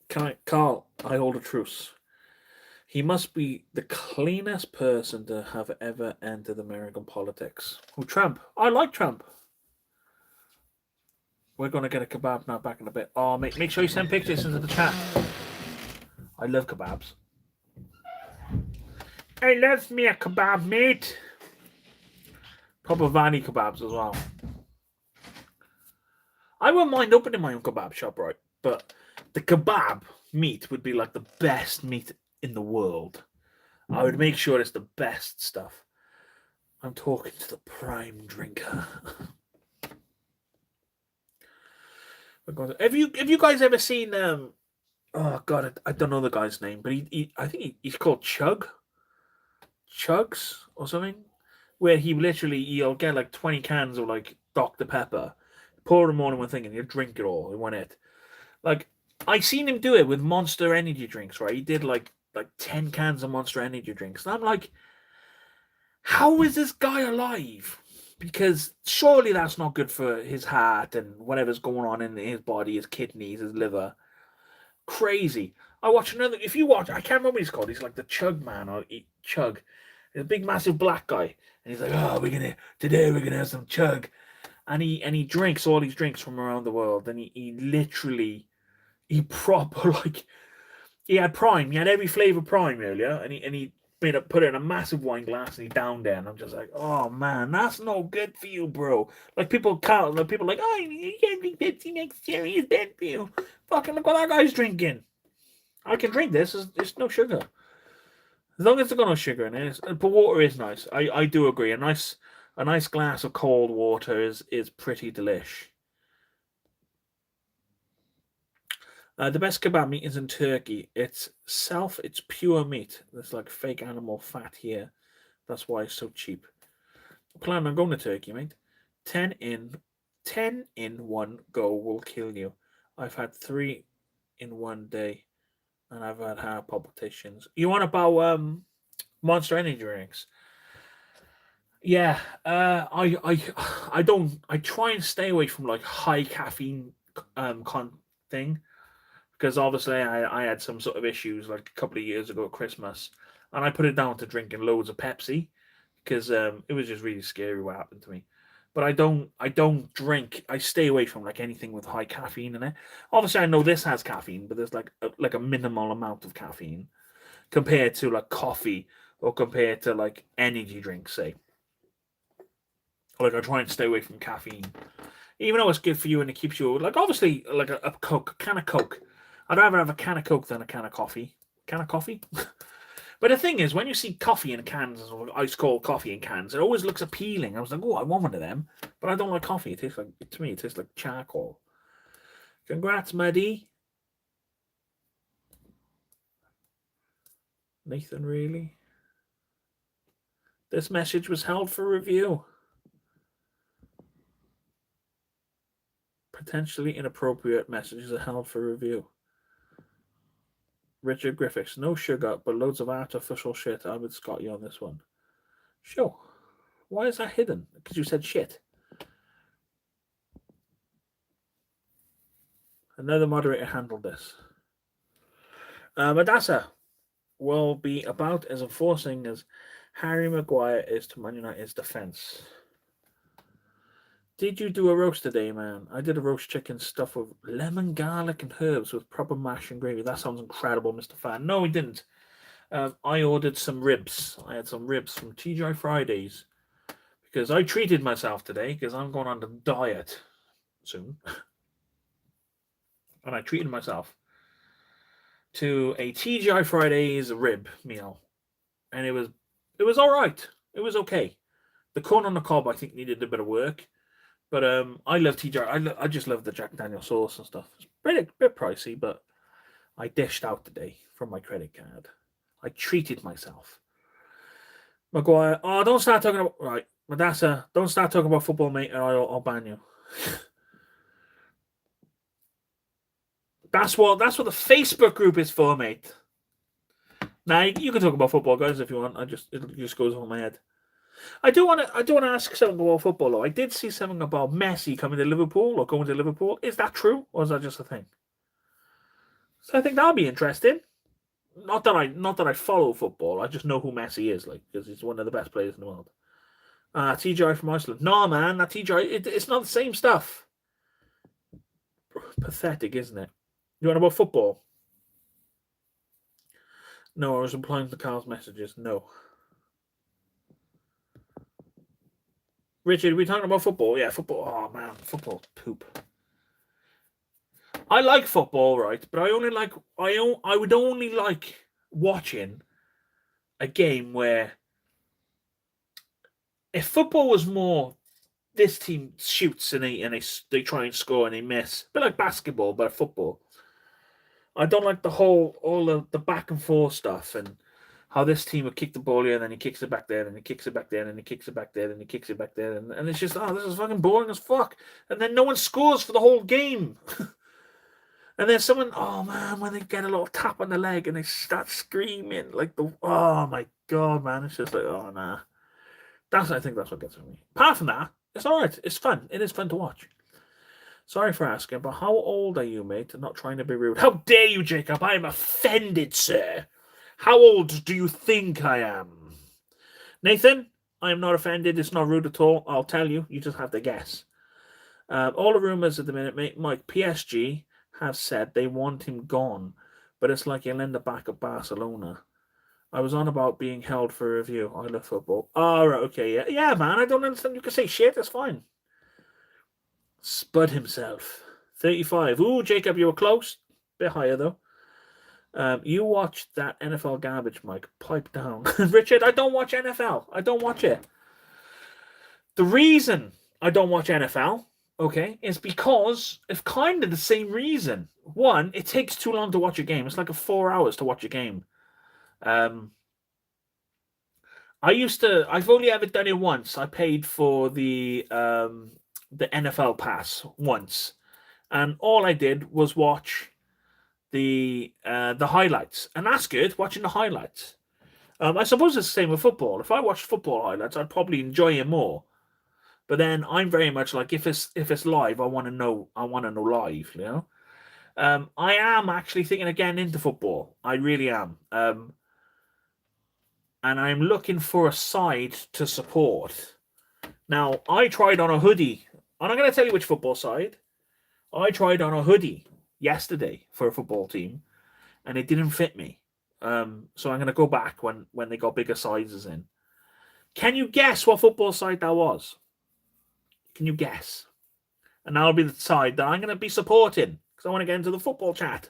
Carl, I hold a truce. He must be the cleanest person to have ever entered American politics. Who, Trump? I like Trump. We're going to get a kebab now back in a bit. Oh, mate, make sure you send pictures into the chat. I love kebabs. I love me a kebab, mate. Proper Vanny kebabs as well. I wouldn't mind opening my own kebab shop, right? But the kebab meat would be like the best meat in the world. I would make sure it's the best stuff. I'm talking to the prime drinker. Have you guys ever seen oh god, I don't know the guy's name, but I think he's called Chugs or something, where he'll get like 20 cans of like Dr. Pepper. Pour it in the morning one thing and you drink it all in one hit. Like, I seen him do it with Monster Energy drinks, right? He did like 10 cans of Monster Energy drinks. And I'm like, how is this guy alive? Because surely that's not good for his heart and whatever's going on in his body, his kidneys, his liver. Crazy. I watch another. If you watch, I can't remember what he's called. He's like the Chug Man or Chug. He's a big, massive black guy, and he's like, "Oh, today we're gonna have some Chug," and he drinks all these drinks from around the world, and he proper like he had Prime. He had every flavor Prime earlier, and he put it in a massive wine glass and he downed it. And I'm just like, oh man, that's no good for you, bro. Like people can't. Like people are like, oh, you can't drink Pepsi next year. It's bad for you. Fucking look what that guy's drinking. I can drink this. It's no sugar. As long as it's got no sugar in it. But water is nice. I do agree. A nice glass of cold water is pretty delish. The best kebab meat is in Turkey. It's pure meat. There's like fake animal fat here. That's why it's so cheap. Plan on going to Turkey, mate. 10 in one go will kill you. I've had 3 in one day, and I've had heart palpitations. You want about Monster Energy drinks? Yeah, I don't. I try and stay away from like high caffeine thing. Because obviously I had some sort of issues like a couple of years ago at Christmas, and I put it down to drinking loads of Pepsi because it was just really scary what happened to me. But I don't drink. I stay away from like anything with high caffeine in it. Obviously, I know this has caffeine, but there's like a minimal amount of caffeine compared to like coffee or compared to like energy drinks, say. Like I try and stay away from caffeine, even though it's good for you and it keeps you like obviously like a can of Coke. I'd rather have a can of Coke than a can of coffee. Can of coffee? But the thing is, when you see coffee in cans, or ice cold coffee in cans, it always looks appealing. I was like, oh, I want one of them. But I don't like coffee. It tastes like, to me, it tastes like charcoal. Congrats, Maddie. Nathan, really? This message was held for review. Potentially inappropriate messages are held for review. Richard Griffiths, no sugar, but loads of artificial shit. I would Scott you on this one. Sure. Why is that hidden? Because you said shit. Another moderator handled this. Madassa will be about as enforcing as Harry Maguire is to Man United's defence. Did you do a roast today, man? I did a roast chicken stuffed with lemon, garlic, and herbs with proper mash and gravy. That sounds incredible, Mr. Fan. No, we didn't. I ordered some ribs. I had some ribs from TGI Fridays because I treated myself today because I'm going on the diet soon. And I treated myself to a TGI Fridays rib meal. And it was all right. It was okay. The corn on the cob, I think, needed a bit of work. But I love TGI. I just love the Jack Daniel's sauce and stuff. It's a bit pricey, but I dished out today from my credit card. I treated myself. Maguire, oh, don't start talking about... Right, Madassa, don't start talking about football, mate, or I'll ban you. That's what the Facebook group is for, mate. Now, you can talk about football, guys, if you want. It just goes over my head. I do want to ask something about football, though. I did see something about Messi coming to Liverpool or going to Liverpool. Is that true, or is that just a thing? So I think that'll be interesting. Not that I follow football. I just know who Messi is, like, because he's one of the best players in the world. TGI from Iceland. No, man, that TGI, it's not the same stuff. Pathetic, isn't it? You want about football? No, I was replying to Carl's messages. No. Richard, are we talking about football? Yeah, football. Oh, man, football poop. I like football, right? But I would only like watching a game where if football was more this team shoots and they try and score and they miss. A bit like basketball, but football. I don't like all the back and forth stuff and how this team would kick the ball here, and then he kicks it back there, and he kicks it back there, and he kicks it back there, and he kicks it back there, and it's just, this is fucking boring as fuck. And then no one scores for the whole game. And then someone, oh man, when they get a little tap on the leg and they start screaming, like oh my god, man, it's just like, oh nah. I think that's what gets me. Apart from that, it's alright. It's fun. It is fun to watch. Sorry for asking, but how old are you, mate? I'm not trying to be rude. How dare you, Jacob? I am offended, sir. How old do you think I am? Nathan, I am not offended. It's not rude at all. I'll tell you. You just have to guess. All the rumours at the minute, mate. Mike, PSG have said they want him gone, but it's like he'll end up back at Barcelona. I was on about being held for review. I love football. Oh, right, okay, yeah. Yeah, man, I don't understand. You can say shit. That's fine. Spud himself. 35. Ooh, Jacob, you were close. Bit higher, though. You watched that NFL garbage, Mike. Pipe down. Richard, I don't watch NFL. I don't watch it. The reason I don't watch NFL, okay, is because of kind of the same reason. One, it takes too long to watch a game. It's like 4 hours to watch a game. I've only ever done it once. I paid for the NFL pass once, and all I did was watch the highlights, and that's good. Watching the highlights. I suppose it's the same with football. If I watched football highlights, I'd probably enjoy it more. But then I'm very much like, if it's live, I want to know live. You know, I am actually thinking of getting into football. I really am. And I'm looking for a side to support. Now, I tried on a hoodie. I'm not going to tell you which football side. I tried on a hoodie yesterday for a football team, and it didn't fit me. So I'm going to go back when they got bigger sizes in. Can you guess what football side that was? Can you guess? And that'll be the side that I'm going to be supporting, because I want to get into the football chat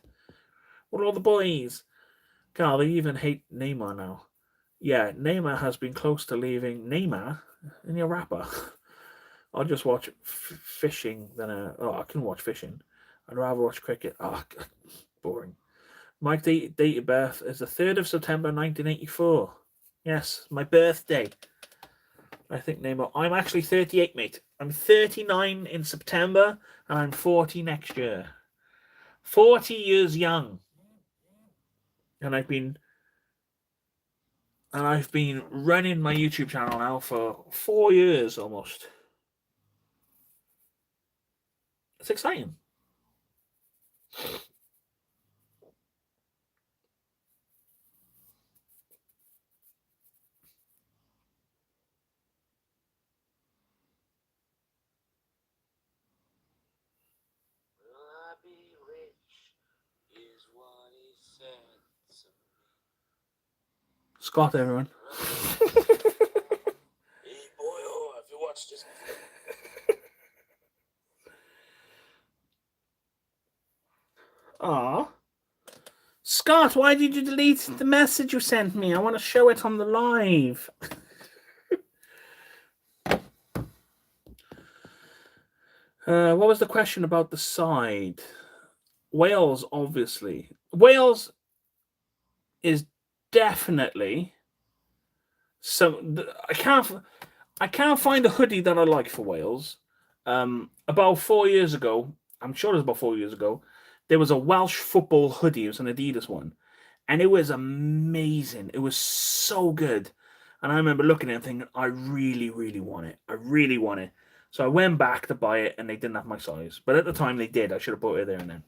with all the boys. God, they even hate Neymar now. Yeah, Neymar has been close to leaving. Neymar? And your rapper. I'll just watch fishing than I can watch fishing. I'd rather watch cricket. Oh, God, boring. My date of birth is the 3rd of September 1984. Yes, my birthday. I think Neymar. I'm actually 38, mate. I'm 39 in September, and I'm 40 next year. 40 years young. And I've been running my YouTube channel now for 4 years almost. It's exciting. Will I be rich? Is what he said to me. Scott, everyone. Hey, boy, have you watched this? Aw. Scott, why did you delete the message you sent me? I want to show it on the live. What was the question about the side? Wales, obviously. Wales is definitely I can't find a hoodie that I like for Wales. About 4 years ago, I'm sure it was about 4 years ago, there was a Welsh football hoodie. It was an Adidas one, and it was amazing. It was so good, and I remember looking at it and thinking, I really, really want it. I really want it. So I went back to buy it, and they didn't have my size. But at the time, they did. I should have bought it there and then.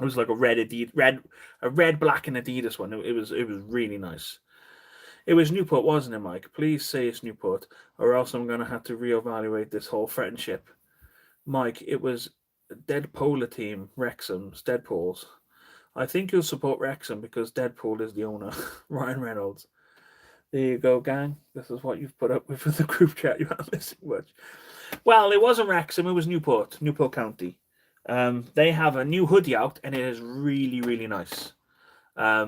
It was like a red, black, and Adidas one. It was really nice. It was Newport, wasn't it, Mike? Please say it's Newport, or else I'm going to have to reevaluate this whole friendship. Mike, it was Dead Polar team, Wrexham's, Deadpool's. I think you'll support Wrexham because Deadpool is the owner, Ryan Reynolds. There you go, gang. This is what you've put up with the group chat. You aren't missing much. Well, it wasn't Wrexham, it was Newport County. They have a new hoodie out, and it is really, really nice. I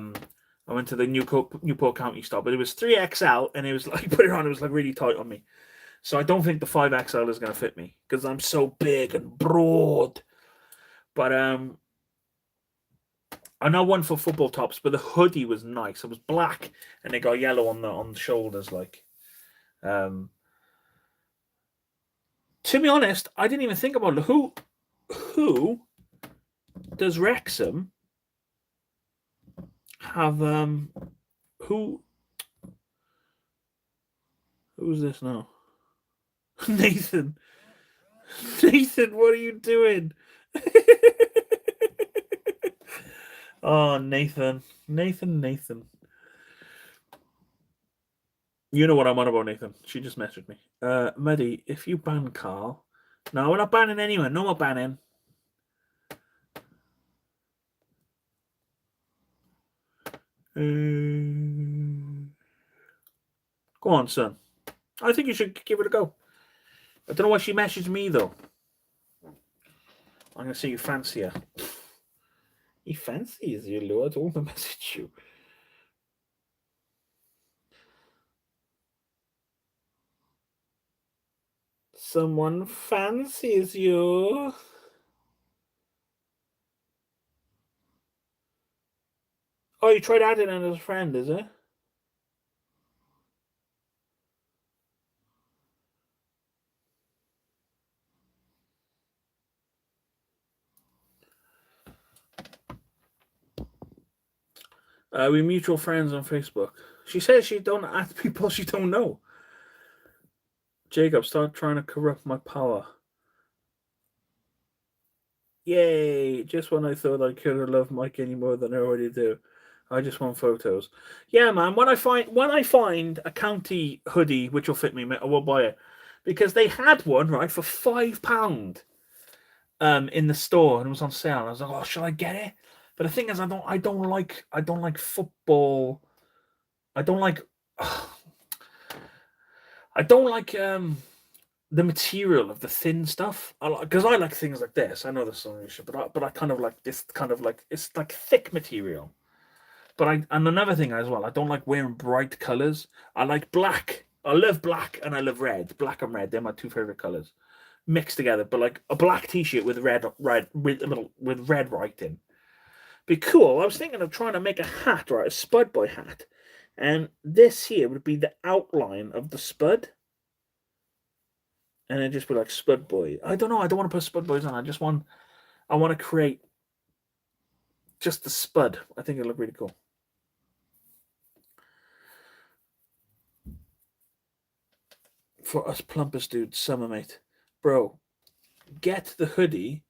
went to the Newport County store, but it was 3XL, and it was like, put it on, it was like really tight on me. So I don't think the 5XL is going to fit me because I'm so big and broad. But I know one for football tops, but the hoodie was nice. It was black and it got yellow on the shoulders, like. To be honest, I didn't even think about it. Who does Wrexham have? Who's this now? Nathan. Nathan, what are you doing? Oh, Nathan. Nathan. You know what I'm on about, Nathan. She just messaged me. Muddy, if you ban Carl. No, we're not banning anyone. No more banning. Go on, son. I think you should give it a go. I don't know why she messaged me, though. I'm going to say you fancy her. He fancies you, Lord. I don't want to message you. Someone fancies you. Oh, you tried adding him as a friend, is it? We mutual friends on Facebook. She says she don't add people she don't know. Jacob, start trying to corrupt my power. Yay! Just when I thought I couldn't love Mike any more than I already do. I just want photos. Yeah, man. When I find a county hoodie which will fit me, I will buy it. Because they had one, right, for £5 in the store and it was on sale. And I was like, oh, shall I get it? But the thing is, I don't like football. I don't like the material of the thin stuff. Because I like things like this. I know this song, but I kind of like this kind of like it's like thick material. But and another thing as well, I don't like wearing bright colors. I like black. I love black and I love red. Black and red, they're my two favorite colors mixed together. But like a black t-shirt with red with red writing. Be cool. I was thinking of trying to make a hat, right? A Spud Boy hat. And this here would be the outline of the Spud. And it'd just be like Spud Boy. I don't know. I don't want to put Spud Boys on. I want to create just the Spud. I think it'll look really cool. For us plumpers dudes, summer mate. Bro, get the hoodie.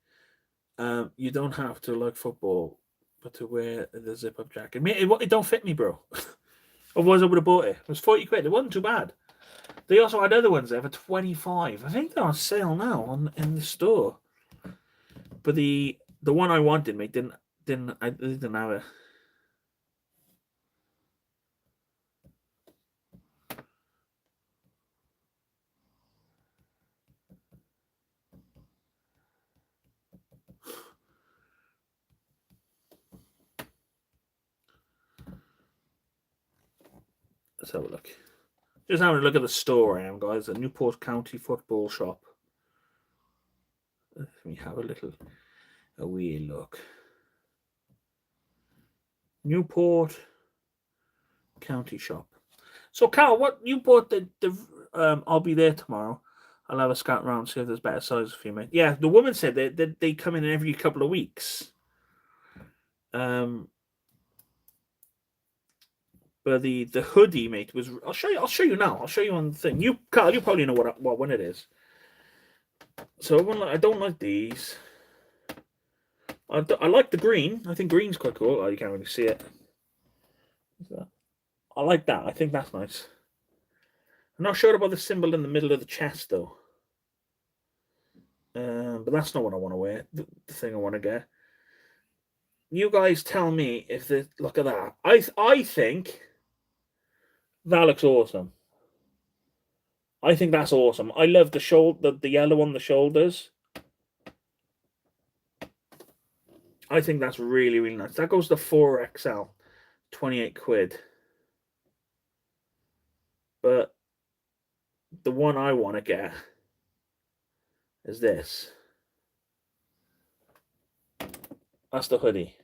You don't have to like football, but to wear the zip-up jacket. It don't fit me, bro. Otherwise, I would have bought it. It was 40 quid. It wasn't too bad. They also had other ones there for 25. I think they're on sale now in the store. But the one I wanted, mate, didn't have it. Let's have a look. Just having a look at the store I am, guys. A Newport County football shop. Let me have a wee look. Newport County shop. So, Carl, what you bought I'll be there tomorrow. I'll have a scout around, see if there's better sizes for you, mate. Yeah, the woman said that they come in every couple of weeks. But the hoodie, mate, was. I'll show you now. I'll show you on the thing. Carl, you probably know what one it is. So I don't like these. I like the green. I think green's quite cool. Oh, you can't really see it. I like that. I think that's nice. I'm not sure about the symbol in the middle of the chest, though. But that's not what I want to wear. The thing I want to get. You guys tell me if they look at that. I think that looks awesome. I think that's awesome. I love the yellow on the shoulders. I think that's really, really nice. That goes to 4XL, 28 quid. But the one I want to get is this. That's the hoodie.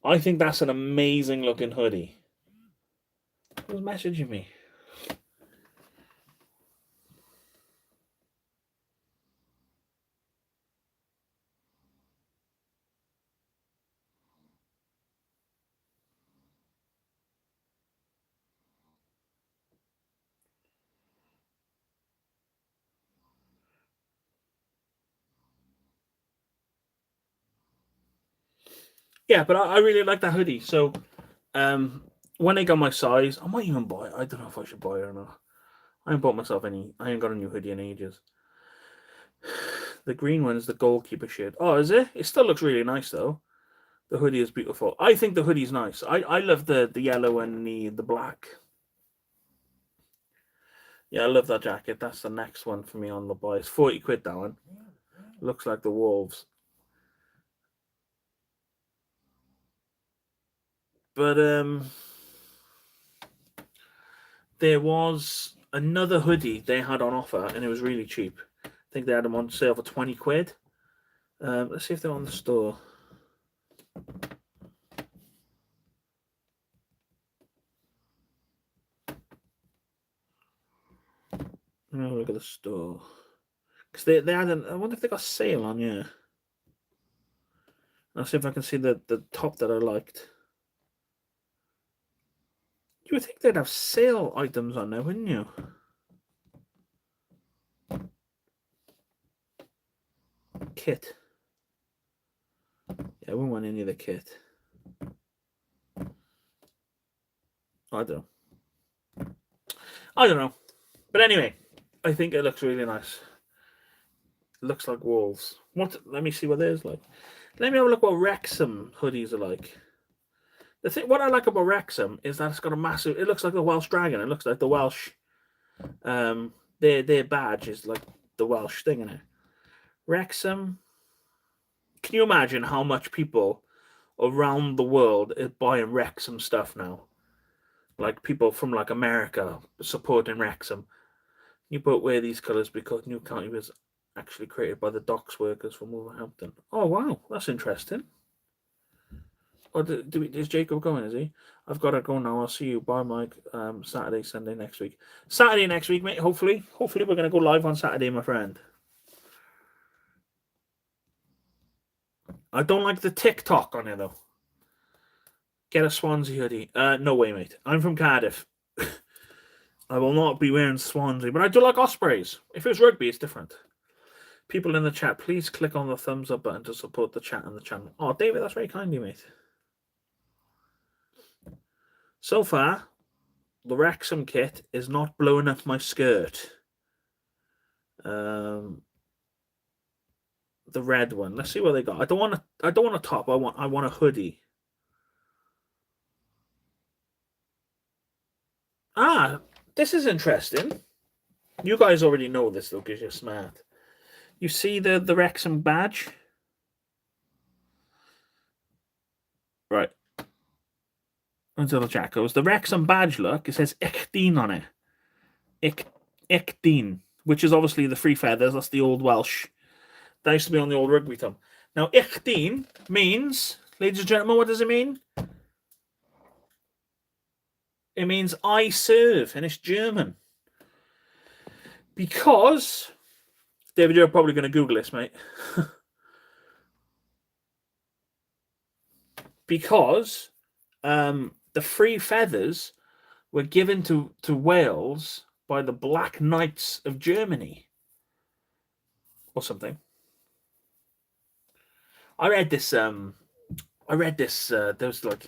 I think that's an amazing looking hoodie. Who's messaging me? Yeah, but I really like that hoodie. So when I got my size, I might even buy it. I don't know if I should buy it or not. I ain't bought myself any. I ain't got a new hoodie in ages. The green one is the goalkeeper shit. Oh, is it? It still looks really nice though. The hoodie is beautiful. I think the hoodie's nice. I love the yellow and the black. Yeah, I love that jacket. That's the next one for me on the buy. It's 40 quid, that one. Looks like the Wolves. But there was another hoodie they had on offer and it was really cheap. I think they had them on sale for 20 quid. Let's see if they're on the store. Oh, look at the store. Because they had I wonder if they got a sale on, yeah. I'll see if I can see the top that I liked. You would think they'd have sale items on there, wouldn't you? Kit. Yeah, I wouldn't want any of the kit. I don't know. But anyway, I think it looks really nice. It looks like Wolves. Let me see what theirs like. Let me have a look what Wrexham hoodies are like. What I like about Wrexham is that it's got a massive. It looks like the Welsh dragon. It looks like the Welsh. Their badge is like the Welsh thing in it. Wrexham. Can you imagine how much people around the world are buying Wrexham stuff now? Like people from like America supporting Wrexham. You both wear these colours because New County was actually created by the docks workers from Wolverhampton. Oh wow, that's interesting. Or is Jacob going? Is he? I've got to go now. I'll see you. Bye, Mike. Saturday, Sunday next week. Saturday next week, mate. Hopefully we're going to go live on Saturday, my friend. I don't like the TikTok on it though. Get a Swansea hoodie. No way, mate. I'm from Cardiff. I will not be wearing Swansea, but I do like Ospreys. If it was rugby, it's different. People in the chat, please click on the thumbs up button to support the chat and the channel. Oh, David, that's very kind of you, mate. So far, the Wrexham kit is not blowing up my skirt. The red one. Let's see what they got. I don't want a top. I want a hoodie. Ah, this is interesting. You guys already know this though, because you're smart. You see the Wrexham badge? Right. Until the chat goes. The Wrexham badge look, it says Ichdeen on it. Ichdeen, which is obviously the Free Feathers. That's the old Welsh. That used to be on the old rugby team. Now, Ichdeen means, ladies and gentlemen, what does it mean? It means I serve, and it's German. Because, David, you're probably going to Google this, mate. Because the Free Feathers were given to Wales by the Black Knights of Germany. Or something. I read this, there was like...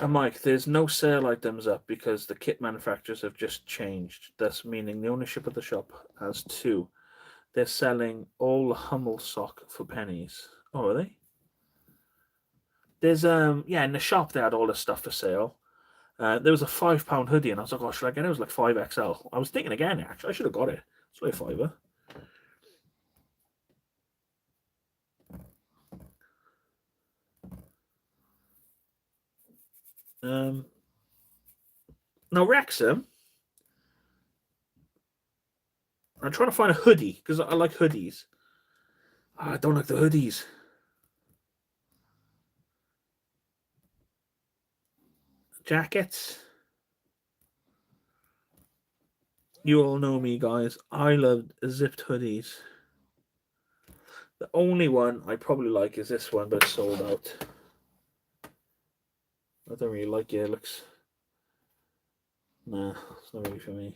Mike, there's no sale items up because the kit manufacturers have just changed. Thus meaning the ownership of the shop has two. They're selling all the Hummel sock for pennies. Oh, are they? There's yeah, in the shop they had all this stuff for sale. There was a £5 hoodie, and I was like, oh, should I get it? It was like 5XL. I was thinking again, actually, I should have got it. It's like £5. Now Wrexham, I'm trying to find a hoodie because I like hoodies. I don't like the hoodies. jackets. You all know me, guys. I love zipped hoodies. The only one I probably like is this one, but it's sold out. I don't really like it. It looks... Nah, it's not really for me.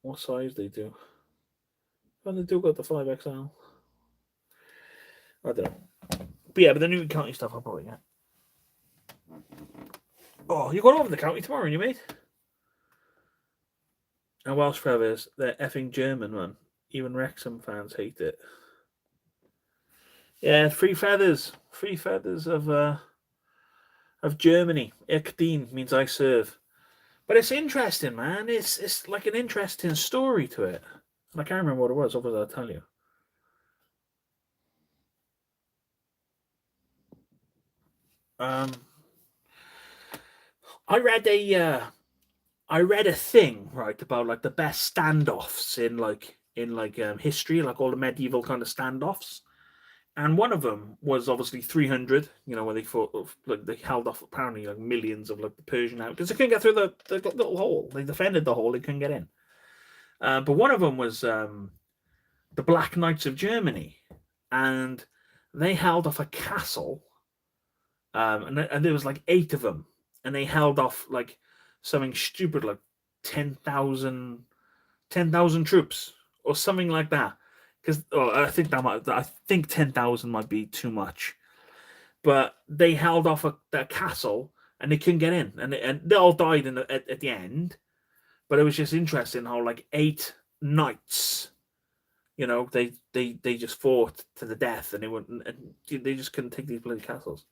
What size they do? Oh, they do got the 5XL. I don't know. But yeah, but the new county stuff I'll probably get. Oh, you going over the county tomorrow, you mate? And Welsh Feathers, they're effing German, man. Even Wrexham fans hate it. Yeah, free feathers of Germany. Ich dien means I serve. But it's interesting, man. It's like an interesting story to it. And I can't remember what it was. What was I tell you? I read a thing, right, about like the best standoffs in history, like all the medieval kind of standoffs. And one of them was obviously 300, where they fought, like they held off apparently like millions of like the Persian out because they couldn't get through the little hole. They defended the hole, they couldn't get in. But one of them was the Black Knights of Germany, and they held off a castle, and there was like 8 of them, and they held off like something stupid like 10,000 troops or something like that. Because I think 10,000 might be too much, but they held off that castle and they couldn't get in, and they all died at the end. But it was just interesting how like 8 knights, they just fought to the death, and they just couldn't take these bloody castles.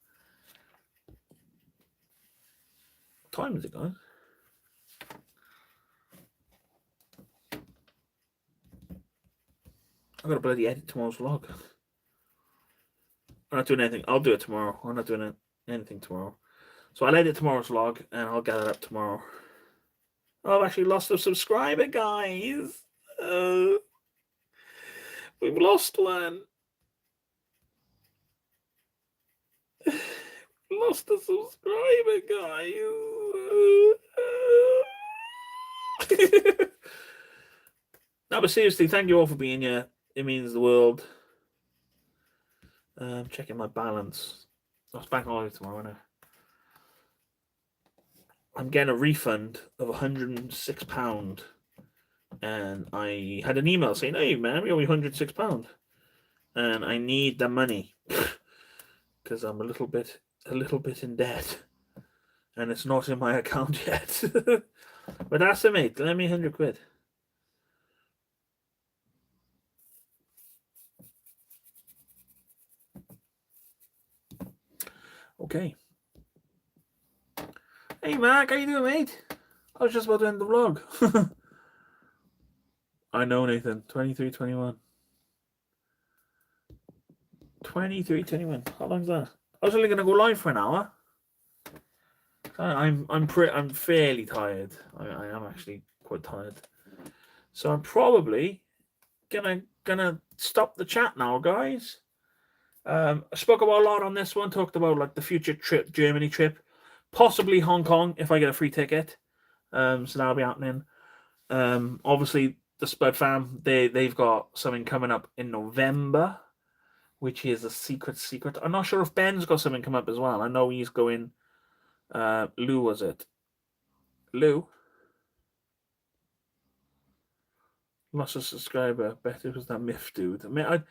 What time is it, guys? I've got to bloody edit tomorrow's vlog. I'm not doing anything. I'll do it tomorrow. I'm not doing anything tomorrow. So I'll edit tomorrow's vlog and I'll get it up tomorrow. Oh, I've actually lost a subscriber, guys. We've lost one. Lost a subscriber, guys. No, but seriously, thank you all for being here. It means the world. Checking my balance. That's back holiday tomorrow, isn't it? I'm getting a refund of £106, and I had an email saying, "Hey man, we owe you £106, and I need the money because I'm a little bit in debt, and it's not in my account yet." But that's it, mate. Lend me £100. Okay. Hey, Mark, how you doing, mate? I was just about to end the vlog. I know, Nathan. 23:21. 23:21. How long's that? I was only going to go live for an hour. I'm fairly tired. I am actually quite tired. So I'm probably gonna stop the chat now, guys. I spoke about a lot on this one. Talked about like the future trip, Germany trip, possibly Hong Kong if I get a free ticket. So that'll be happening. Obviously the Spud fam, they've got something coming up in November, which is a secret. I'm not sure if Ben's got something coming up as well. I know he's going. Lou, was it? Lou lost a subscriber. Bet it was that Myth dude. I mean, I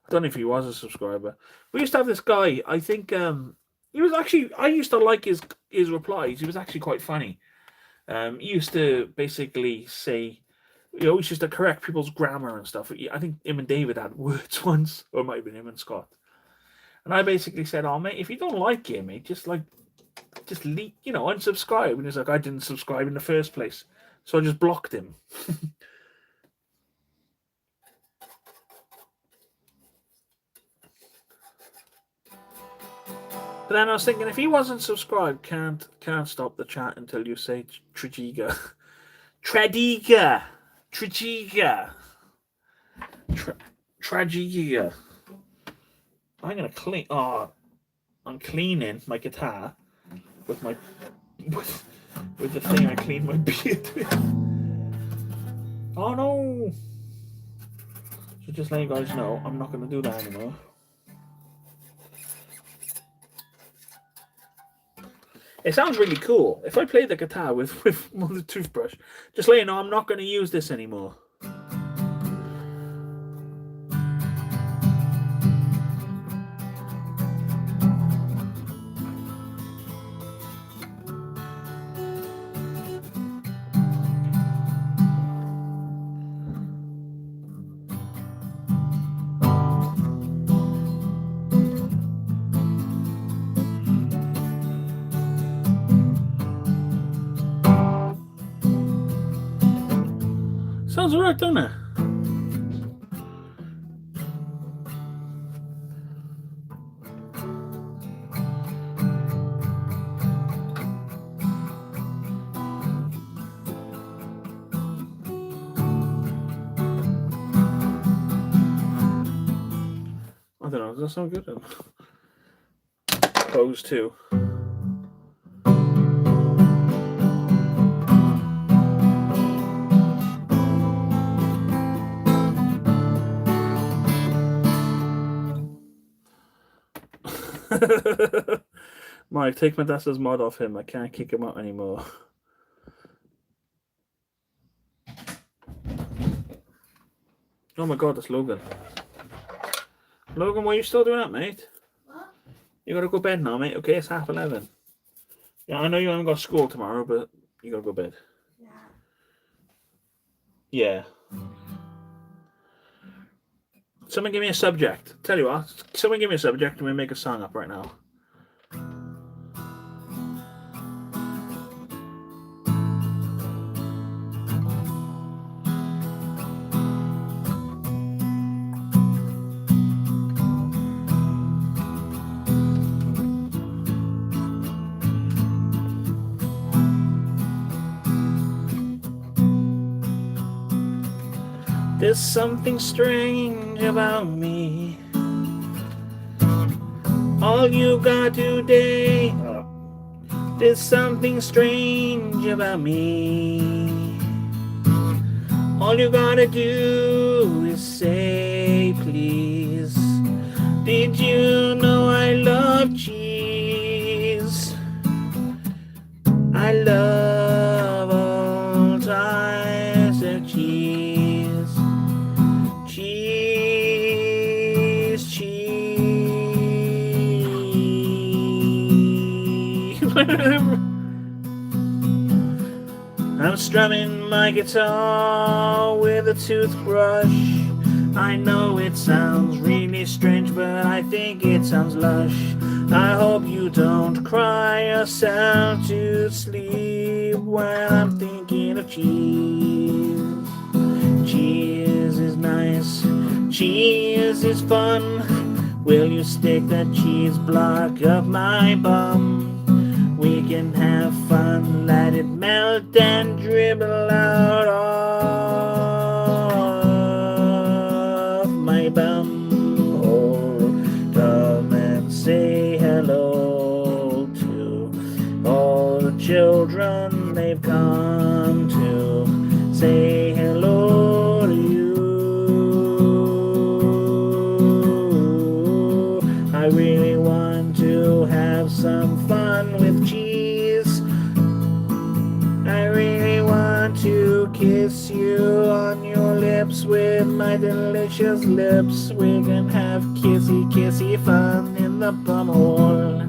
don't know if he was a subscriber. We used to have this guy. I think he was actually. I used to like his replies. He was actually quite funny. He used to basically say, he always used to correct people's grammar and stuff. I think him and David had words once, or it might have been him and Scott. And I basically said, "Oh mate, if you don't like it, mate, just leave, unsubscribe." And he's like, "I didn't subscribe in the first place," so I just blocked him. But then I was thinking, if he wasn't subscribed, can't stop the chat until you say Tregiga. Tregiga. I'm gonna clean. Oh, I'm cleaning my guitar with my with the thing I clean my beard with. Oh no! So just let you guys know, I'm not going to do that anymore. It sounds really cool. If I play the guitar with the toothbrush, just let you know I'm not going to use this anymore. Sounds alright, doesn't it? I don't know, does that sound good? Pose 2. Mike, take Medasa's mod off him. I can't kick him out anymore. Oh my god, that's Logan. Logan, why are you still doing that, mate? What? You gotta go to bed now, mate. Okay, it's 11:30. Yeah, I know you haven't got school tomorrow, but you gotta go to bed. Nah. Yeah. Someone give me a subject. Tell you what, someone give me a subject and we make a song up right now. There's something strange about me. All you got today. There's something strange about me. All you gotta do is say please. Did you know I love cheese? I love all types of cheese. Cheese, cheese. I'm strumming my guitar with a toothbrush. I know it sounds really strange, but I think it sounds lush. I hope you don't cry yourself to sleep while I'm thinking of cheese. Cheese is nice, cheese is fun. Will you stick that cheese block up my bum? We can have fun, let it melt and dribble out of my bum hole. Come and say hello to all the children they've come to. Say hello to you. I really want to have some fun with cheese. I really want to kiss you on your lips with my delicious lips. We can have kissy kissy fun in the bum hole.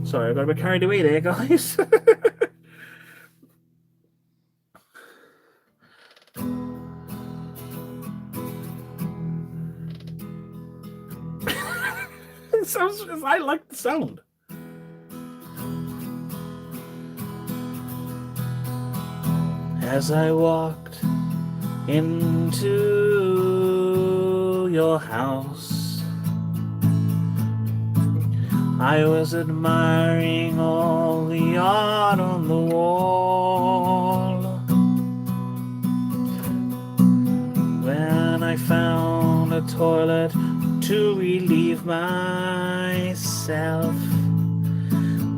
Sorry, I got a bit carried away there, guys. It sounds, I like the sound. As I walked into your house, I was admiring all the art on the wall. When I found a toilet to relieve myself,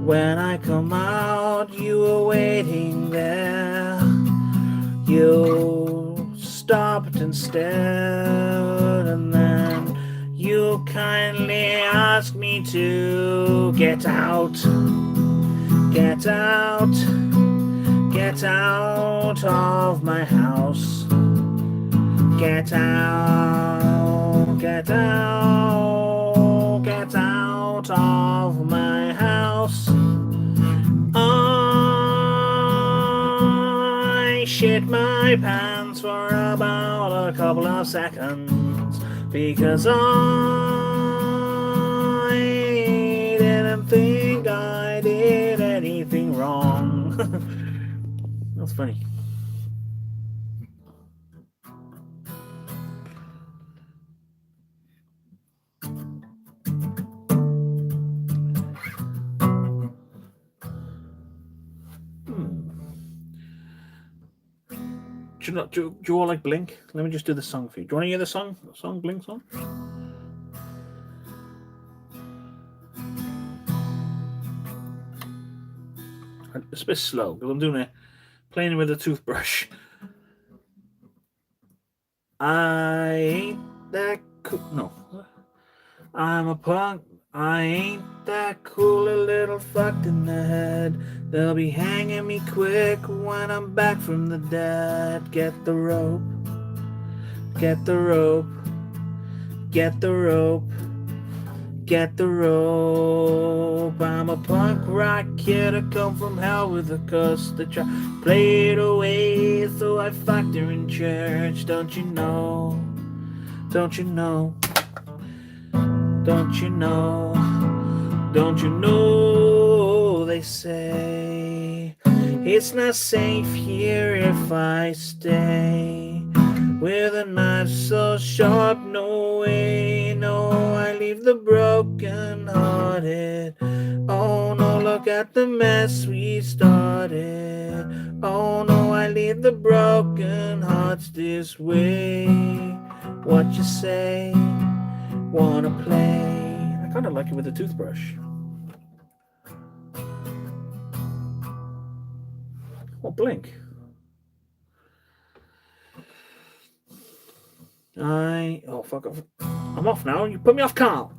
When I come out, you were waiting there. You stopped and stared, and then you kindly asked me to get out. Get out. Get out of my house. Get out. Get out. Get out of my house. I shit my pants for about a couple of seconds because I didn't think I did anything wrong. That's funny. Do you all like Blink? Let me just do the song for you. Do you want to hear the song? The song, Blink song? It's a bit slow because I'm doing it, playing with a toothbrush. I ain't that cool. No. I'm a punk. I ain't that cool, a little fucked in the head. They'll be hanging me quick when I'm back from the dead. Get the rope. Get the rope. Get the rope. Get the rope. I'm a punk rock kid. I come from hell with a cuss. They try play it away, so I fucked her in church. Don't you know? Don't you know? Don't you know? Don't you know? They say it's not safe here if I stay with a knife so sharp. No way, no, I leave the broken hearted. Oh no, look at the mess we started. Oh no, I leave the broken hearts this way. What you say? Wanna play? I kind of like it with a toothbrush. Oh, Blink. Oh, fuck off. I'm off now. You put me off, Carl.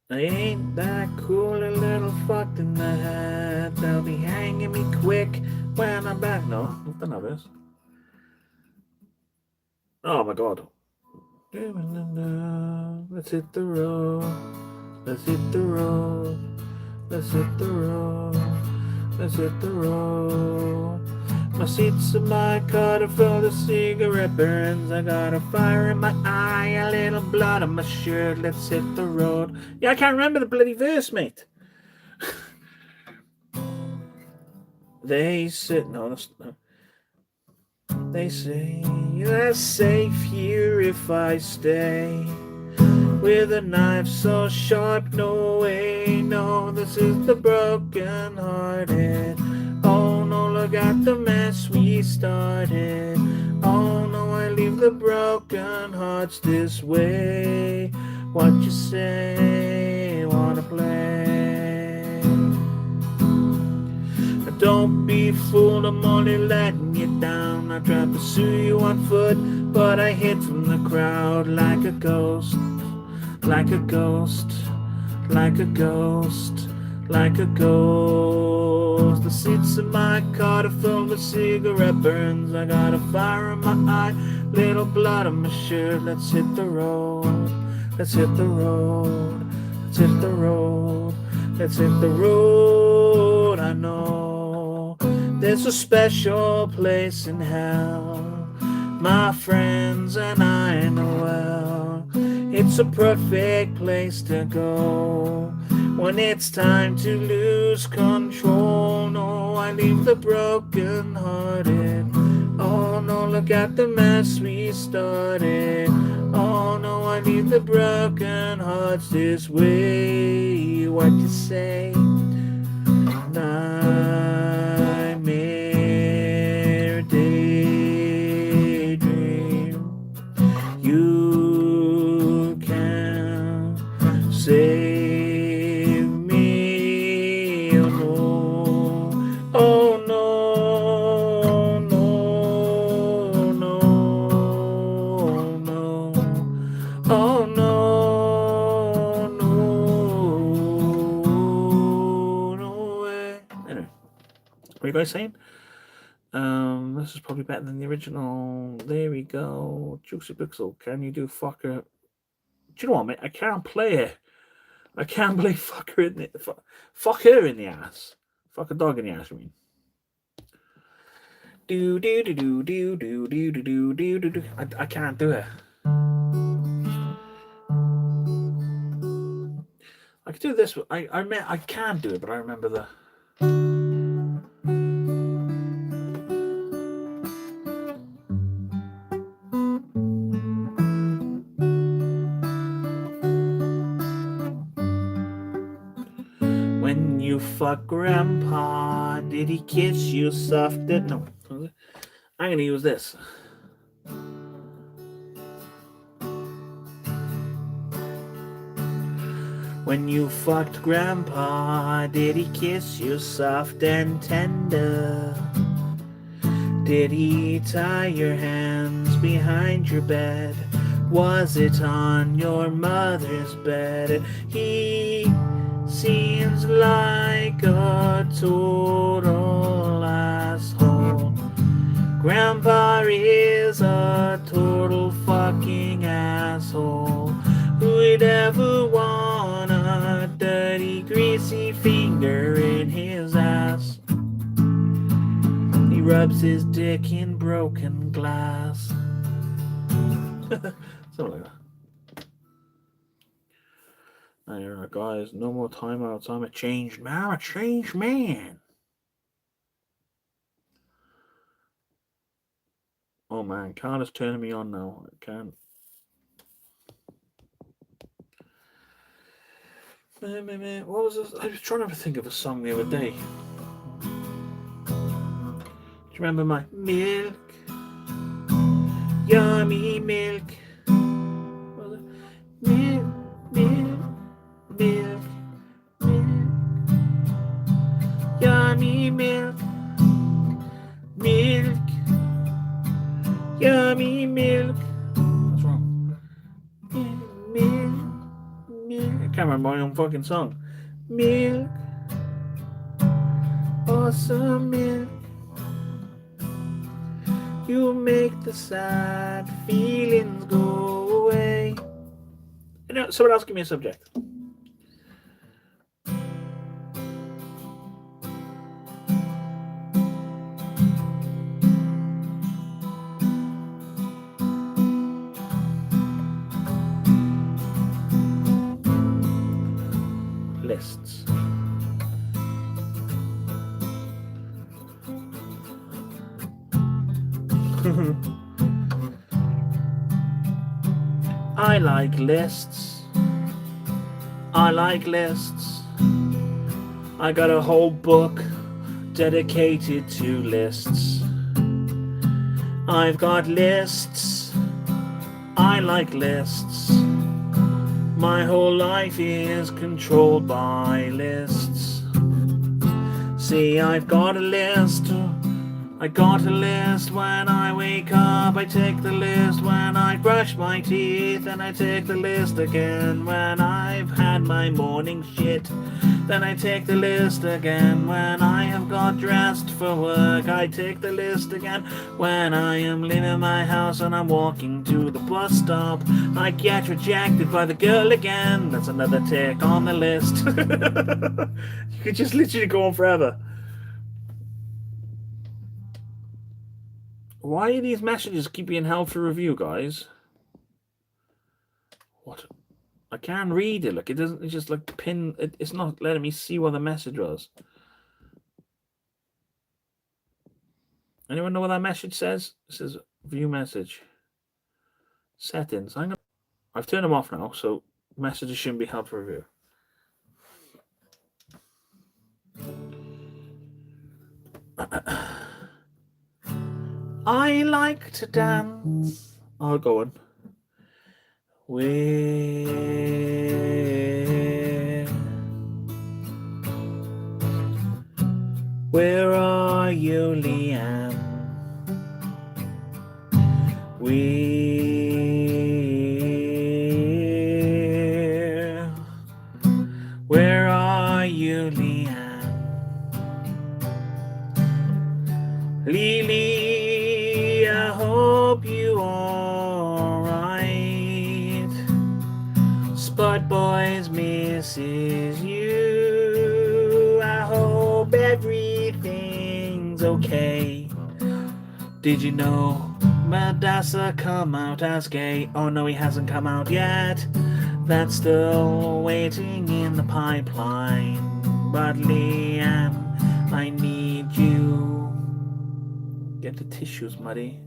I ain't that cool, a little fucked in the head. They'll be hanging me quick when I'm back. No, I've done that this. Oh my god. Let's hit the road. Let's hit the road. Let's hit the road. Let's hit the road. My seats in my car are full of cigarette burns. I got a fire in my eye, a little blood on my shirt. Let's hit the road. Yeah, I can't remember the bloody verse, mate. They say, no, that's no. They say that's safe here if I stay with a knife so sharp. No way, no, this is the broken hearted. Oh no, look at the mess we started. Oh no, I leave the broken hearts this way. What you say? Wanna play? Don't be fooled, I'm only letting you down. I tried to pursue you on foot, but I hid from the crowd like a ghost. Like a ghost. Like a ghost. Like a ghost. The seats in my car are filled with cigarette burns. I got a fire in my eye, little blood on my shirt. Let's hit the road. Let's hit the road. Let's hit the road. Let's hit the road. I know there's a special place in hell, my friends and I know well. It's a perfect place to go when it's time to lose control. No, I leave the broken hearted. Oh no, look at the mess we started. Oh no, I leave the broken hearts this way. What you say? Nightmare daydream. You can say you guys saying? This is probably better than the original. There we go. Juicy Pixel, can you do fucker? Do you know what, mate? I can't play it. I can't play fucker in the fuck her in the ass. Fuck a dog in the ass, I mean. Do do do do do do do do do do do. I can't do it. I could do this. I can't do it, but I remember the. When you fuck Grandpa, did he kiss you soft? No, I'm gonna use this. When you fucked Grandpa, did he kiss you soft and tender? Did he tie your hands behind your bed? Was it on your mother's bed? He seems like a total asshole. Grandpa is a total fucking asshole. Who'd ever want a dirty, greasy finger in his ass? He rubs his dick in broken glass. Something like that. Alright, guys, no more timeouts. I'm a changed man. I'm a changed man. Oh man, Carter's turning me on now. I can't. What was this? I was trying to think of a song the other day. Do you remember my milk? Yummy milk. What was it? Milk, milk, milk, milk. Yummy milk. Milk. Yummy milk. What's wrong? Milk. I can't remember my own fucking song. Milk. Awesome milk. You make the sad feelings go away. You know, someone else give me a subject. Lists. I like lists. I like lists. I got a whole book dedicated to lists. I've got lists. I like lists. My whole life is controlled by lists. See, I've got a list. I got a list when I wake up. I take the list when I brush my teeth. And I take the list again when I've had my morning shit. Then I take the list again when I have got dressed for work. I take the list again when I am leaving my house and I'm walking to the bus stop. I get rejected by the girl again. That's another tick on the list. You could just literally go on forever. Why are these messages keep being held for review, guys? What? I can't read it. Like, it doesn't. It's just like pin. It's not letting me see what the message was. Anyone know what that message says? It says view message. Settings. I've turned them off now, so messages shouldn't be held for review. I like to dance. I'll go on. Where are you, Leanne? Where are you, Leanne? boys misses you. I hope everything's okay. Did you know Madassa come out as gay? Oh no, he hasn't come out yet. That's still waiting in the pipeline. But Leanne, I need you. Get the tissues muddy.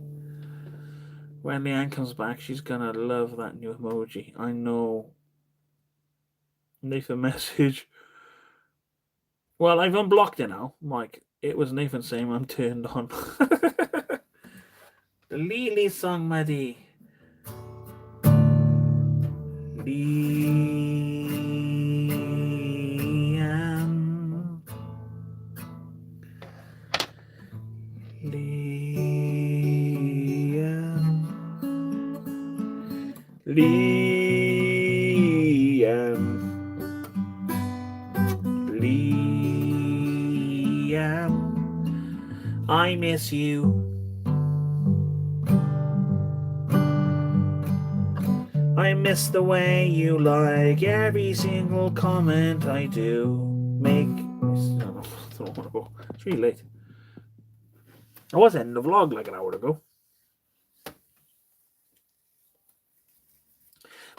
When Leanne comes back, she's gonna love that new emoji. I know. Nathan message. Well, I've unblocked it now, Mike. It was Nathan saying I'm turned on. The Lily song, Maddie. Liam. Liam. I miss you. I miss the way you like every single comment I do make. No, I don't want to go. It's really late. I was ending the vlog like an hour ago.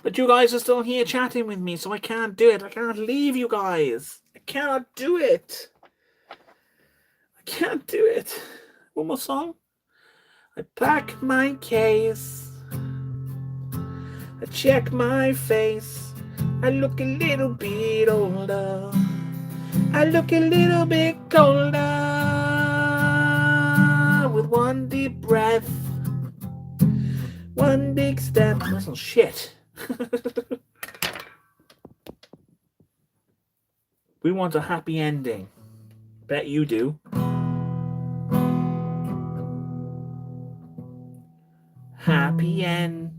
But you guys are still here chatting with me, so I can't do it. I can't leave you guys. I cannot do it. I can't do it. One more song. I pack my case. I check my face. I look a little bit older. I look a little bit colder. With one deep breath. One big step. That's not shit. We want a happy ending. Bet you do. Happy ending.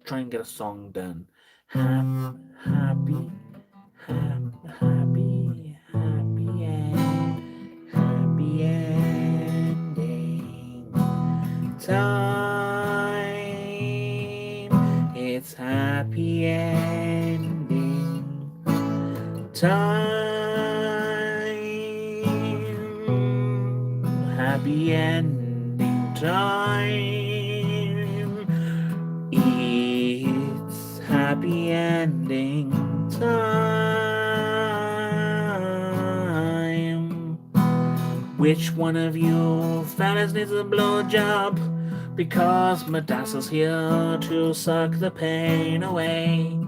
Try and get a song done. Happy ending. Time. It's happy ending. Time. Happy ending time. It's happy ending time. Which one of you fellas needs a blowjob? Because Madassa's here to suck the pain away.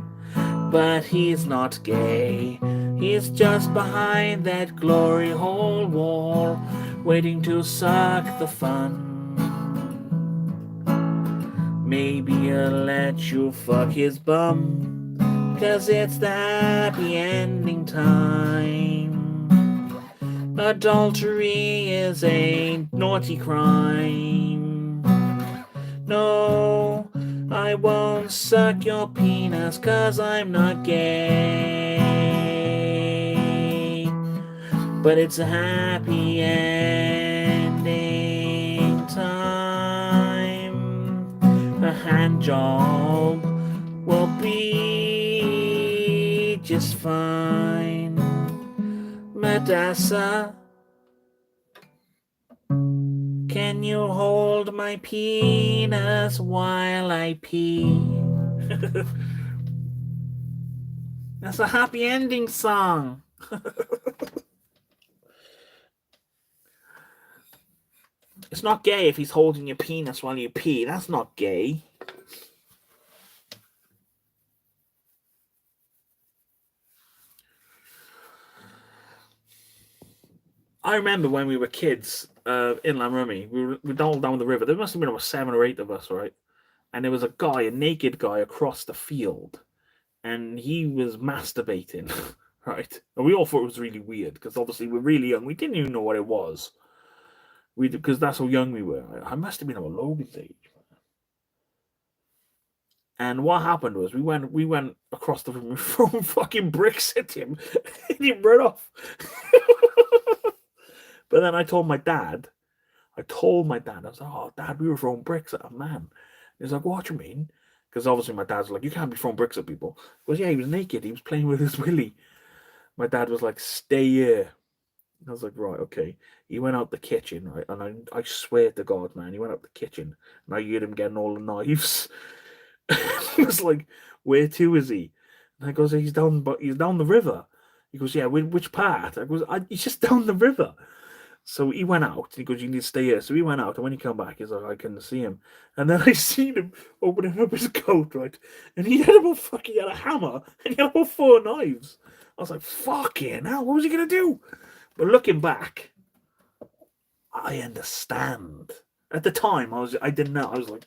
But he's not gay. He's just behind that glory hole wall, waiting to suck the fun. Maybe he'll let you fuck his bum, 'cause it's the happy ending time. Adultery is a naughty crime. No, I won't suck your penis 'cause I'm not gay. But it's a happy ending time. A hand job will be just fine. Madassa, can you hold my penis while I pee? That's a happy ending song. It's not gay if he's holding your penis while you pee. That's not gay. I remember when we were kids in Lamrummy, we all down the river. There must have been about 7 or 8 of us, right? And there was a guy, a naked guy across the field, and he was masturbating, right? And we all thought it was really weird because obviously we're really young. We didn't even know what it was. Because that's how young we were. I must have been about Logan's age. And what happened was we went across the room, we threw fucking bricks at him, and he ran off. But then I told my dad, I told my dad, I was like, oh, Dad, we were throwing bricks at a man. He's like, what do you mean? Because obviously my dad's like, you can't be throwing bricks at people. He goes, yeah, he was naked. He was playing with his willy. My dad was like, stay here. I was like, right, okay. He went out the kitchen, right? And I swear to God, man, he went out the kitchen and I heard him getting all the knives. I was like, where to is he? And I goes, he's down the river. He goes, yeah, which part? I goes, he's just down the river. So he went out. And he goes, you need to stay here. So he went out, and when he came back, he's like, I couldn't see him. And then I seen him opening up his coat, right? And he had a hammer, and he had about 4 knives. I was like, fucking hell, what was he gonna do? But looking back, I understand. At the time, I didn't know. I was like,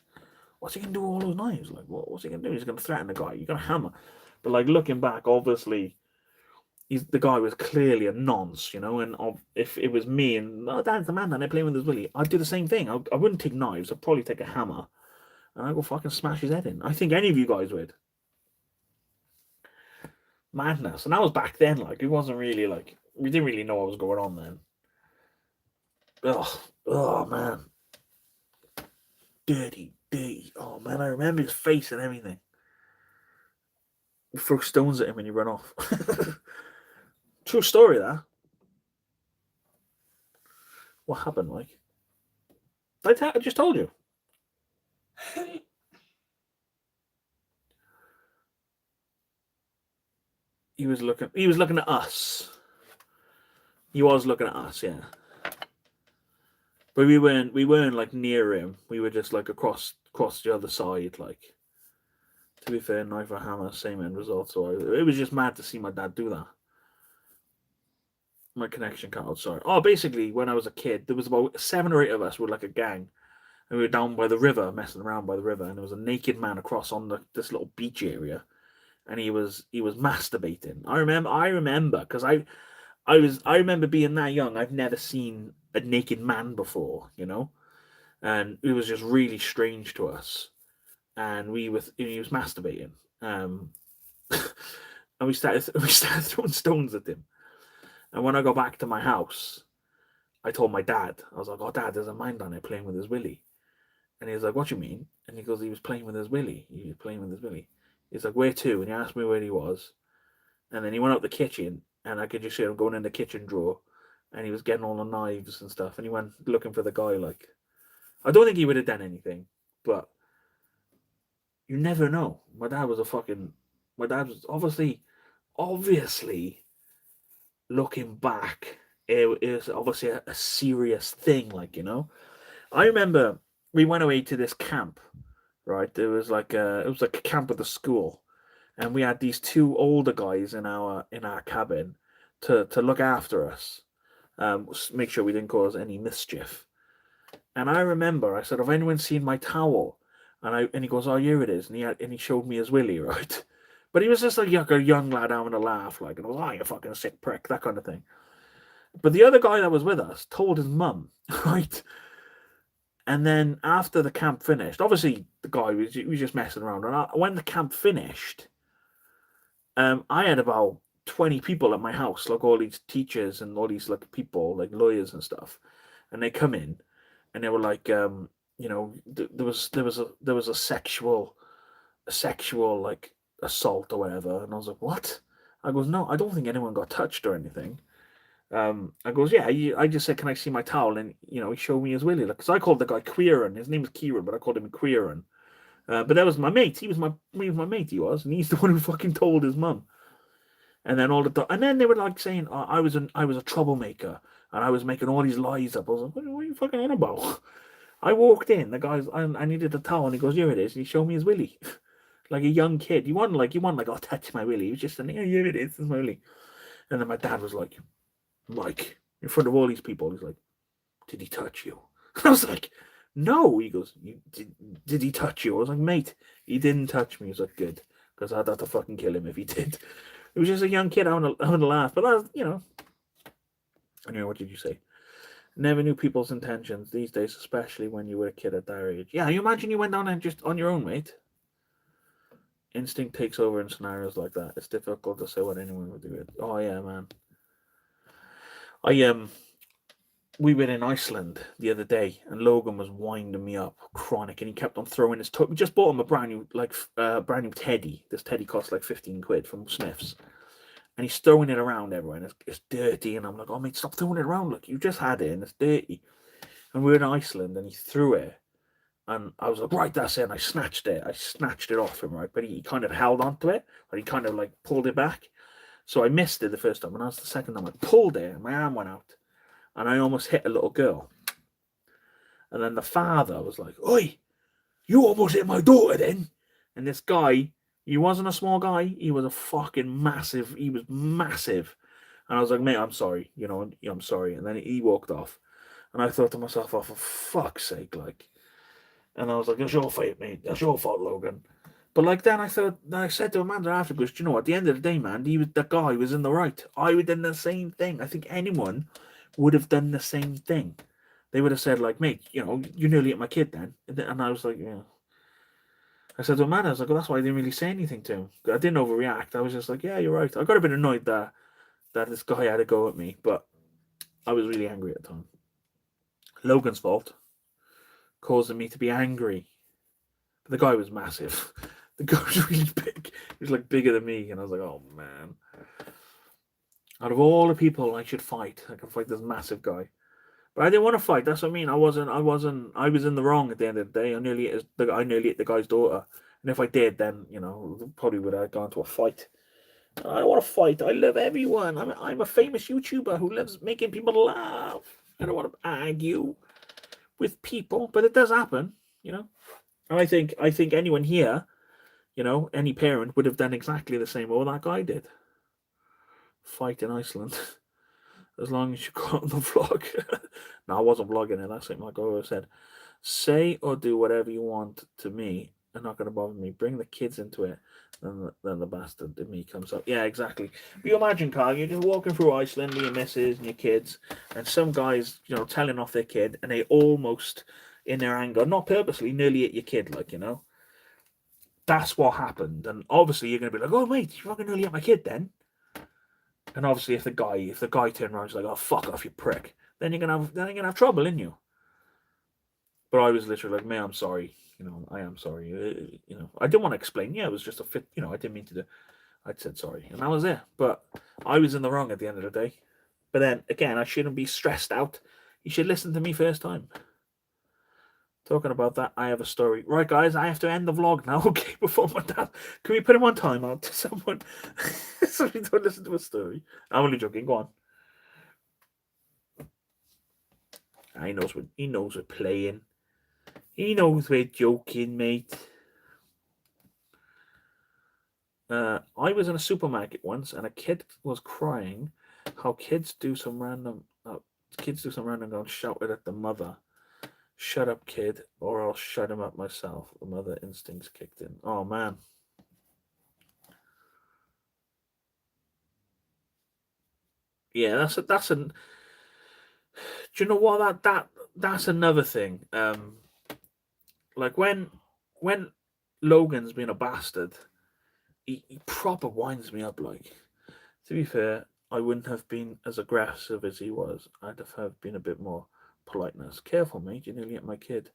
what's he gonna do with all those knives? Like, what's he gonna do? He's gonna threaten the guy. You got a hammer. But like looking back, obviously, the guy was clearly a nonce, you know. And if it was me and Dad's the man, and they're playing with his willy, I'd do the same thing. I wouldn't take knives. I'd probably take a hammer, and I'd go fucking smash his head in. I think any of you guys would. Madness. And that was back then. Like, it wasn't really like we didn't really know what was going on then. Oh man, dirty. Oh man, I remember his face and everything. You throw stones at him and you run off. True story, that. What happened, Mike? I just told you. He was looking at us. He was looking at us, yeah. But we weren't like near him. We were just like across the other side, like. To be fair, knife or hammer, same end result. So it was just mad to see my dad do that. My connection cut out, sorry. Oh, basically, when I was a kid, there was about 7 or 8 of us with like a gang. And we were down by the river, messing around by the river. And there was a naked man across on this little beach area. And he was masturbating. I remember, because I remember being that young. I've never seen a naked man before, you know? And it was just really strange to us. And he was masturbating, and we started throwing stones at him. And when I got back to my house, I told my dad, I was like, "Oh, Dad, there's a man down there playing with his willy." And he was like, "What do you mean?" And he goes, "He was playing with his willy. He was playing with his willy." He's like, "Where to?" And he asked me where he was, and then he went out the kitchen, and I could just see him going in the kitchen drawer, and he was getting all the knives and stuff, and he went looking for the guy. Like, I don't think he would have done anything, but. You never know. My dad was obviously looking back, it was obviously a serious thing, like, you know. I remember we went away to this camp, right? It was like a camp at the school, and we had these 2 older guys in our cabin to look after us, make sure we didn't cause any mischief. And I remember I said, "Have anyone seen my towel?" And he goes, "Oh, here it is." And he showed me his willy, right? But he was just like a young lad having a laugh, like, and I was, "Oh, you fucking sick prick," that kind of thing. But the other guy that was with us told his mum, right? And then after the camp finished, obviously the guy was just messing around. And when the camp finished, I had about 20 people at my house, like all these teachers and all these like people, like lawyers and stuff, and they come in, and they were like, you know, there was a sexual like assault or whatever, and I was like, "What?" I goes, "No, I don't think anyone got touched or anything." I goes, "Yeah, I just said, can I see my towel?" And you know, he showed me his willy, like, because I called the guy Queeran. His name was Kieran, but I called him Queeran. But that was my mate. He was my mate. He was, and he's the one who fucking told his mum. And then and then they were like saying, "Oh, I was a troublemaker, and I was making all these lies up." I was like, "What are you fucking on about?" I walked in, the guy's, I needed a towel, and he goes, "Here it is," and he showed me his willy. Like a young kid. He wasn't like, "Oh, touch my willy." He was just saying, "Oh, here it is, it's my willy." And then my dad was like, "Mike," in front of all these people, he's like, "Did he touch you?" I was like, "No." He goes, did he touch you?" I was like, "Mate, he didn't touch me." He was like, "Good," because I'd have to fucking kill him if he did. It was just a young kid having a laugh, but that, you know. Anyway, what did you say? Never knew people's intentions these days, especially when you were a kid at that age. Yeah, you imagine you went down and just on your own, mate. Instinct takes over in scenarios like that. It's difficult to say what anyone would do. Oh yeah, man. we were in Iceland the other day, and Logan was winding me up, chronic, and he kept on throwing his toy. We just bought him a brand new teddy. This teddy cost like 15 quid from Smiths, and he's throwing it around everywhere, and it's dirty. And I'm like, oh mate, stop throwing it around! Look, you just had it, and it's dirty. And we were in Iceland, and he threw it, and I was like, right, that's it. And I snatched it. I snatched it off him, right, but he kind of held onto it, or he kind of like pulled it back. So I missed it the first time, and that's the second time I pulled it, and my arm went out. And I almost hit a little girl. And then the father was like, oi, you almost hit my daughter then. And this guy, he wasn't a small guy. He was a fucking massive. He was massive. And I was like, mate, I'm sorry. I'm sorry. And then he walked off. And I thought to myself, oh, for fuck's sake, like. And I was like, it's your fault, mate. That's your fault, Logan. But like then I said to Amanda afterwards, you know, at the end of the day, man, the guy was in the right. I would have done the same thing. I think anyone would have done the same thing. They would have said, like, mate, you nearly hit my kid then. And I was like, yeah. I said to Amanda, I was like, well, that's why I didn't really say anything to him. I didn't overreact. I was just like, yeah, you're right. I got a bit annoyed that this guy had a go at me, but I was really angry at the time. Logan's fault, causing me to be angry. But the guy was massive. The guy was really big. He was like bigger than me, and I was like, oh man. Out of all the people I should fight, I can fight this massive guy. But I didn't want to fight. That's what I mean. I was in the wrong at the end of the day. I nearly hit the guy's daughter. And if I did, then, probably would have gone to a fight. I don't want to fight. I love everyone. I'm a famous YouTuber who loves making people laugh. I don't want to argue with people, but it does happen, And I think anyone here, any parent would have done exactly the same what that guy did. Fight in Iceland. As long as you got on the vlog. No, I wasn't vlogging it. That's it. Like I always said. Say or do whatever you want to me. They're not going to bother me. Bring the kids into it. Then the bastard in me comes up. Yeah, exactly. But you imagine, Carl, you're just walking through Iceland with your missus and your kids. And some guys, telling off their kid. And they almost, in their anger, not purposely, nearly hit your kid. That's what happened. And obviously you're going to be like, oh, mate, you fucking nearly hit my kid then. And obviously, if the guy turned around and was like, "Oh, fuck off, you prick," then you're gonna have trouble, in you. But I was literally like, "Man, I'm sorry. I am sorry. I didn't want to explain. Yeah, it was just a fit. I didn't mean to do. I said sorry, and that was it. But I was in the wrong at the end of the day. But then again, I shouldn't be stressed out. You should listen to me first time. Talking about that, I have a story. Right, guys, I have to end the vlog now, okay, before my dad. Can we put him on timeout to someone so we don't listen to a story? I'm only joking, go on. He knows we're playing. He knows we're joking, mate. I was in a supermarket once and a kid was crying how kids do some random go and shouted at the mother. Shut up, kid, or I'll shut him up myself. The mother instincts kicked in. Oh, man. Yeah, that's do you know what? That's another thing. Like when Logan's been a bastard, he proper winds me up. Like, to be fair, I wouldn't have been as aggressive as he was. I'd have been a bit more politeness. Careful, mate. You nearly hit my kid.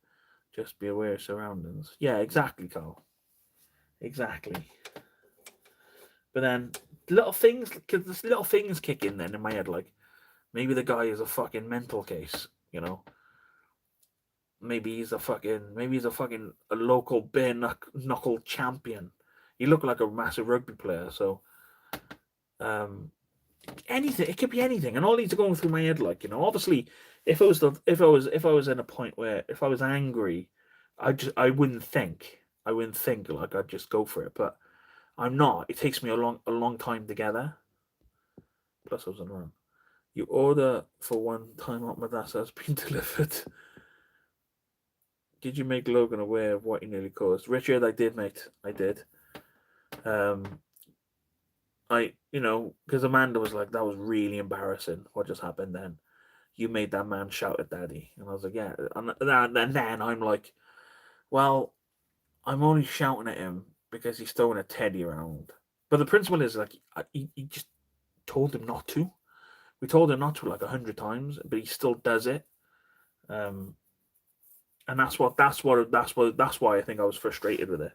Just be aware of surroundings. Yeah, exactly, Carl. Exactly. But then little things kick in then in my head. Like maybe the guy is a fucking mental case. Maybe he's a local bare knuckle champion. He looked like a massive rugby player. So anything. It could be anything, and all these are going through my head. Obviously. If I was in a point where if I was angry, I wouldn't think. Like I'd just go for it. But I'm not. It takes me a long time to gather. Plus I was around. You order for one time out Madassa has been delivered. Did you make Logan aware of what you nearly caused? Richard, I did, mate. I did. Because Amanda was like, that was really embarrassing. What just happened then? You made that man shout at daddy. And I was like, yeah. And then I'm like, well, I'm only shouting at him because he's throwing a teddy around. But the principle is like, he just told him not to, We told him not to like 100 times, but he still does it. And that's why I think I was frustrated with it.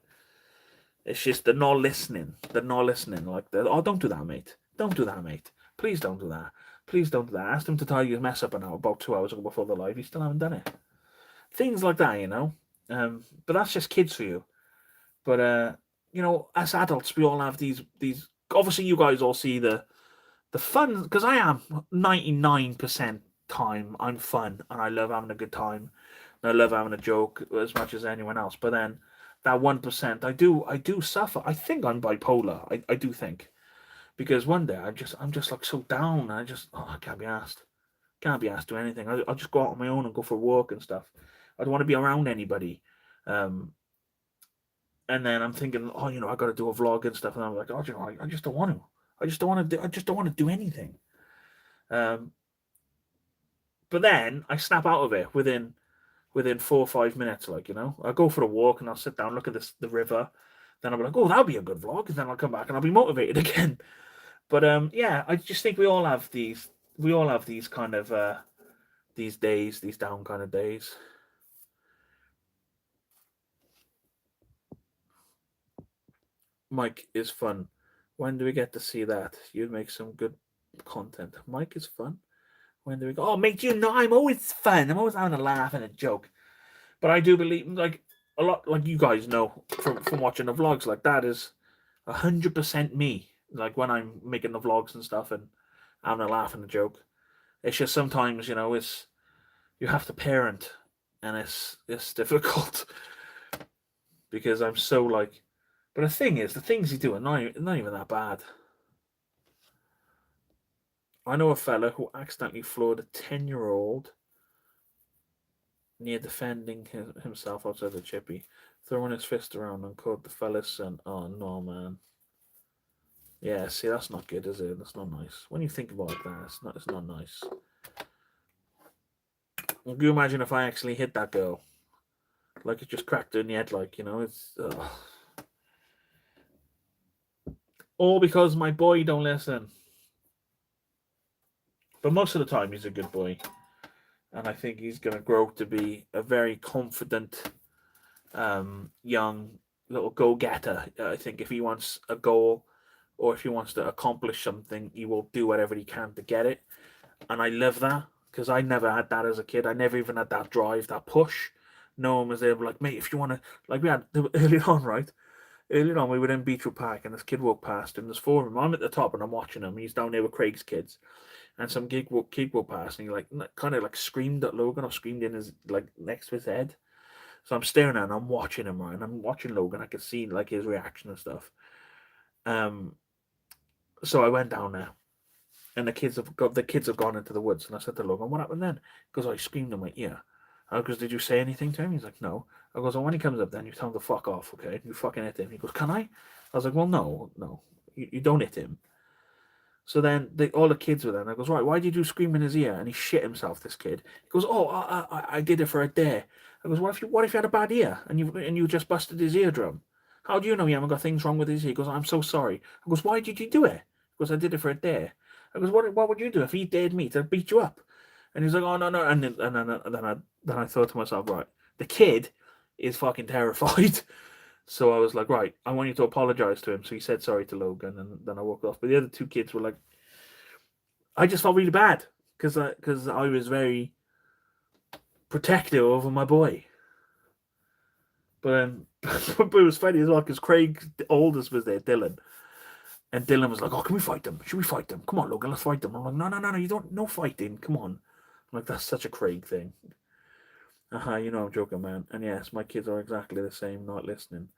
It's just they're not listening. They're not listening. Like, oh, don't do that, mate. Don't do that, mate. Please don't do that. Please don't do that. I asked him to tidy his mess up an hour, about 2 hours ago before the live. He still haven't done it. Things like that, you know. But that's just kids for you. But you know, as adults, we all have these. Obviously, you guys all see the fun, because I am 99% time I'm fun and I love having a good time and I love having a joke as much as anyone else. But then that 1%, I do suffer. I think I'm bipolar. I do think, because one day I'm just like so down. I can't be asked. Can't be asked to do anything. I'll just go out on my own and go for a walk and stuff. I don't want to be around anybody. And then I'm thinking, oh, you know, I got to do a vlog and stuff. And I'm like, oh, you know, I just don't want to. I just don't want to do anything. But then I snap out of it within 4 or 5 minutes. Like, you know, I go for a walk and I'll sit down, look at the river. Then I'll be like, oh, that'll be a good vlog. And then I'll come back and I'll be motivated again. But yeah, I just think we all have these kind of these days, these down kind of days. Mike is fun. When do we get to see that? You make some good content. Mike is fun. When do we go? Oh, mate, you know I'm always fun. I'm always having a laugh and a joke. But I do believe, like, a lot, like you guys know from watching the vlogs, like, that is 100% me. Like, when I'm making the vlogs and stuff and having a laugh and a joke. It's just sometimes, you know, you have to parent, and it's difficult because I'm so like. But the thing is, the things you do are not even that bad. I know a fella who accidentally floored a 10-year-old near defending himself outside the chippy, throwing his fist around and caught the fella's son. Oh, no, man. Yeah, see, that's not good, is it? That's not nice. When you think about that, it's not nice. Can you imagine if I actually hit that girl? Like, it just cracked her in the head, like, you know, it's... All because my boy don't listen. But most of the time, he's a good boy. And I think he's going to grow to be a very confident, young little go-getter. I think if he wants a goal or if he wants to accomplish something, he will do whatever he can to get it. And I love that, because I never had that as a kid. I never even had that drive, that push. No one was there, like, mate, if you want to... Like, we had early on, right? Earlier on, we were in Beechwood Park, and this kid walked past, and there's 4 of them. I'm at the top, and I'm watching him. He's down there with Craig's kids, and some kid walked past, and he kind of screamed at Logan, or screamed in his next to his head. So I'm staring at him, and I'm watching him, right, and I'm watching Logan. I could see his reaction and stuff. So I went down there, and the kids have gone into the woods, and I said to Logan, "What happened then?" Because I screamed in my ear. I goes, "Did you say anything to him?" He's like, "No." I goes, "Well, when he comes up, then you tell him to fuck off, okay? You fucking hit him." He goes, "Can I?" I was like, "Well, no, you don't hit him." So then all the kids were there, and I goes, "Right, why did you scream in his ear?" And he shit himself, this kid. He goes, "Oh, I did it for a dare." I goes, what if you had a bad ear and you just busted his eardrum? How do you know he haven't got things wrong with his ear? He goes, "I'm so sorry." I goes, "Why did you do it?" He goes, "I did it for a dare." I goes, "What would you do if he dared me to beat you up?" And he's like, "Oh, no." And then I thought to myself, right, the kid is fucking terrified. So I was like, right, I want you to apologize to him. So he said sorry to Logan, and then I walked off. But the other 2 kids were like, I just felt really bad because I was very protective over my boy. But it was funny as well, because Craig, the oldest, was there, Dylan. And Dylan was like, "Oh, can we fight them? Should we fight them? Come on, Logan, let's fight them." I'm like, no, you don't, no fighting. Come on. I'm like, that's such a Craig thing. You know I'm joking, man. And yes, my kids are exactly the same, not listening.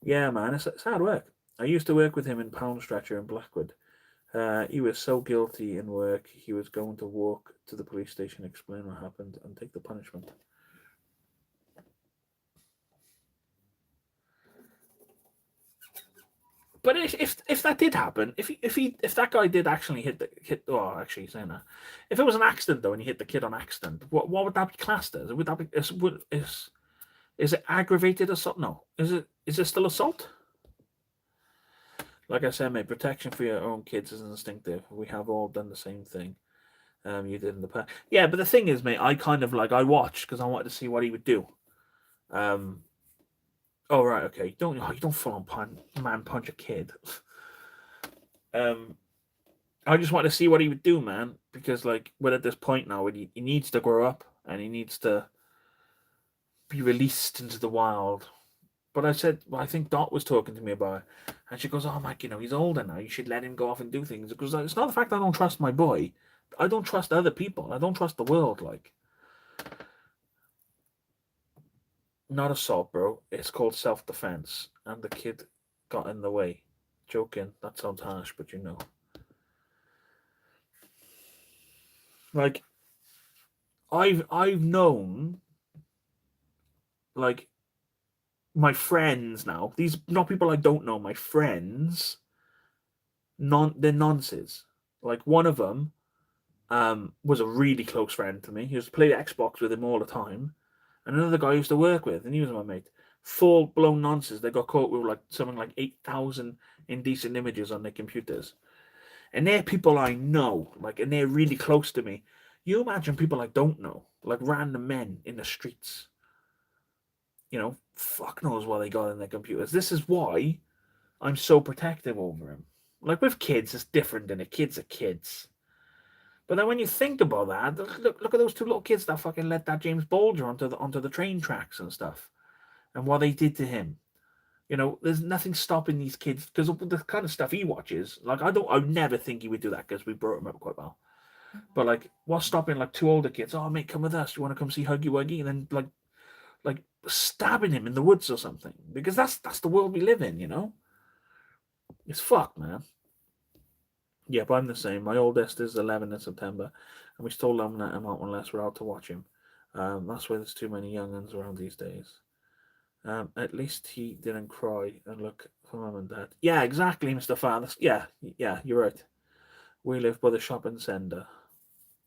Yeah, man, it's hard work. I used to work with him in Pound Stretcher in Blackwood. He was so guilty in work, he was going to walk to the police station, explain what happened, and take the punishment. But if that did happen, if that guy did actually actually saying that, if it was an accident though and he hit the kid on accident, what would that be classed as? Would that be is it aggravated assault? No, is it still assault? Like I said, mate, protection for your own kids is instinctive. We have all done the same thing. You did in the past. Yeah, but the thing is, mate, I kind of like I watched because I wanted to see what he would do. Oh right, okay. You don't full on punch a kid. I just wanted to see what he would do, man, because like we're at this point now where he needs to grow up and he needs to be released into the wild. But I said, well, I think Dot was talking to me about it, and she goes, "Oh, Mike, he's older now. You should let him go off and do things." Because it's not the fact I don't trust my boy. I don't trust other people. I don't trust the world. Like, not assault, bro. It's called self-defense, and the kid got in the way. Joking. That sounds harsh, but you know. Like, I've known, like, my friends now. These not people I don't know. My friends. They're nonces. Like one of them, was a really close friend to me. He used to play Xbox with him all the time. And another guy I used to work with, and he was my mate. Full blown nonsense. They got caught with like something like 8,000 indecent images on their computers. And they're people I know, like, and they're really close to me. You imagine people I don't know, like random men in the streets. Fuck knows what they got in their computers. This is why I'm so protective over him. Like with kids, it's different than kids are kids. But then when you think about that, look at those two little kids that fucking let that James Bulger onto the train tracks and stuff, and what they did to him. There's nothing stopping these kids because of the kind of stuff he watches. Like I would never think he would do that because we brought him up quite well. But like, what's stopping like two older kids? Oh mate, come with us. You want to come see Huggy Wuggy? And then like stabbing him in the woods or something because that's the world we live in. It's fucked, man. Yeah, but I'm the same. My oldest is 11 in September, and we still don't let him out unless we're out to watch him. That's why there's too many young'uns around these days. At least he didn't cry and look for mum and dad. Yeah, exactly, Mr. Father. Yeah, you're right. We live by the shopping centre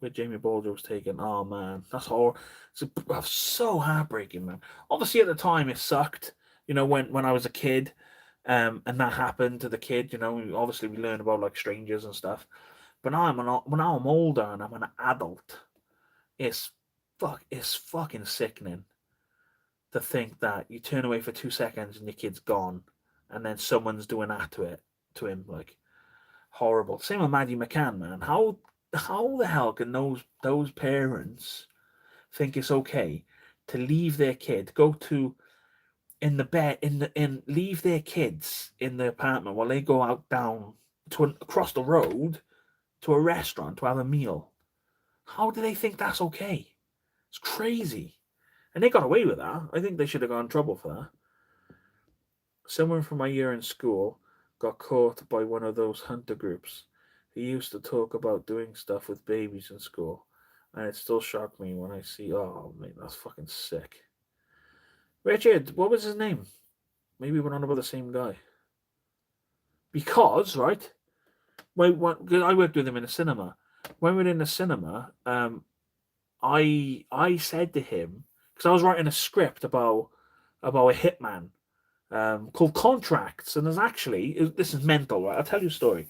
where Jamie Bulger was taken. Oh, man. That's so heartbreaking, man. Obviously, at the time, it sucked, when I was a kid. And that happened to the kid. Obviously we learn about like strangers and stuff. But now I'm older and I'm an adult. It's fucking sickening to think that you turn away for 2 seconds and your kid's gone, and then someone's doing that to him, like horrible. Same with Maddie McCann, man. How the hell can those parents think it's okay to leave their kid, go to in the bed in leave their kids in the apartment while they go out down across the road to a restaurant to have a meal? How do they think that's okay? It's crazy. And they got away with that. I think they should have gone in trouble for that. Someone from my year in school got caught by one of those hunter groups. He used to talk about doing stuff with babies in school, and it still shocked me when I see. Oh man, that's fucking sick. Richard, what was his name? Maybe we're on about the same guy. Because, right, because I worked with him in a cinema. When we were in the cinema, I said to him, because I was writing a script about a hitman called Contracts, and this is mental, right? I'll tell you a story.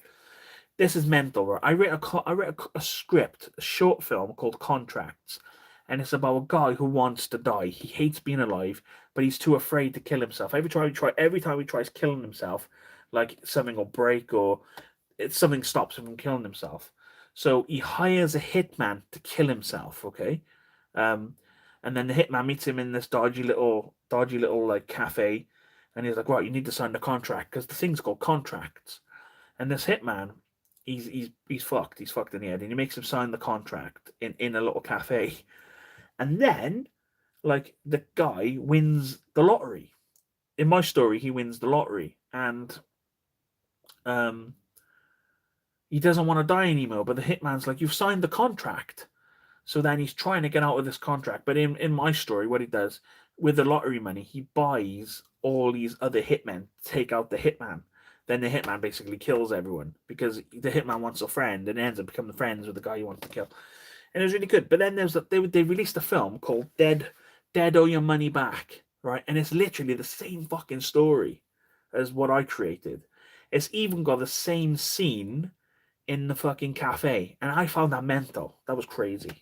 This is mental, right? I wrote a script, a short film called Contracts, and it's about a guy who wants to die. He hates being alive, but he's too afraid to kill himself. Every time he tries killing himself, like something will break or something stops him from killing himself. So he hires a hitman to kill himself. Okay, and then the hitman meets him in this dodgy little like cafe, and he's like, "Right, you need to sign the contract because the thing's called Contracts." And this hitman, he's fucked. He's fucked in the head, and he makes him sign the contract in a little cafe. And then, like, the guy wins the lottery. In my story, he wins the lottery, and he doesn't want to die anymore. But the hitman's like, "You've signed the contract." So then he's trying to get out of this contract. But in my story, what he does with the lottery money, he buys all these other hitmen to take out the hitman. Then the hitman basically kills everyone because the hitman wants a friend and ends up becoming friends with the guy he wants to kill. And it was really good. But then they released a film called Dead or Your Money Back, right? And it's literally the same fucking story as what I created. It's even got the same scene in the fucking cafe, and I found that mental. That was crazy.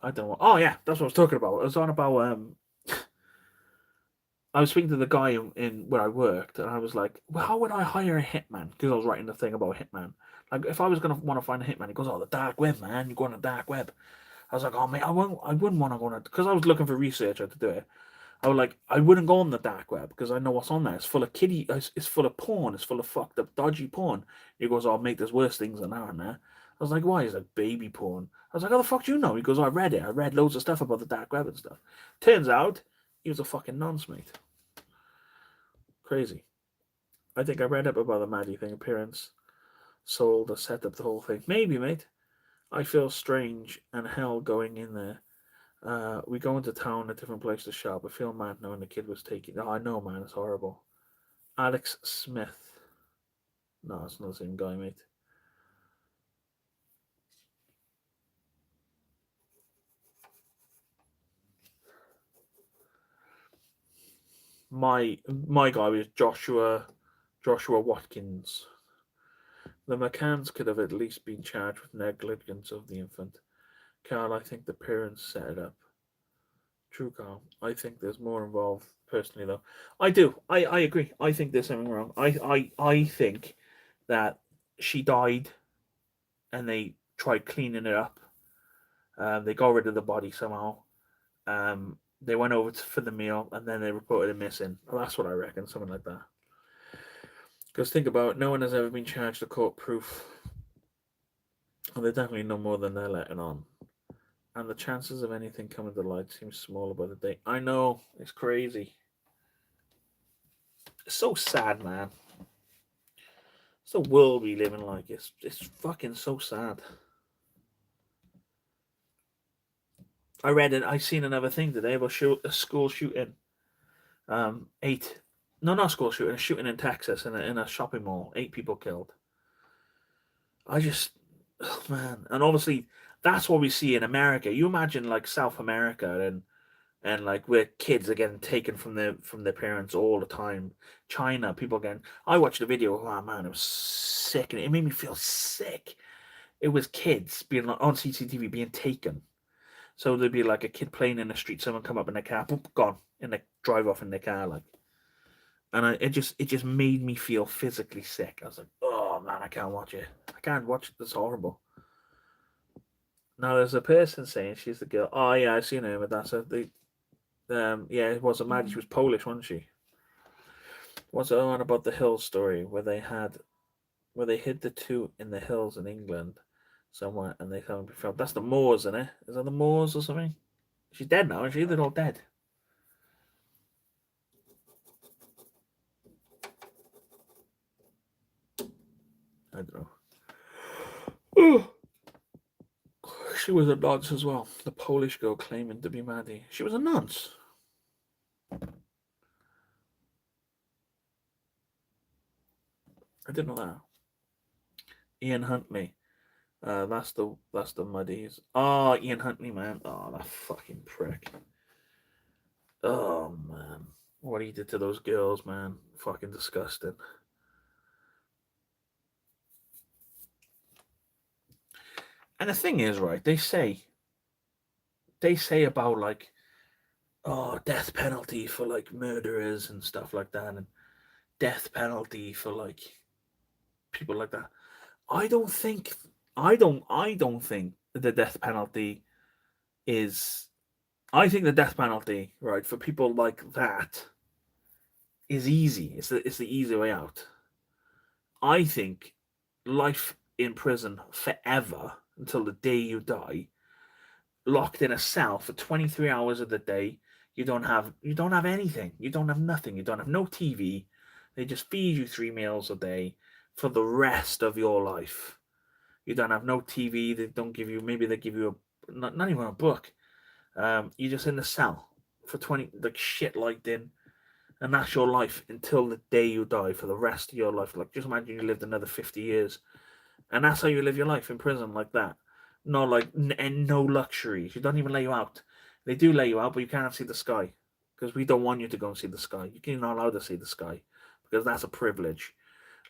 I don't know. Oh yeah, that's what I was talking about. I was on about I was speaking to the guy in where I worked, and I was like, "Well, how would I hire a hitman?" Because I was writing the thing about a hitman. Like, if I was gonna want to find a hitman, he goes, "Oh, the dark web, man. You go on the dark web." I was like, "Oh, mate, I wouldn't want to go on it," because I was looking for researcher to do it. I was like, I wouldn't go on the dark web because I know what's on there. It's full of kiddie. It's full of porn. It's full of fucked up, dodgy porn. He goes, "Oh, mate, there's worse things than that on there." I was like, "Why?" He's like, "Baby porn." I was like, "How the fuck do you know?" He goes, "Oh, I read it. I read loads of stuff about the dark web and stuff." Turns out, he was a fucking nonce, mate. Crazy. I think I read up about the Maddie thing. Appearance, sold, or set up the whole thing. Maybe, mate. I feel strange and hell going in there. We go into town, a different place to shop. I feel mad knowing the kid was taking. Oh, I know, man. It's horrible. Alex Smith. No, it's not the same guy, mate. My guy was Joshua Watkins. The McCanns could have at least been charged with negligence of the infant. Carl, I think the parents set it up. True, Carl. I think there's more involved personally, though. I do. I agree. I think there's something wrong. I think that she died, and they tried cleaning it up. They got rid of the body somehow. They went over for the meal, and then they reported it missing. Well, that's what I reckon, something like that. Because think about it, no one has ever been charged to court proof. And they definitely know more than they're letting on. And the chances of anything coming to light seem smaller by the day. I know, it's crazy. It's so sad, man. It's the world we live in like. It's fucking so sad. I read it. I seen another thing today about a school shooting. No, not school shooting. A shooting in Texas in a shopping mall. 8 people killed. Oh man, and obviously that's what we see in America. You imagine like South America and like where kids are getting taken from their parents all the time. China, people again. I watched a video. Oh man, it was sick, and it made me feel sick. It was kids being like, on CCTV being taken. So there'd be like a kid playing in the street, someone come up in a car, boop, gone, and they drive off in their car, like. And it just made me feel physically sick. I was like, oh man, I can't watch it. I can't watch it. It's horrible. Now there's a person saying she's the girl. Oh yeah, I've seen her, but that's her. Yeah, it wasn't Maddie. She was Polish, wasn't she? What's it on about the Hills story where they hid the two in the hills in England somewhere, and they found that's the Moors, isn't it? Is that the Moors or something? She's dead now, isn't she? They're all dead. I don't know. Oh. She was a nonce as well. The Polish girl claiming to be Maddie. She was a nonce. I didn't know that. Ian Huntley. That's the Muddies. Oh, Ian Huntley, man. Oh, that fucking prick. Oh man. What he did to those girls, man. Fucking disgusting. And the thing is, right, they say about like, oh, death penalty for like murderers and stuff like that, and death penalty for like people like that. I don't think the death penalty is. I think the death penalty, right, for people like that is easy. It's the easy way out. I think life in prison forever until the day you die, locked in a cell for 23 hours of the day. You don't have anything. You don't have nothing. You don't have no TV. They just feed you 3 meals a day for the rest of your life. You don't have no TV. They don't give you. Maybe they give you not even a book. You're just in the cell for 20, like shit light in, and that's your life until the day you die for the rest of your life. Like, just imagine you lived another 50 years, and that's how you live your life in prison, like that. No, like, and no luxuries. You don't even lay you out. They do lay you out, but you can't see the sky because we don't want you to go and see the sky. You're not allowed to see the sky because that's a privilege.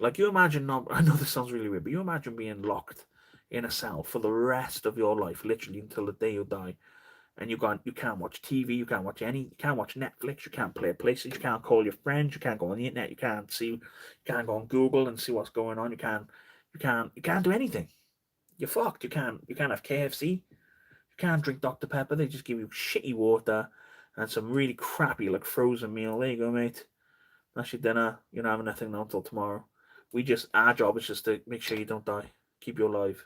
Like, you imagine not. I know this sounds really weird, but you imagine being locked in a cell for the rest of your life, literally until the day you die, and you can't watch TV, you can't watch Netflix, you can't play PlayStation, you can't call your friends, you can't go on the internet, you can't go on Google and see what's going on, you can't do anything. You're fucked. You can't have KFC, you can't drink Dr Pepper. They just give you shitty water and some really crappy like frozen meal. There you go, mate. That's your dinner. You're not having nothing now until tomorrow. Our job is just to make sure you don't die, keep you alive.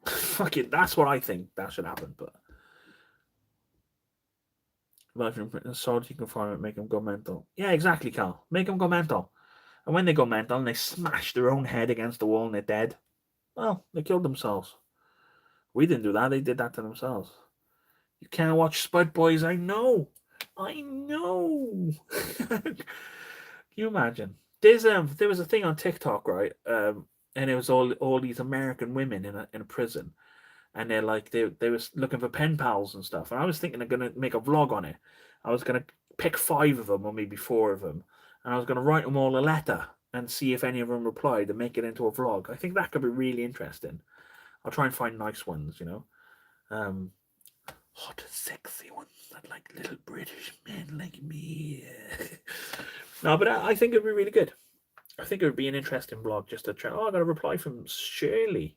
Fuck it, that's what I think that should happen. But life in prison, so you can find it, make them go mental. Yeah, exactly, Carl. Make them go mental. And when they go mental and they smash their own head against the wall and they're dead, well, they killed themselves. We didn't do that. They did that to themselves. You can't watch Spud Boys. I know. Can you imagine? There was a thing on TikTok, right? And it was all these American women in a prison, and they're like they was looking for pen pals and stuff. And I was thinking of gonna make a vlog on it. I was gonna pick 5 of them or maybe 4 of them, and I was gonna write them all a letter and see if any of them replied and make it into a vlog. I think that could be really interesting. I'll try and find nice ones, hot, sexy ones that like little British men like me. No, but I think it'd be really good. I think it would be an interesting vlog just to try. Oh, I got a reply from Shirley.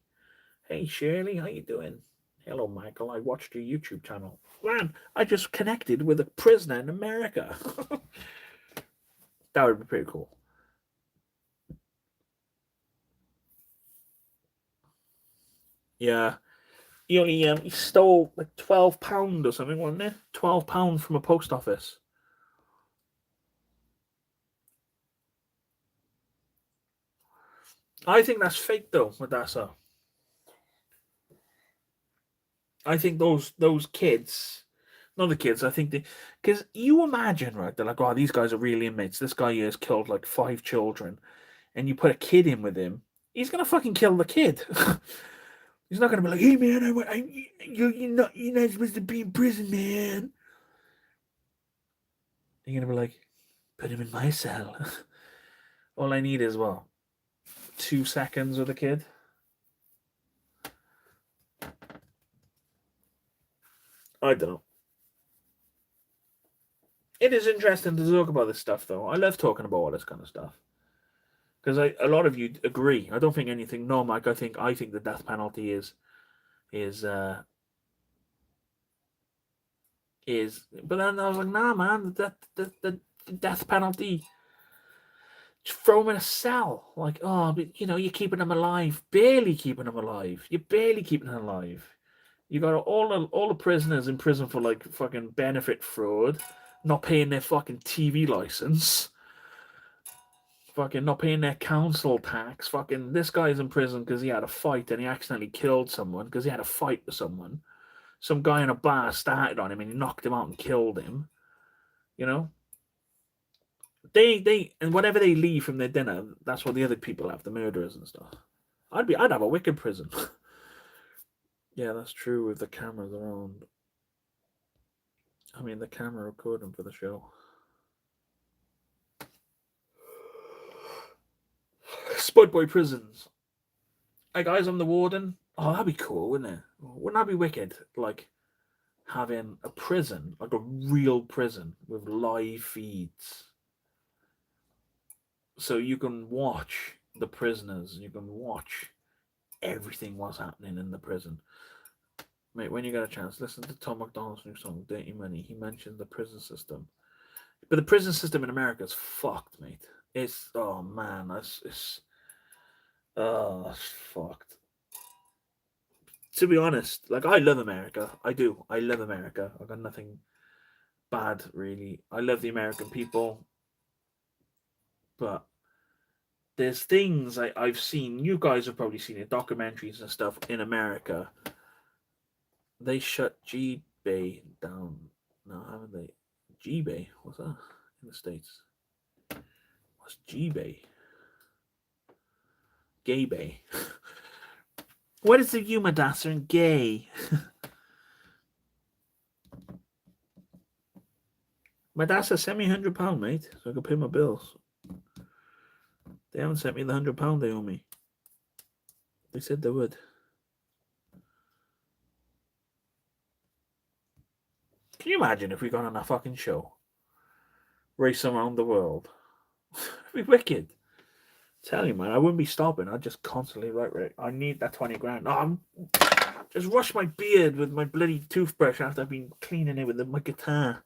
Hey, Shirley, how you doing? Hello, Michael. I watched your YouTube channel. Man, I just connected with a prisoner in America. That would be pretty cool. Yeah. He stole like £12 or something, wasn't it? £12 from a post office. I think that's fake though, Madassa. I think those kids, not the kids. I think because you imagine, right? They're like, oh, these guys are real inmates. This guy here has killed like 5 children, and you put a kid in with him, he's gonna fucking kill the kid. He's not gonna be like, hey man, you're not supposed to be in prison, man. You're gonna be like, put him in my cell. All I need is 2 seconds with a kid. I don't know. It is interesting to talk about this stuff, though. I love talking about all this kind of stuff because a lot of you agree. I don't think anything. No, Mike. I think the death penalty is. But then I was like, nah, man. The death penalty. Just throw them in a cell. Like, oh, but you're keeping them alive. Barely keeping them alive. You're barely keeping them alive. You got all the prisoners in prison for like fucking benefit fraud, not paying their fucking TV license, fucking not paying their council tax. Fucking this guy's in prison because he had a fight and he accidentally killed someone because he had a fight with someone. Some guy in a bar started on him and he knocked him out and killed him. They and whatever they leave from their dinner, that's what the other people have, the murderers and stuff. I'd have a wicked prison. Yeah, that's true with the cameras around. I mean, the camera recording for the show. Spud Boy prisons. Hey guys, I'm the warden. Oh, that'd be cool, wouldn't it? Wouldn't that be wicked? Like having a prison, like a real prison with live feeds. So you can watch the prisoners, you can watch everything what's happening in the prison. Mate, when you get a chance, listen to Tom McDonald's new song, Dirty Money. He mentioned the prison system. But the prison system in America is fucked, mate. It's, oh man, it's fucked. To be honest, like, I love America. I do. I love America. I got nothing bad, really. I love the American people. But there's things I've seen. You guys have probably seen it, documentaries and stuff in America. They shut G-Bay down. No, haven't they? G-Bay? What's that? In the States. What's G-Bay? Gay Bay. What is the humor dancer and gay? My dad said, send me £100, mate, so I can pay my bills. They haven't sent me the £100 they owe me. They said they would. Can you imagine if we got on a fucking show? Race around the world. It'd be wicked. Tell you, man, I wouldn't be stopping. I'd just constantly, right. I need that 20 grand. No, I'm just rush my beard with my bloody toothbrush after I've been cleaning it with my guitar.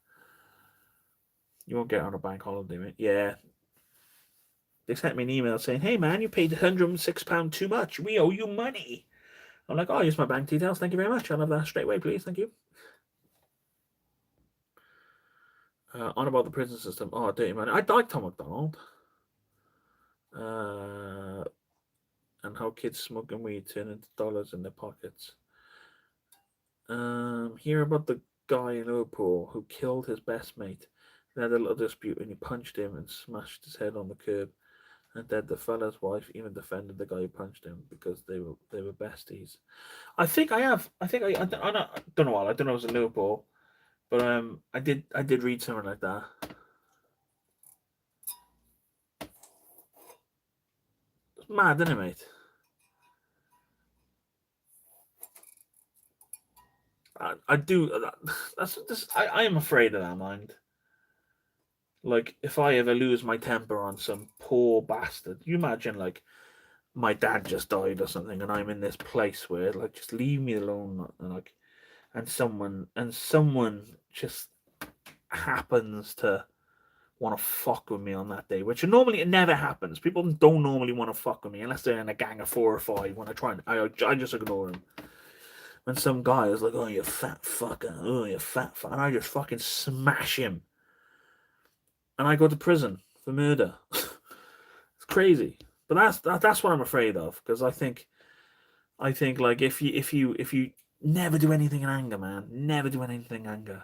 You won't get on a bank holiday, mate. Yeah. They sent me an email saying, hey, man, you paid £106 too much. We owe you money. I'm like, oh, here's my bank details. Thank you very much. I'll have that straight away, please. Thank you. On about the prison system. Oh, dirty man. I like Tom McDonald. And how kids smoking weed turn into dollars in their pockets. Hear about the guy in Liverpool who killed his best mate. They had a little dispute and he punched him and smashed his head on the curb. And then the fella's wife even defended the guy who punched him because they were besties. I don't know why. I don't know if it was in Liverpool, but I did read something like that. It's mad, isn't it, mate? I do. I am afraid of that, mind. Like, if I ever lose my temper on some poor bastard, you imagine, like, my dad just died or something, and I'm in this place where, like, just leave me alone, and like, and someone just happens to want to fuck with me on that day, which normally it never happens. People don't normally want to fuck with me unless they're in a gang of 4 or 5. When I just ignore them. When some guy is like, "Oh, you fat fucker! Oh, you fat fucker!" and I just fucking smash him, and I go to prison for murder. It's crazy, but that's what I'm afraid of, because I think like if you never do anything in anger, man, never do anything in anger.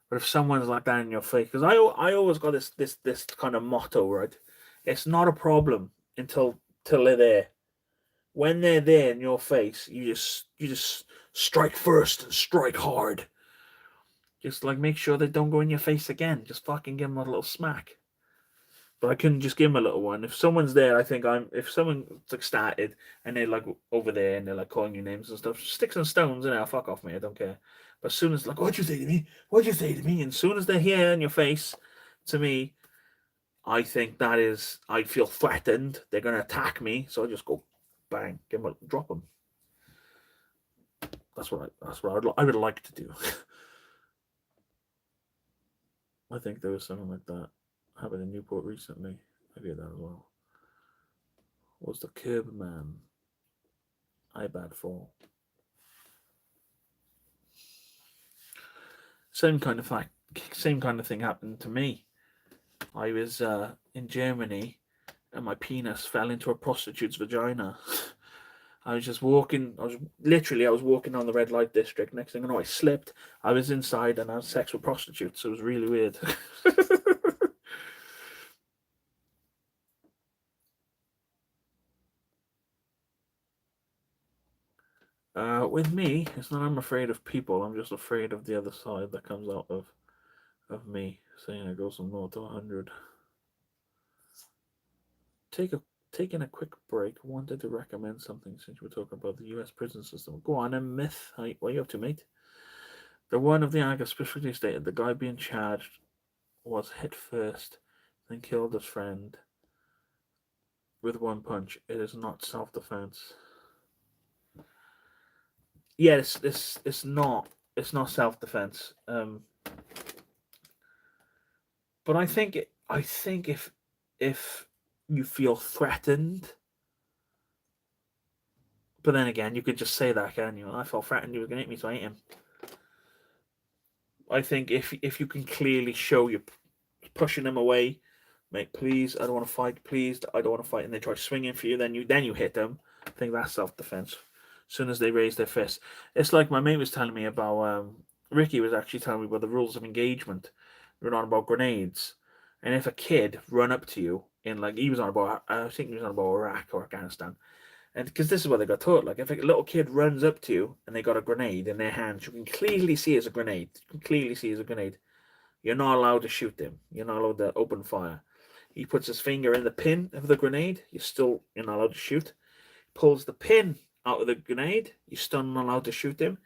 But if someone's like that in your face, because I always got this kind of motto, right? It's not a problem till they're there. When they're there in your face, you just strike first and strike hard. Just like make sure they don't go in your face again. Just fucking give them a little smack. But I couldn't just give them a little one. If someone's there, if someone's like started and they're like over there and they're like calling you names and stuff, sticks and stones, and fuck off me, I don't care. But as soon as like, what'd you say to me? What'd you say to me? And as soon as they're here in your face, to me, I think I feel threatened. They're gonna attack me, so I just go bang, drop them. That's what I would like to do. I think there was something like that happened in Newport recently. I heard that as well. Was the Curb Man iBad fall? Same kind of thing happened to me. I was in Germany, and my penis fell into a prostitute's vagina. I was walking on the red light district. Next thing I know, I slipped. I was inside and I had sex with prostitutes. It was really weird. With me, it's not I'm afraid of people. I'm just afraid of the other side that comes out of me saying it goes from 0 to 100. Taking a quick break, wanted to recommend something since we're talking about the US prison system. Go on, and Myth. What are you up to, mate? The one of the Argus specifically stated the guy being charged was hit first, then killed his friend with one punch. It is not self-defense. Yeah, it's not self-defense. But I think if you feel threatened, but then again, you could just say that, can you? I felt threatened. You were going to hit me, so I hit him. I think if you can clearly show you're pushing them away, mate, please, I don't want to fight. Please, I don't want to fight, and they try swinging for you, then you hit them. I think that's self-defense. As soon as they raise their fist, it's like my mate was telling me about. Ricky was actually telling me about the rules of engagement. We're on about grenades, and if a kid run up to you in like he was on about, I think he was on about Iraq or Afghanistan, and because this is what they got taught. Like if a little kid runs up to you and they got a grenade in their hands, you can clearly see it's a grenade. You're not allowed to shoot them. You're not allowed to open fire. He puts his finger in the pin of the grenade. You're not allowed to shoot. Pulls the pin out of the grenade. You're still not allowed to shoot him.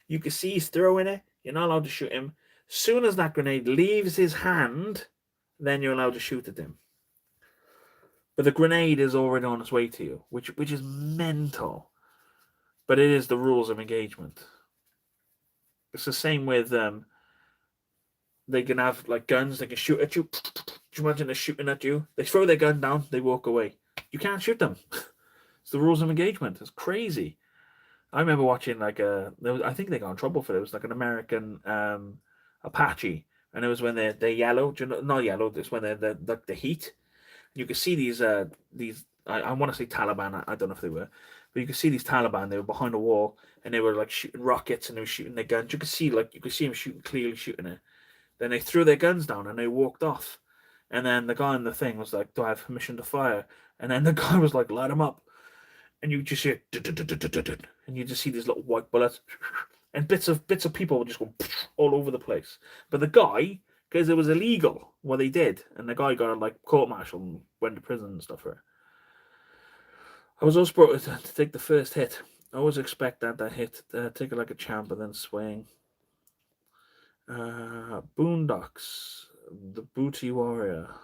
You can see he's throwing it. You're not allowed to shoot him. Soon as that grenade leaves his hand, then you're allowed to shoot at him. But the grenade is already on its way to you, which is mental. But it is the rules of engagement. It's the same with they can have like guns, they can shoot at you. Do you imagine they're shooting at you? They throw their gun down, they walk away. You can't shoot them. It's the rules of engagement. It's crazy. I remember watching I think they got in trouble for it. It was like an American Apache, and it was when they're yellow. Not yellow. It's when they're the heat. You could see these I want to say Taliban. I don't know if they were, but you could see these Taliban. They were behind a wall and they were like shooting rockets and they were shooting their guns. You could see them clearly shooting it. Then they threw their guns down and they walked off. And then the guy in the thing was like, "Do I have permission to fire?" And then the guy was like, "Light him up." And you just hear, and you just see these little white bullets, and bits of people just go all over the place. But the guy, because it was illegal what they did, and the guy got like court-martialed and went to prison and stuff for it. I was also brought to take the first hit. I always expect that hit, take it like a champ and then swing. Boondocks, the Booty Warrior.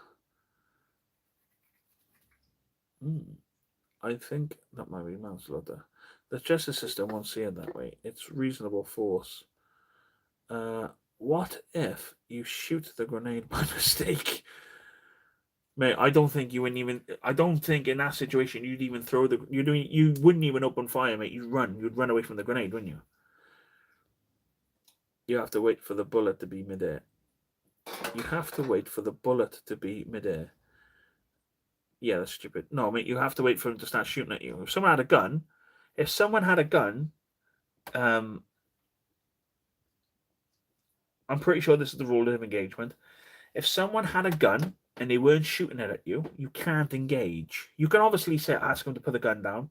I think that might be manslaughter. The justice system won't see it that way. It's reasonable force. What if you shoot the grenade by mistake? Mate, I don't think in that situation you'd even throw you wouldn't even open fire, mate. You'd run away from the grenade, wouldn't you? You have to wait for the bullet to be midair. You have to wait for the bullet to be midair. Yeah, that's stupid. No, mate, you have to wait for him to start shooting at you. If someone had a gun, I'm pretty sure this is the rule of engagement. If someone had a gun and they weren't shooting it at you, you can't engage. You can obviously ask them to put the gun down,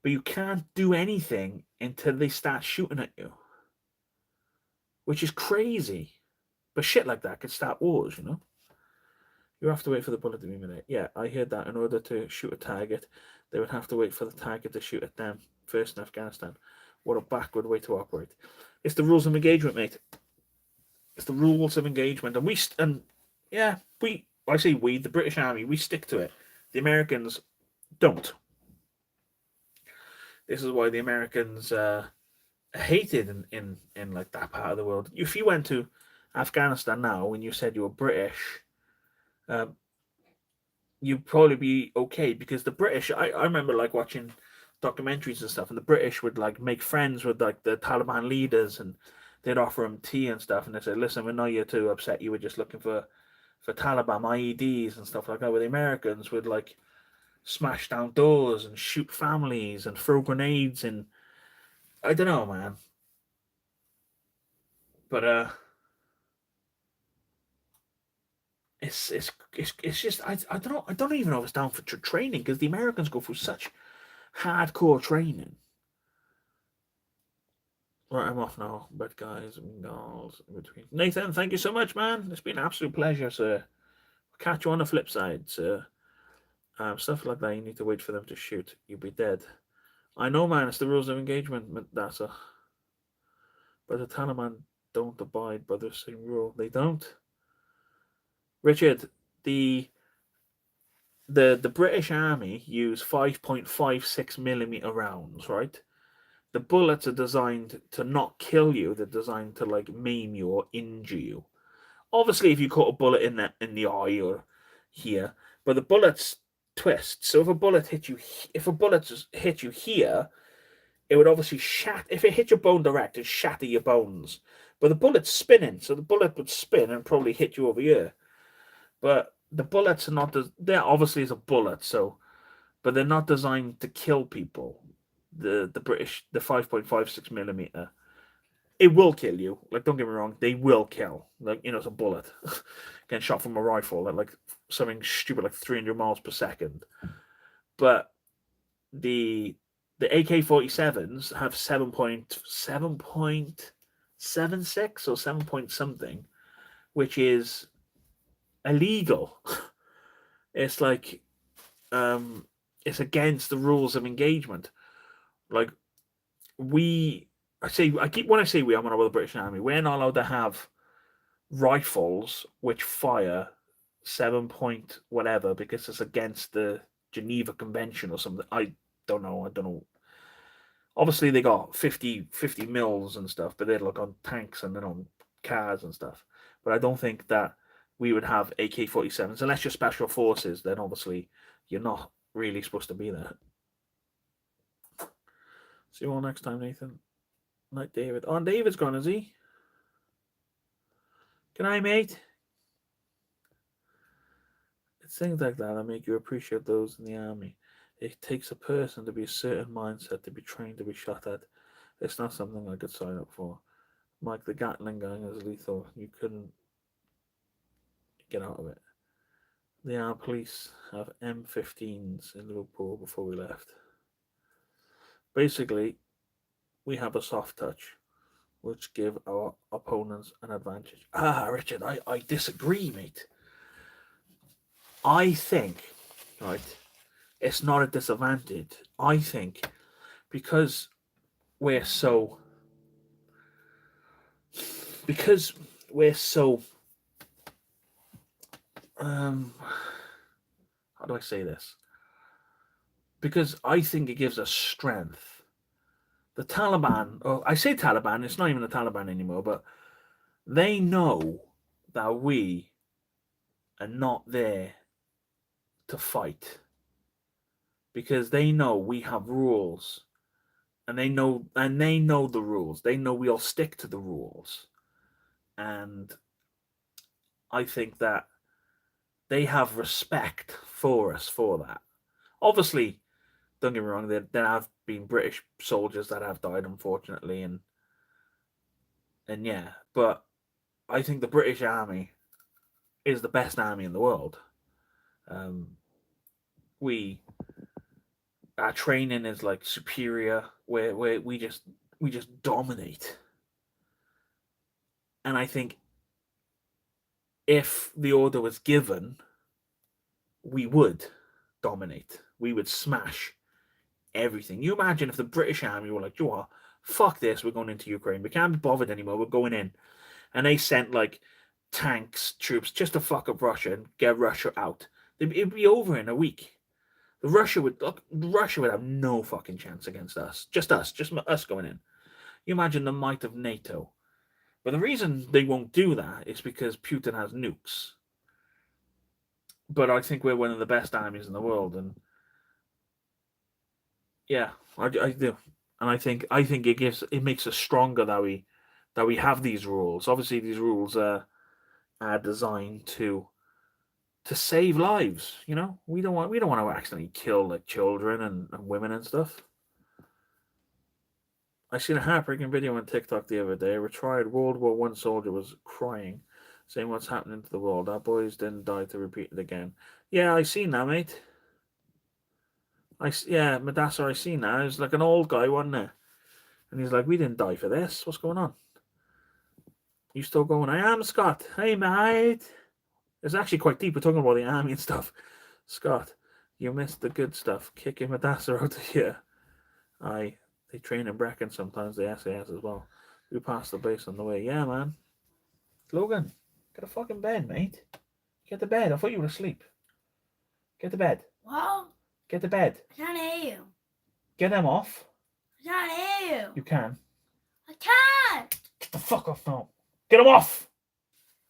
but you can't do anything until they start shooting at you, which is crazy. But shit like that could start wars, you know? You have to wait for the bullet to be midair. Yeah, I heard that in order to shoot a target, they would have to wait for the target to shoot at them first in Afghanistan. What a backward way to operate. It's the rules of engagement, mate. It's the rules of engagement. And the British Army, we stick to it. The Americans don't. This is why the Americans are hated in like that part of the world. If you went to Afghanistan now, when you said you were British, you'd probably be okay, because the British, I remember like watching documentaries and stuff, and the British would like make friends with like the Taliban leaders, and they'd offer them tea and stuff, and they'd say, "Listen, we know you're too upset, you were just looking for Taliban IEDs and stuff like that." With the Americans would like smash down doors and shoot families and throw grenades, and I don't know, man. But it's just I don't even know if it's down for training, because the Americans go through such hardcore training. Right, I'm off now. But guys and girls in between. Nathan, thank you so much, man. It's been an absolute pleasure, sir. Catch you on the flip side, sir. Stuff like that, you need to wait for them to shoot. You'll be dead. I know, man. It's the rules of engagement, but the Taliban don't abide by the same rule. They don't. Richard, the British Army use 5.56mm rounds, right? The bullets are designed to not kill you. They're designed to like maim you or injure you. Obviously, if you caught a bullet in the eye or here, but the bullets twist. So if a bullet hit you here, it would obviously shatter. If it hit your bone direct, it'd shatter your bones. But the bullet's spinning, so the bullet would spin and probably hit you over here. But the bullets are not. They're obviously is a bullet, but they're not designed to kill people. The British, the 5.56mm, it will kill you. Like, don't get me wrong, they will kill. Like, it's a bullet getting shot from a rifle at like something stupid like 300 miles per second. But the AK-47s have 7.76 or 7 point something, which is illegal. It's like it's against the rules of engagement. Like when I say we, I'm on about the British Army, we're not allowed to have rifles which fire 7 point whatever because it's against the Geneva Convention or something. I don't know. Obviously, they got 50 mils and stuff, but they're like on tanks and then on cars and stuff. But I don't think that we would have AK-47s unless you're special forces. Then obviously you're not really supposed to be there. See you all next time, Nathan. Night, David. Oh, and David's gone, is he? Good night, mate. It's things like that that make you appreciate those in the army. It takes a person to be a certain mindset to be trained to be shot at. It's not something I could sign up for. Mike, the Gatling gun is lethal. You couldn't get out of it. The armed police have M15s in Liverpool before we left. Basically, we have a soft touch, which give our opponents an advantage. Richard, I disagree, mate. I think, right, it's not a disadvantage. I think because we're so how do I say this? Because I think it gives us strength. The Taliban, or I say Taliban, it's not even the Taliban anymore, but they know that we are not there to fight. Because they know we have rules. And they know the rules. They know we'll stick to the rules. And I think that they have respect for us for that. Obviously, don't get me wrong, there have been British soldiers that have died, unfortunately, and yeah, but I think the British Army is the best army in the world. Our training is like superior, where we just dominate. And I think if the order was given, we would dominate. We would smash everything. You imagine if the British Army were like, you know what, fuck this, we're going into Ukraine. We can't be bothered anymore, we're going in. And they sent like tanks, troops, just to fuck up Russia and get Russia out. It'd be over in a week. Russia would have no fucking chance against us. Just us going in. You imagine the might of NATO. But the reason they won't do that is because Putin has nukes. But I think we're one of the best armies in the world, and yeah, I do, and I think it makes us stronger that we have these rules. Obviously, these rules are designed to save lives. You know, we don't want to accidentally kill like children and women and stuff. I seen a heartbreaking video on TikTok the other day. A retired World War I soldier was crying, saying what's happening to the world. Our boys didn't die to repeat it again. Yeah, I seen that, mate. Madassar, I seen that. It was like an old guy, wasn't it? And he's like, we didn't die for this. What's going on? You still going, I am Scott. Hey, mate. It's actually quite deep. We're talking about the army and stuff. Scott, you missed the good stuff. Kicking Madassar out of here. They train in Brecon sometimes, the SAS as well. We passed the base on the way. Yeah, man. Logan, get a fucking bed, mate. Get to bed. I thought you were asleep. Get to bed. What? Get to bed. I can't hear you. Get them off. I can't hear you. You can. I can't. Get the fuck off now. Get them off.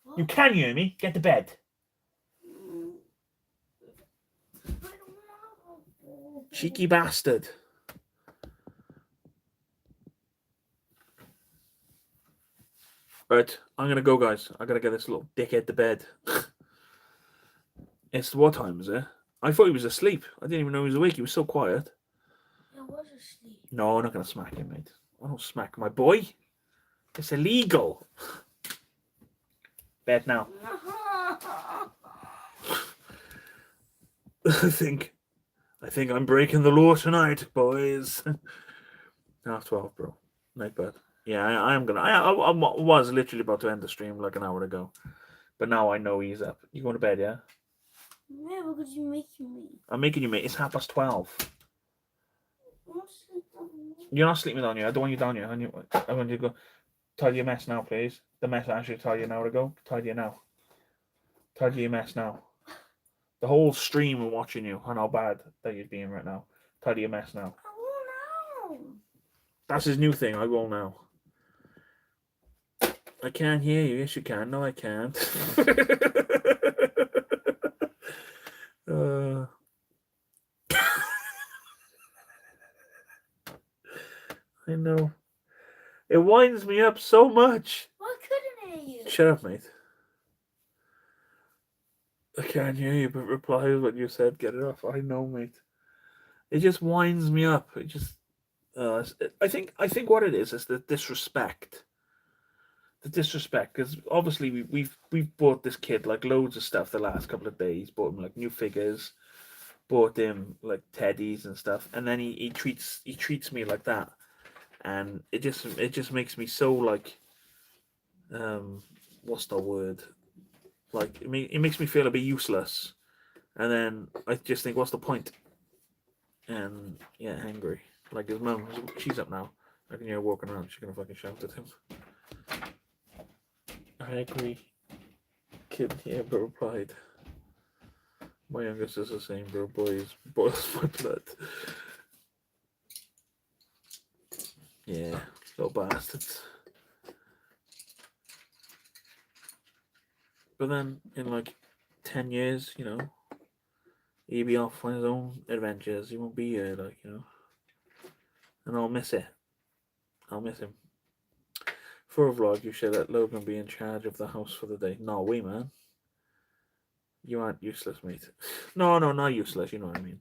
What? You can hear me. Get to bed. Cheeky bastard. Right, I'm gonna go, guys. I gotta get this little dickhead to bed. It's what time is it? I thought he was asleep. I didn't even know he was awake. He was so quiet. I was asleep. No, I'm not gonna smack him, mate. I don't smack my boy. It's illegal. Bed now. I think I'm breaking the law tonight, boys. 12:30, bro. Night bed. Yeah, I am gonna. I was literally about to end the stream like an hour ago, But now I know he's up. You going to bed, yeah? Yeah, because you're making me. I'm making you, mate. It's 12:30. I'm not sleeping. You're not sleeping down here. I don't want you down here. I want you to go tidy your mess now, please. The mess I should tidy an hour ago. Tidy it now. Tidy your mess now. The whole stream are watching you and how bad that you're being right now. Tidy your mess now. I won't now. That's his new thing. I will now. I can't hear you. Yes, you can. No, I can't. I know. It winds me up so much. I couldn't hear you. Shut up, mate. I can't hear you, but reply with what you said. Get it off. I know, mate. It just winds me up. It just. I think what it is the disrespect. The disrespect, because obviously we've bought this kid like loads of stuff the last couple of days. Bought him like new figures, bought him like teddies and stuff, and then he treats me like that, and it just makes me so like, what's the word? Like it makes me feel a bit useless, and then I just think, what's the point? And yeah, angry. Like his mum, she's up now. I can hear her walking around. She's gonna fucking shout at him. I agree. Kid here, but replied. My youngest is the same, bro. Boys boils my blood. Yeah, little bastards. But then, in like 10 years, you know, he'll be off on his own adventures. He won't be here, like, you know. And I'll miss it. I'll miss him. For a vlog, you should let Logan be in charge of the house for the day. No way, man. You aren't useless, mate. No, not useless. You know what I mean.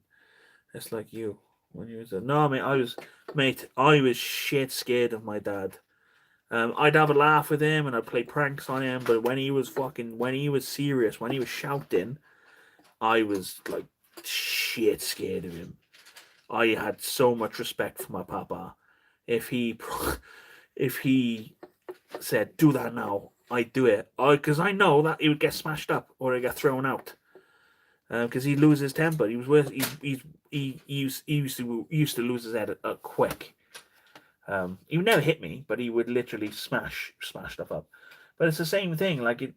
It's like you when you was a... No, mate. I was shit scared of my dad. I'd have a laugh with him and I'd play pranks on him, but when he was serious, when he was shouting, I was like shit scared of him. I had so much respect for my papa. If he said, do that now, I'd do it. Because I know that he would get smashed up or he'd get thrown out. Because he'd lose his temper. He used to lose his head quick. He would never hit me, but he would literally smash stuff up. But it's the same thing. I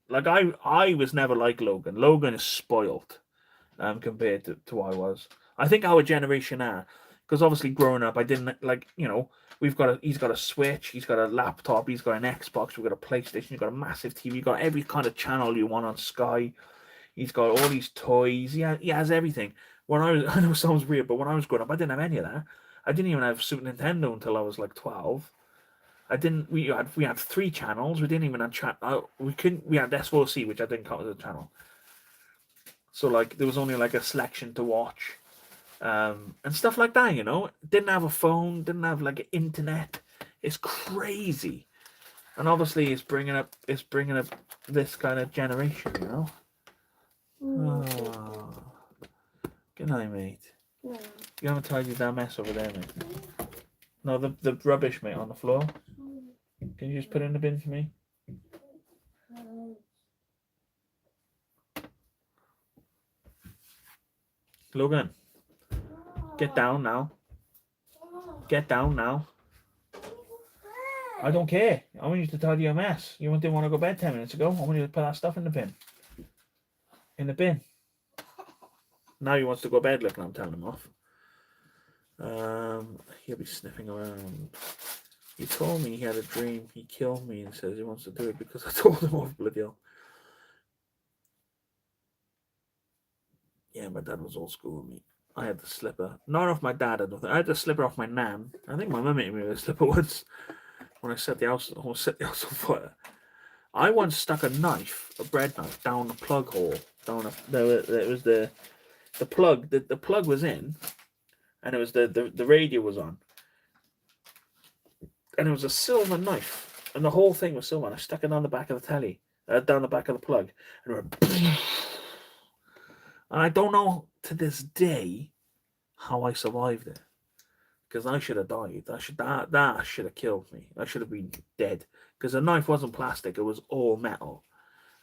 was never like Logan. Logan is spoiled, compared to I was. I think our generation are, because obviously growing up, I didn't like, you know, he's got a Switch, he's got a laptop, he's got an Xbox, we've got a PlayStation, he's got a massive TV, he's got every kind of channel you want on Sky. He's got all these toys. He has everything. I know it sounds weird, but when I was growing up, I didn't have any of that. I didn't even have Super Nintendo until I was like 12. We had 3 channels. We didn't even have we had SVOC, which I didn't count as a channel. So like there was only like a selection to watch, and stuff like that. You know, didn't have a phone, didn't have like internet. It's crazy, and obviously it's bringing up this kind of generation. You know. Oh. Good night, mate. No. You haven't tidied that mess over there, mate. No, the rubbish, mate, on the floor. Can you just put it in the bin for me? Logan, get down now. Get down now. I don't care. I want you to tidy your mess. You didn't want to go to bed 10 minutes ago. I want you to put that stuff in the bin. In the bin. Now he wants to go to bed. Look, I'm telling him off. He'll be sniffing around. He told me he had a dream. He killed me and says he wants to do it because I told him off, bloody hell. Yeah, my dad was old school with me. I had the slipper. Not off my dad, I don't think. I had the slipper off my nan. I think my mum hit me with a slipper once when I set the house on fire. I once stuck a bread knife, down the plug hole. There was the plug. The plug was in, and it was the radio was on, and it was a silver knife, and the whole thing was silver. And I stuck it down the back of the telly, down the back of the plug, and it went. And I don't know to this day how I survived it, because I should have died. That should have killed me. I should have been dead, because the knife wasn't plastic; it was all metal.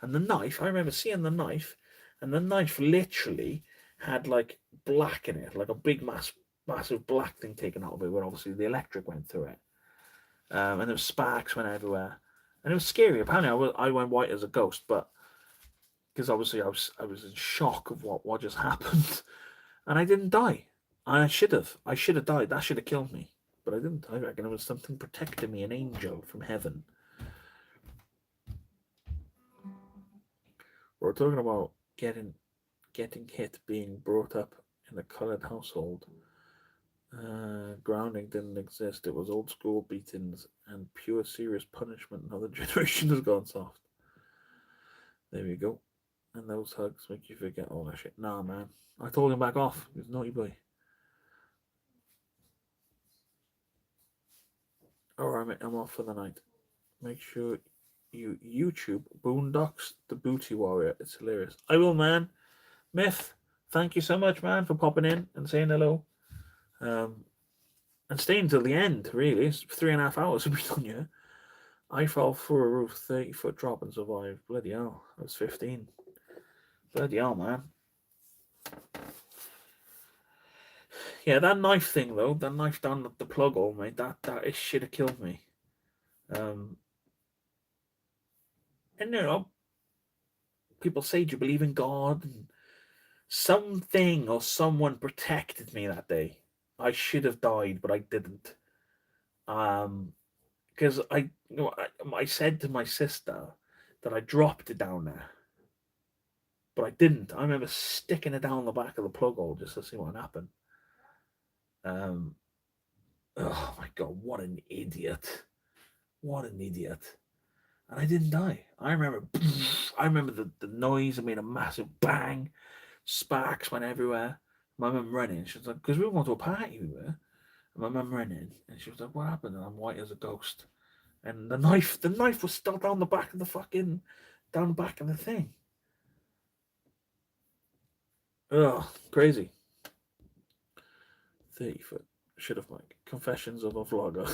And the knife, I remember seeing the knife, and the knife literally had like black in it, like a big massive black thing taken out of it, where obviously the electric went through it. And there was sparks went everywhere. And it was scary. Apparently I went white as a ghost, but because obviously I was in shock of what just happened. And I didn't die. I should have died. That should have killed me. But I didn't. I reckon it was something protecting me, an angel from heaven. We're talking about getting hit, being brought up in a coloured household. Grounding didn't exist. It was old school beatings and pure serious punishment. Another generation has gone soft. There we go. And those hugs make you forget all that shit. Nah, man. I told him back off. He was a naughty boy. Alright, mate, I'm off for the night. Make sure you YouTube Boondocks the Booty Warrior. It's hilarious. I will, man. Myth, thank you so much, man, for popping in and saying hello. And staying till the end, really. It's 3.5 hours we've been on here. I fell through a roof, 30-foot drop and survived. Bloody hell. I was 15. Bloody hell, man. Yeah, that knife thing, though, that knife down the plug hole, mate, that should have killed me. And, you know, people say, do you believe in God? And something or someone protected me that day. I should have died, but I didn't. Because I said to my sister that I dropped it down there, but I didn't. I remember sticking it down the back of the plug hole just to see what happened. Oh my God, what an idiot! What an idiot! And I didn't die. I remember the noise. It made a massive bang. Sparks went everywhere. My mum running. She was like, because we were going to a party, we were. And my mum running, and she was like, "What happened?" And I'm white as a ghost. And the knife was still down the back of the thing. Ugh, crazy. 30-foot. Should have, Mike. Confessions of a Vlogger.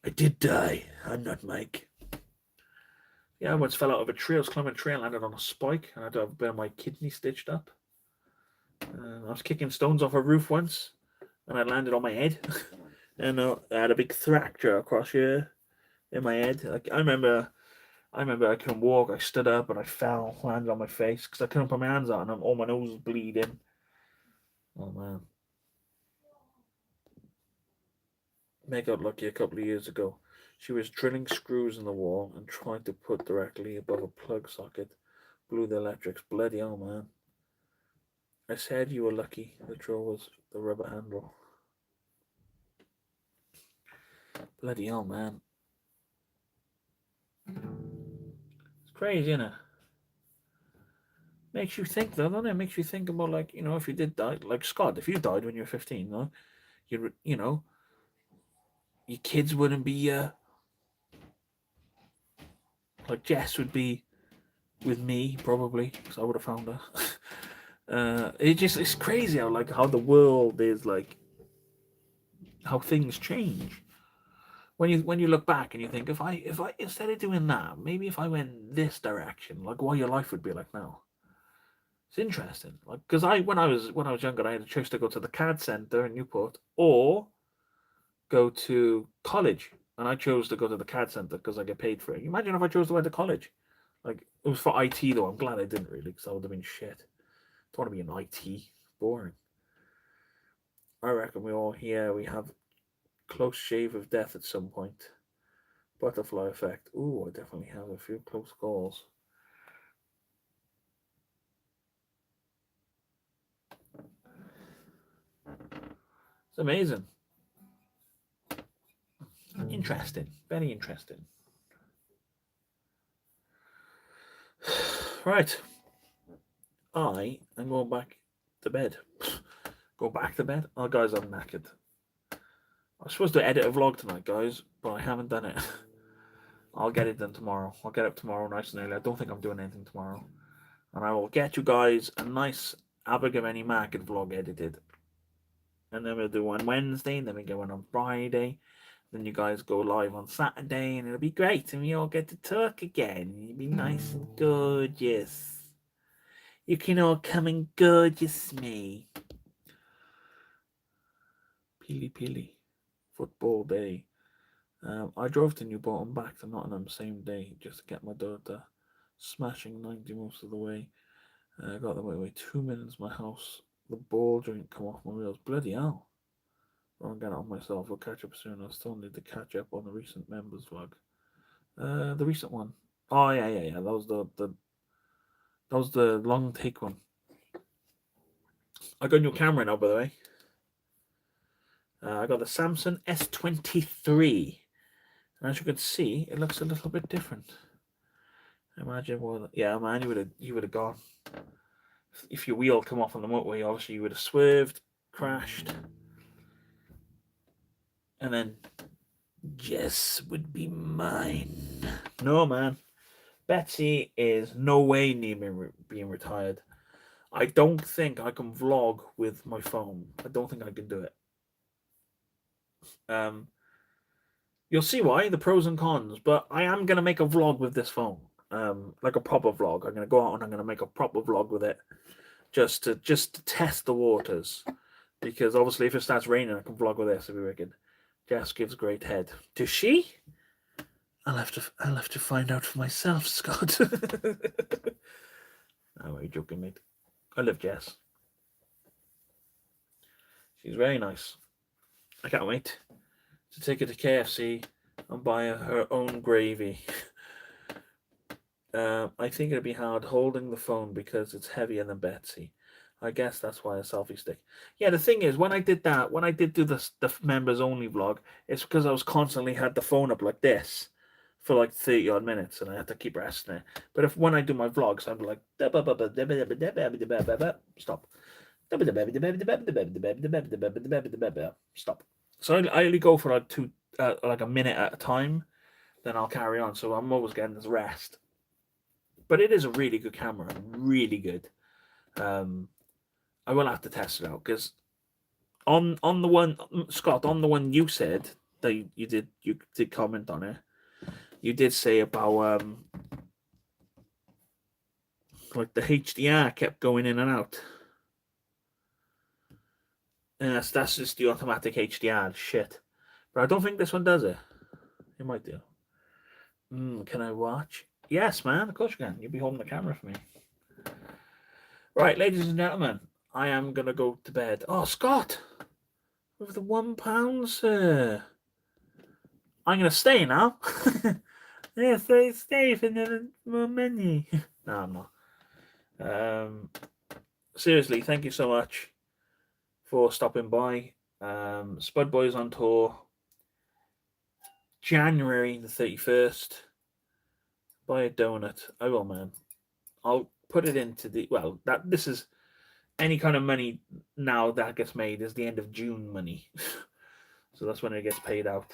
I did die. I'm not Mike. Yeah, I once fell out of a tree. I was climbing a tree and landed on a spike. And I had to have a bit of my kidney stitched up. I was kicking stones off a roof once. And I landed on my head. And I had a big fracture across here in my head. Like I remember I couldn't walk. I stood up and I fell, landed on my face because I couldn't put my hands out, and all my nose was bleeding. Oh man. Meg got lucky a couple of years ago. She was drilling screws in the wall and trying to put directly above a plug socket. Blew the electrics. Bloody hell, man. I said you were lucky. The drill was the rubber handle. Bloody hell, man. It's crazy, isn't it? Makes you think, though, doesn't it? Makes you think about, like, you know, if you did die, like Scott, if you died when you were 15, though, you know, your kids wouldn't be, like Jess would be with me, probably, because I would have found her. It's crazy how the world is, like, how things change. When you look back and you think, if I instead of doing that, maybe if I went this direction, like what your life would be like now. It's interesting, like because when I was younger, I had a choice to go to the CAD center in Newport or go to college, and I chose to go to the CAD center because I get paid for it. Imagine if I chose to go to college, like it was for IT though. I'm glad I didn't really, because that would have been shit. I don't want to be in IT. Boring. I reckon we all here we have close shave of death at some point. Butterfly effect. Ooh, I definitely have a few close calls. It's amazing. Interesting. Very interesting. Right. I am going back to bed. Go back to bed? Oh, guys, I'm knackered. I was supposed to edit a vlog tonight, guys, but I haven't done it. I'll get it done tomorrow. I'll get up tomorrow nice and early. I don't think I'm doing anything tomorrow. And I will get you guys a nice Abergavenny Market vlog edited. And then we'll do one Wednesday, then we get one on Friday, Then you guys go live on Saturday, and it'll be great, and we all get to talk again. You'll be nice and gorgeous. You can all come and gorgeous me. Pili football day. I drove to Newport and back to Nottingham same day just to get my daughter, smashing 90 most of the way. I got them away 2 minutes my house. The ball didn't come off my wheels. Bloody hell. I'll get it on myself. I'll catch up soon. I still need to catch up on the recent members vlog. The recent one. Oh yeah. That was the long take one. I got a new camera now, by the way. I got the Samsung S23. And as you can see, it looks a little bit different. Imagine what, yeah, man, you would have gone. If your wheel come off on the motorway, obviously you would have swerved, crashed, and then Jess would be mine. No, man, Betsy is no way near being retired. I don't think I can vlog with my phone. I don't think I can do it. You'll see why, the pros and cons, but I am going to make a vlog with this phone. Like a proper vlog. I'm going to go out and I'm going to make a proper vlog with it just to test the waters. Because obviously if it starts raining, I can vlog with this, it'll be wicked. Jess gives great head. Does she? I'll have to find out for myself, Scott. Oh, are you joking, mate? I love Jess. She's very nice. I can't wait to take her to KFC and buy her own gravy. I think it'd be hard holding the phone because it's heavier than Betsy. I guess that's why a selfie stick. Yeah, the thing is, when I did do the members only vlog, it's because I was constantly had the phone up like this for like 30 odd minutes, and I had to keep resting it. But when I do my vlogs, I'm like stop. Stop. So I only go for like a minute at a time, then I'll carry on. So I'm always getting this rest. But it is a really good camera, really good. I will have to test it out because on the one, Scott, on the one you said that you did comment on it. You did say about like the HDR kept going in and out. And that's just the automatic HDR shit. But I don't think this one does it. It might do. Can I watch? Yes, man. Of course you can. You'll be holding the camera for me. Right, ladies and gentlemen, I am going to go to bed. Oh, Scott! With the £1, sir. I'm going to stay now. Yes, I stay for more money. No, I'm not. Seriously, thank you so much for stopping by. Spud Boys on tour. January the 31st. Buy a donut. I will, man. I'll put it into the... Well, this is... Any kind of money now that gets made is the end of June money. So that's when it gets paid out.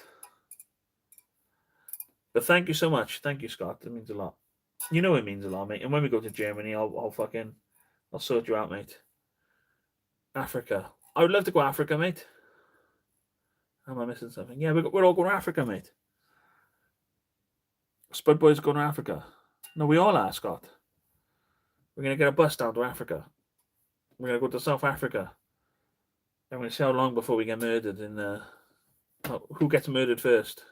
But thank you so much. Thank you, Scott. It means a lot. You know it means a lot, mate. And when we go to Germany, I'll sort you out, mate. Africa. I would love to go to Africa, mate. Am I missing something? Yeah, we're all going to Africa, mate. Spud Boys going to Africa. No, we all are, Scott. We're going to get a bus down to Africa. We're going to go to South Africa. I'm going to see how long before we get murdered in... who gets murdered first?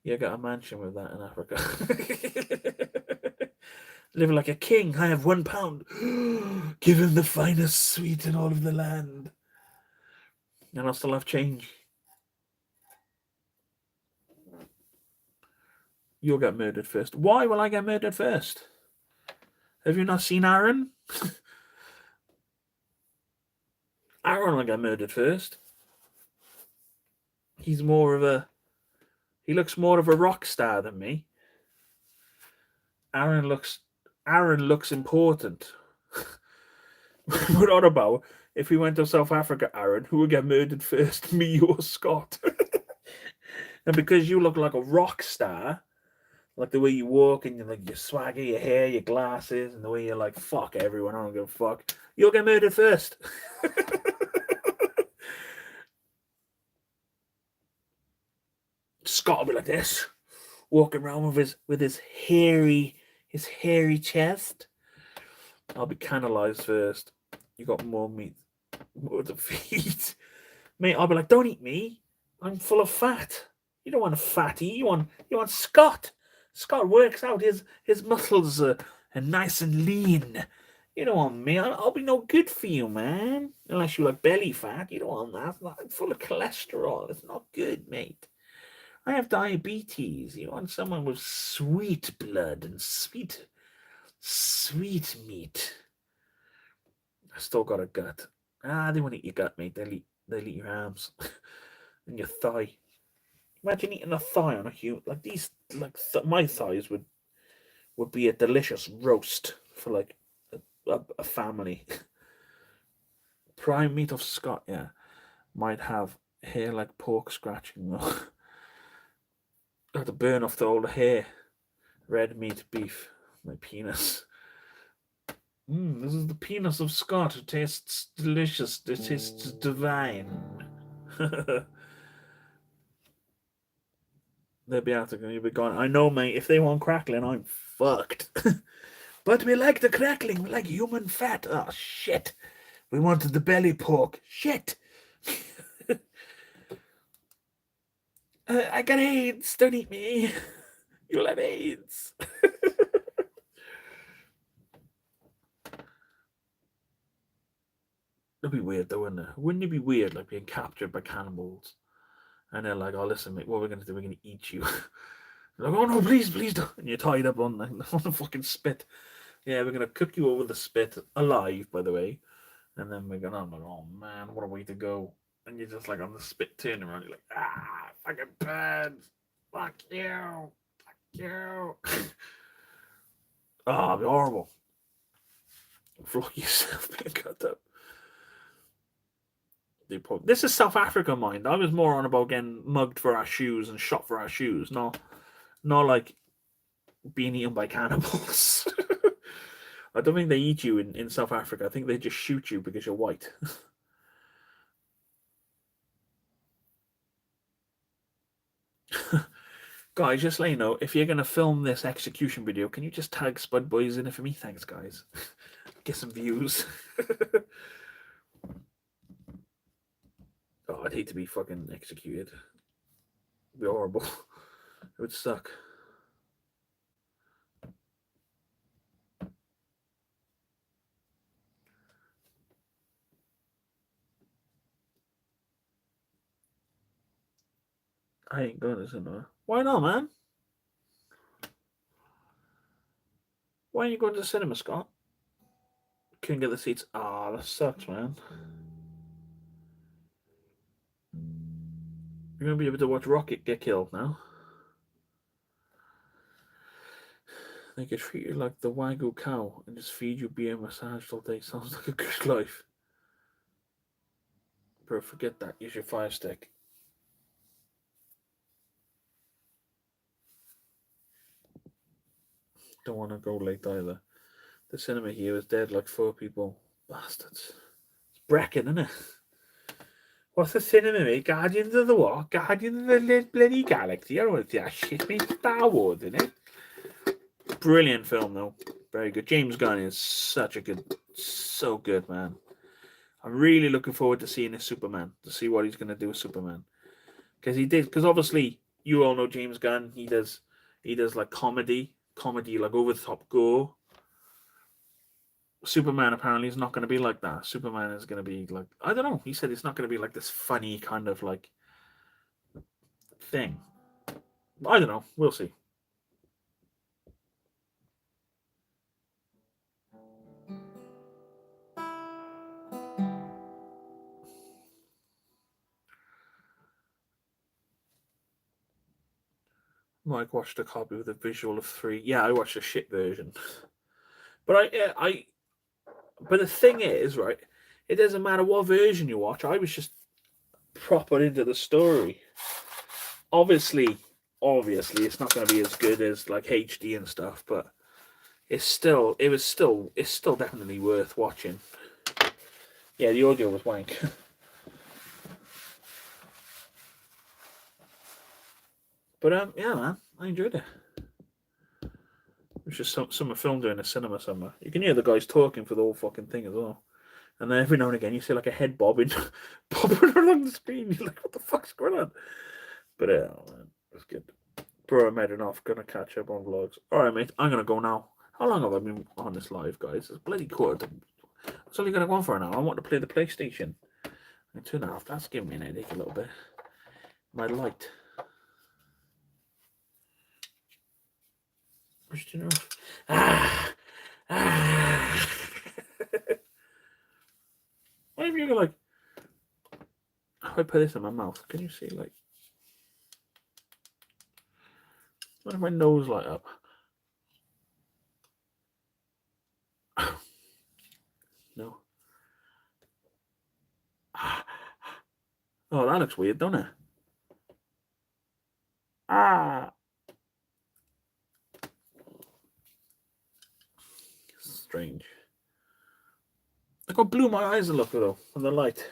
You got a mansion with that in Africa. Living like a king. I have £1. Give him the finest suite in all of the land. And I'll still have change. You'll get murdered first. Why will I get murdered first? Have you not seen Aaron? Aaron will get murdered first. He looks more of a rock star than me. Aaron looks important. What on about if we went to South Africa, Aaron, who would get murdered first, me or Scott? And because you look like a rock star, like the way you walk and you're like your swagger, your hair, your glasses, and the way you're like, fuck everyone, I don't give a fuck, you'll get murdered first. Scott will be like this, walking around with his hairy chest. I'll be cannibalized first. You got more meat, more to feed. Mate, I'll be like, don't eat me. I'm full of fat. You don't want a fatty. You want Scott. Scott works out. His muscles are nice and lean. You don't want me. I'll be no good for you, man. Unless you like belly fat. You don't want that. I'm full of cholesterol. It's not good, mate. I have diabetes. You want someone with sweet blood and sweet meat. I still got a gut. They won't eat your gut, mate. They'll eat your arms and your thigh. Imagine eating a thigh on a human. Like these, my thighs would be a delicious roast for like a family. Prime meat of Scott, yeah, might have hair like pork scratching though. I have to burn off all the hair. Red meat beef, my penis. This is the penis of Scott. It tastes delicious. It tastes divine. They'll be out there, you'll be gone. I know, mate. If they want crackling, I'm fucked. But we like the crackling. We like human fat. Oh, shit. We wanted the belly pork. Shit. I got AIDS. Don't eat me. You'll have AIDS. That'd be weird, though, wouldn't it? Wouldn't it be weird, like being captured by cannibals? And they're like, oh, listen, mate, what we're going to do, we're going to eat you. Like, oh, no, please don't. And you're tied up on the fucking spit. Yeah, we're going to cook you over the spit, alive, by the way. And then we're going to, oh, man, what a way to go. And you're just like on the spit, turning around, you're like, fucking birds. Fuck you. Fuck you. It'd be horrible. Flock yourself being cut up. This is South Africa, mind. I was more on about getting mugged for our shoes and shot for our shoes, not like being eaten by cannibals. I don't think they eat you in South Africa. I think they just shoot you because you're white. Guys, just let you know, if you're going to film this execution video, can you just tag Spud Boys in it for me? Thanks, guys. Get some views. Oh, I'd hate to be fucking executed. It'd be horrible. It would suck. I ain't going to cinema. Why not, man? Why are you going to the cinema, Scott? Couldn't get the seats. That sucks, man. You're going to be able to watch Rocket get killed now. They could treat you like the Wagyu cow and just feed you beer massaged all day. Sounds like a good life. Bro, forget that. Use your fire stick. Don't want to go late either. The cinema here is dead like 4 people. Bastards. It's Brecon, isn't it? What's the cinema, mate? Guardians of the what? Guardians of the bloody galaxy. I don't want to see that shit, mate. Star Wars, isn't it? Brilliant film, though. Very good. James Gunn is so good, man. I'm really looking forward to seeing his Superman, to see what he's going to do with Superman. Because obviously, you all know James Gunn. He does like comedy, like over the top gore. Superman apparently is not going to be like that. Superman is going to be like, I don't know. He said it's not going to be like this funny kind of like thing. I don't know. We'll see. Mike watched a copy with a visual of 3. Yeah, I watched a shit version. But but the thing is, right, it doesn't matter what version you watch. I was just proper into the story. Obviously, it's not going to be as good as like HD and stuff, but it's still definitely worth watching. Yeah, the audio was wank. But yeah, man, I enjoyed it. It was just some film during the cinema somewhere. You can hear the guys talking for the whole fucking thing as well. And then every now and again you see like a head bobbing along the screen. You're like, what the fuck's going on? But yeah, man, it's good. Bro, I'm heading off. Gonna catch up on vlogs. Alright, mate, I'm gonna go now. How long have I been on this live, guys? It's bloody quarter to... It's only gonna go on for an hour. I want to play the PlayStation. And 2.5. That's giving me an headache a little bit. My light. Where's the dinner? What if you're like... If I put this in my mouth, can you see, like... What if my nose light up? No. Oh, that looks weird, doesn't it? Strange. Look how blue my eyes look though from the light.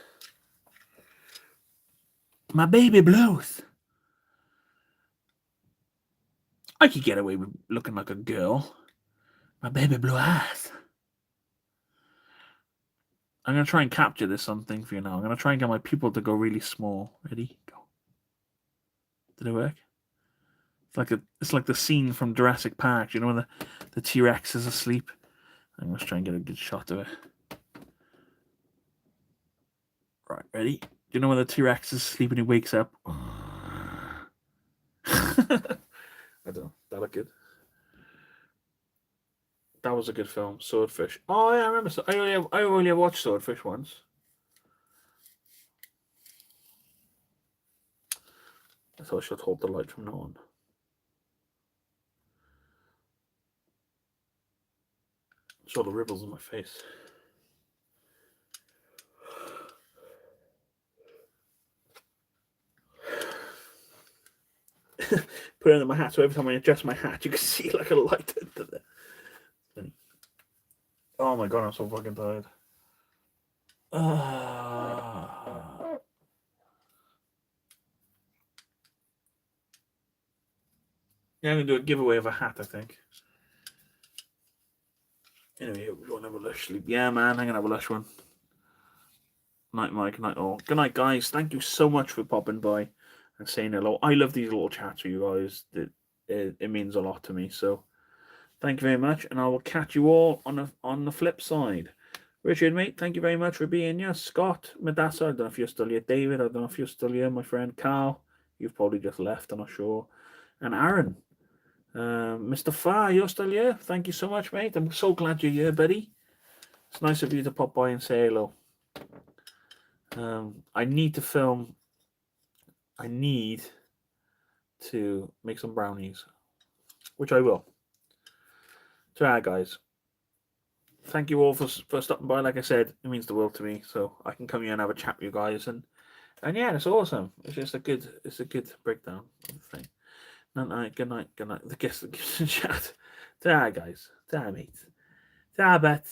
My baby blues. I could get away with looking like a girl. My baby blue eyes. I'm gonna try and capture this something for you now. I'm gonna try and get my pupil to go really small. Ready? Go. Did it work? It's like the scene from Jurassic Park. You know when the T-Rex is asleep. I'm gonna try and get a good shot of it. Right, ready? Do you know when the T-Rex is asleep and he wakes up? I don't know. That looked good. That was a good film, Swordfish. Oh yeah, I remember. I only have watched Swordfish once. I thought I should hold the light from now on. Saw the ripples in my face. Put it in my hat, so every time I adjust my hat, you can see like a light into there. Oh my god, I'm so fucking tired. Yeah, I'm gonna do a giveaway of a hat, I think. Anyway, we won't have a lush sleep. Yeah, man, I'm gonna have a lush one. Night, Mike. Night, all. Good night, guys. Thank you so much for popping by and saying hello. I love these little chats with you guys. It means a lot to me. So, thank you very much, and I will catch you all on the flip side. Richard, mate, thank you very much for being here. Scott, Madassa, I don't know if you're still here. David, I don't know if you're still here. My friend Carl, you've probably just left, I'm not sure. And Aaron, Mr. Farr, you're still here. Thank you so much, mate. I'm so glad you're here, buddy. It's nice of you to pop by and say hello. I need to film. I need to make some brownies, which I will. So, yeah, guys. Thank you all for stopping by. Like I said, it means the world to me. So I can come here and have a chat with you guys, and yeah, it's awesome. It's just a good breakdown of the thing. Night, good night. The guest in chat. Ta, guys. Ta, mate. Ta, bet.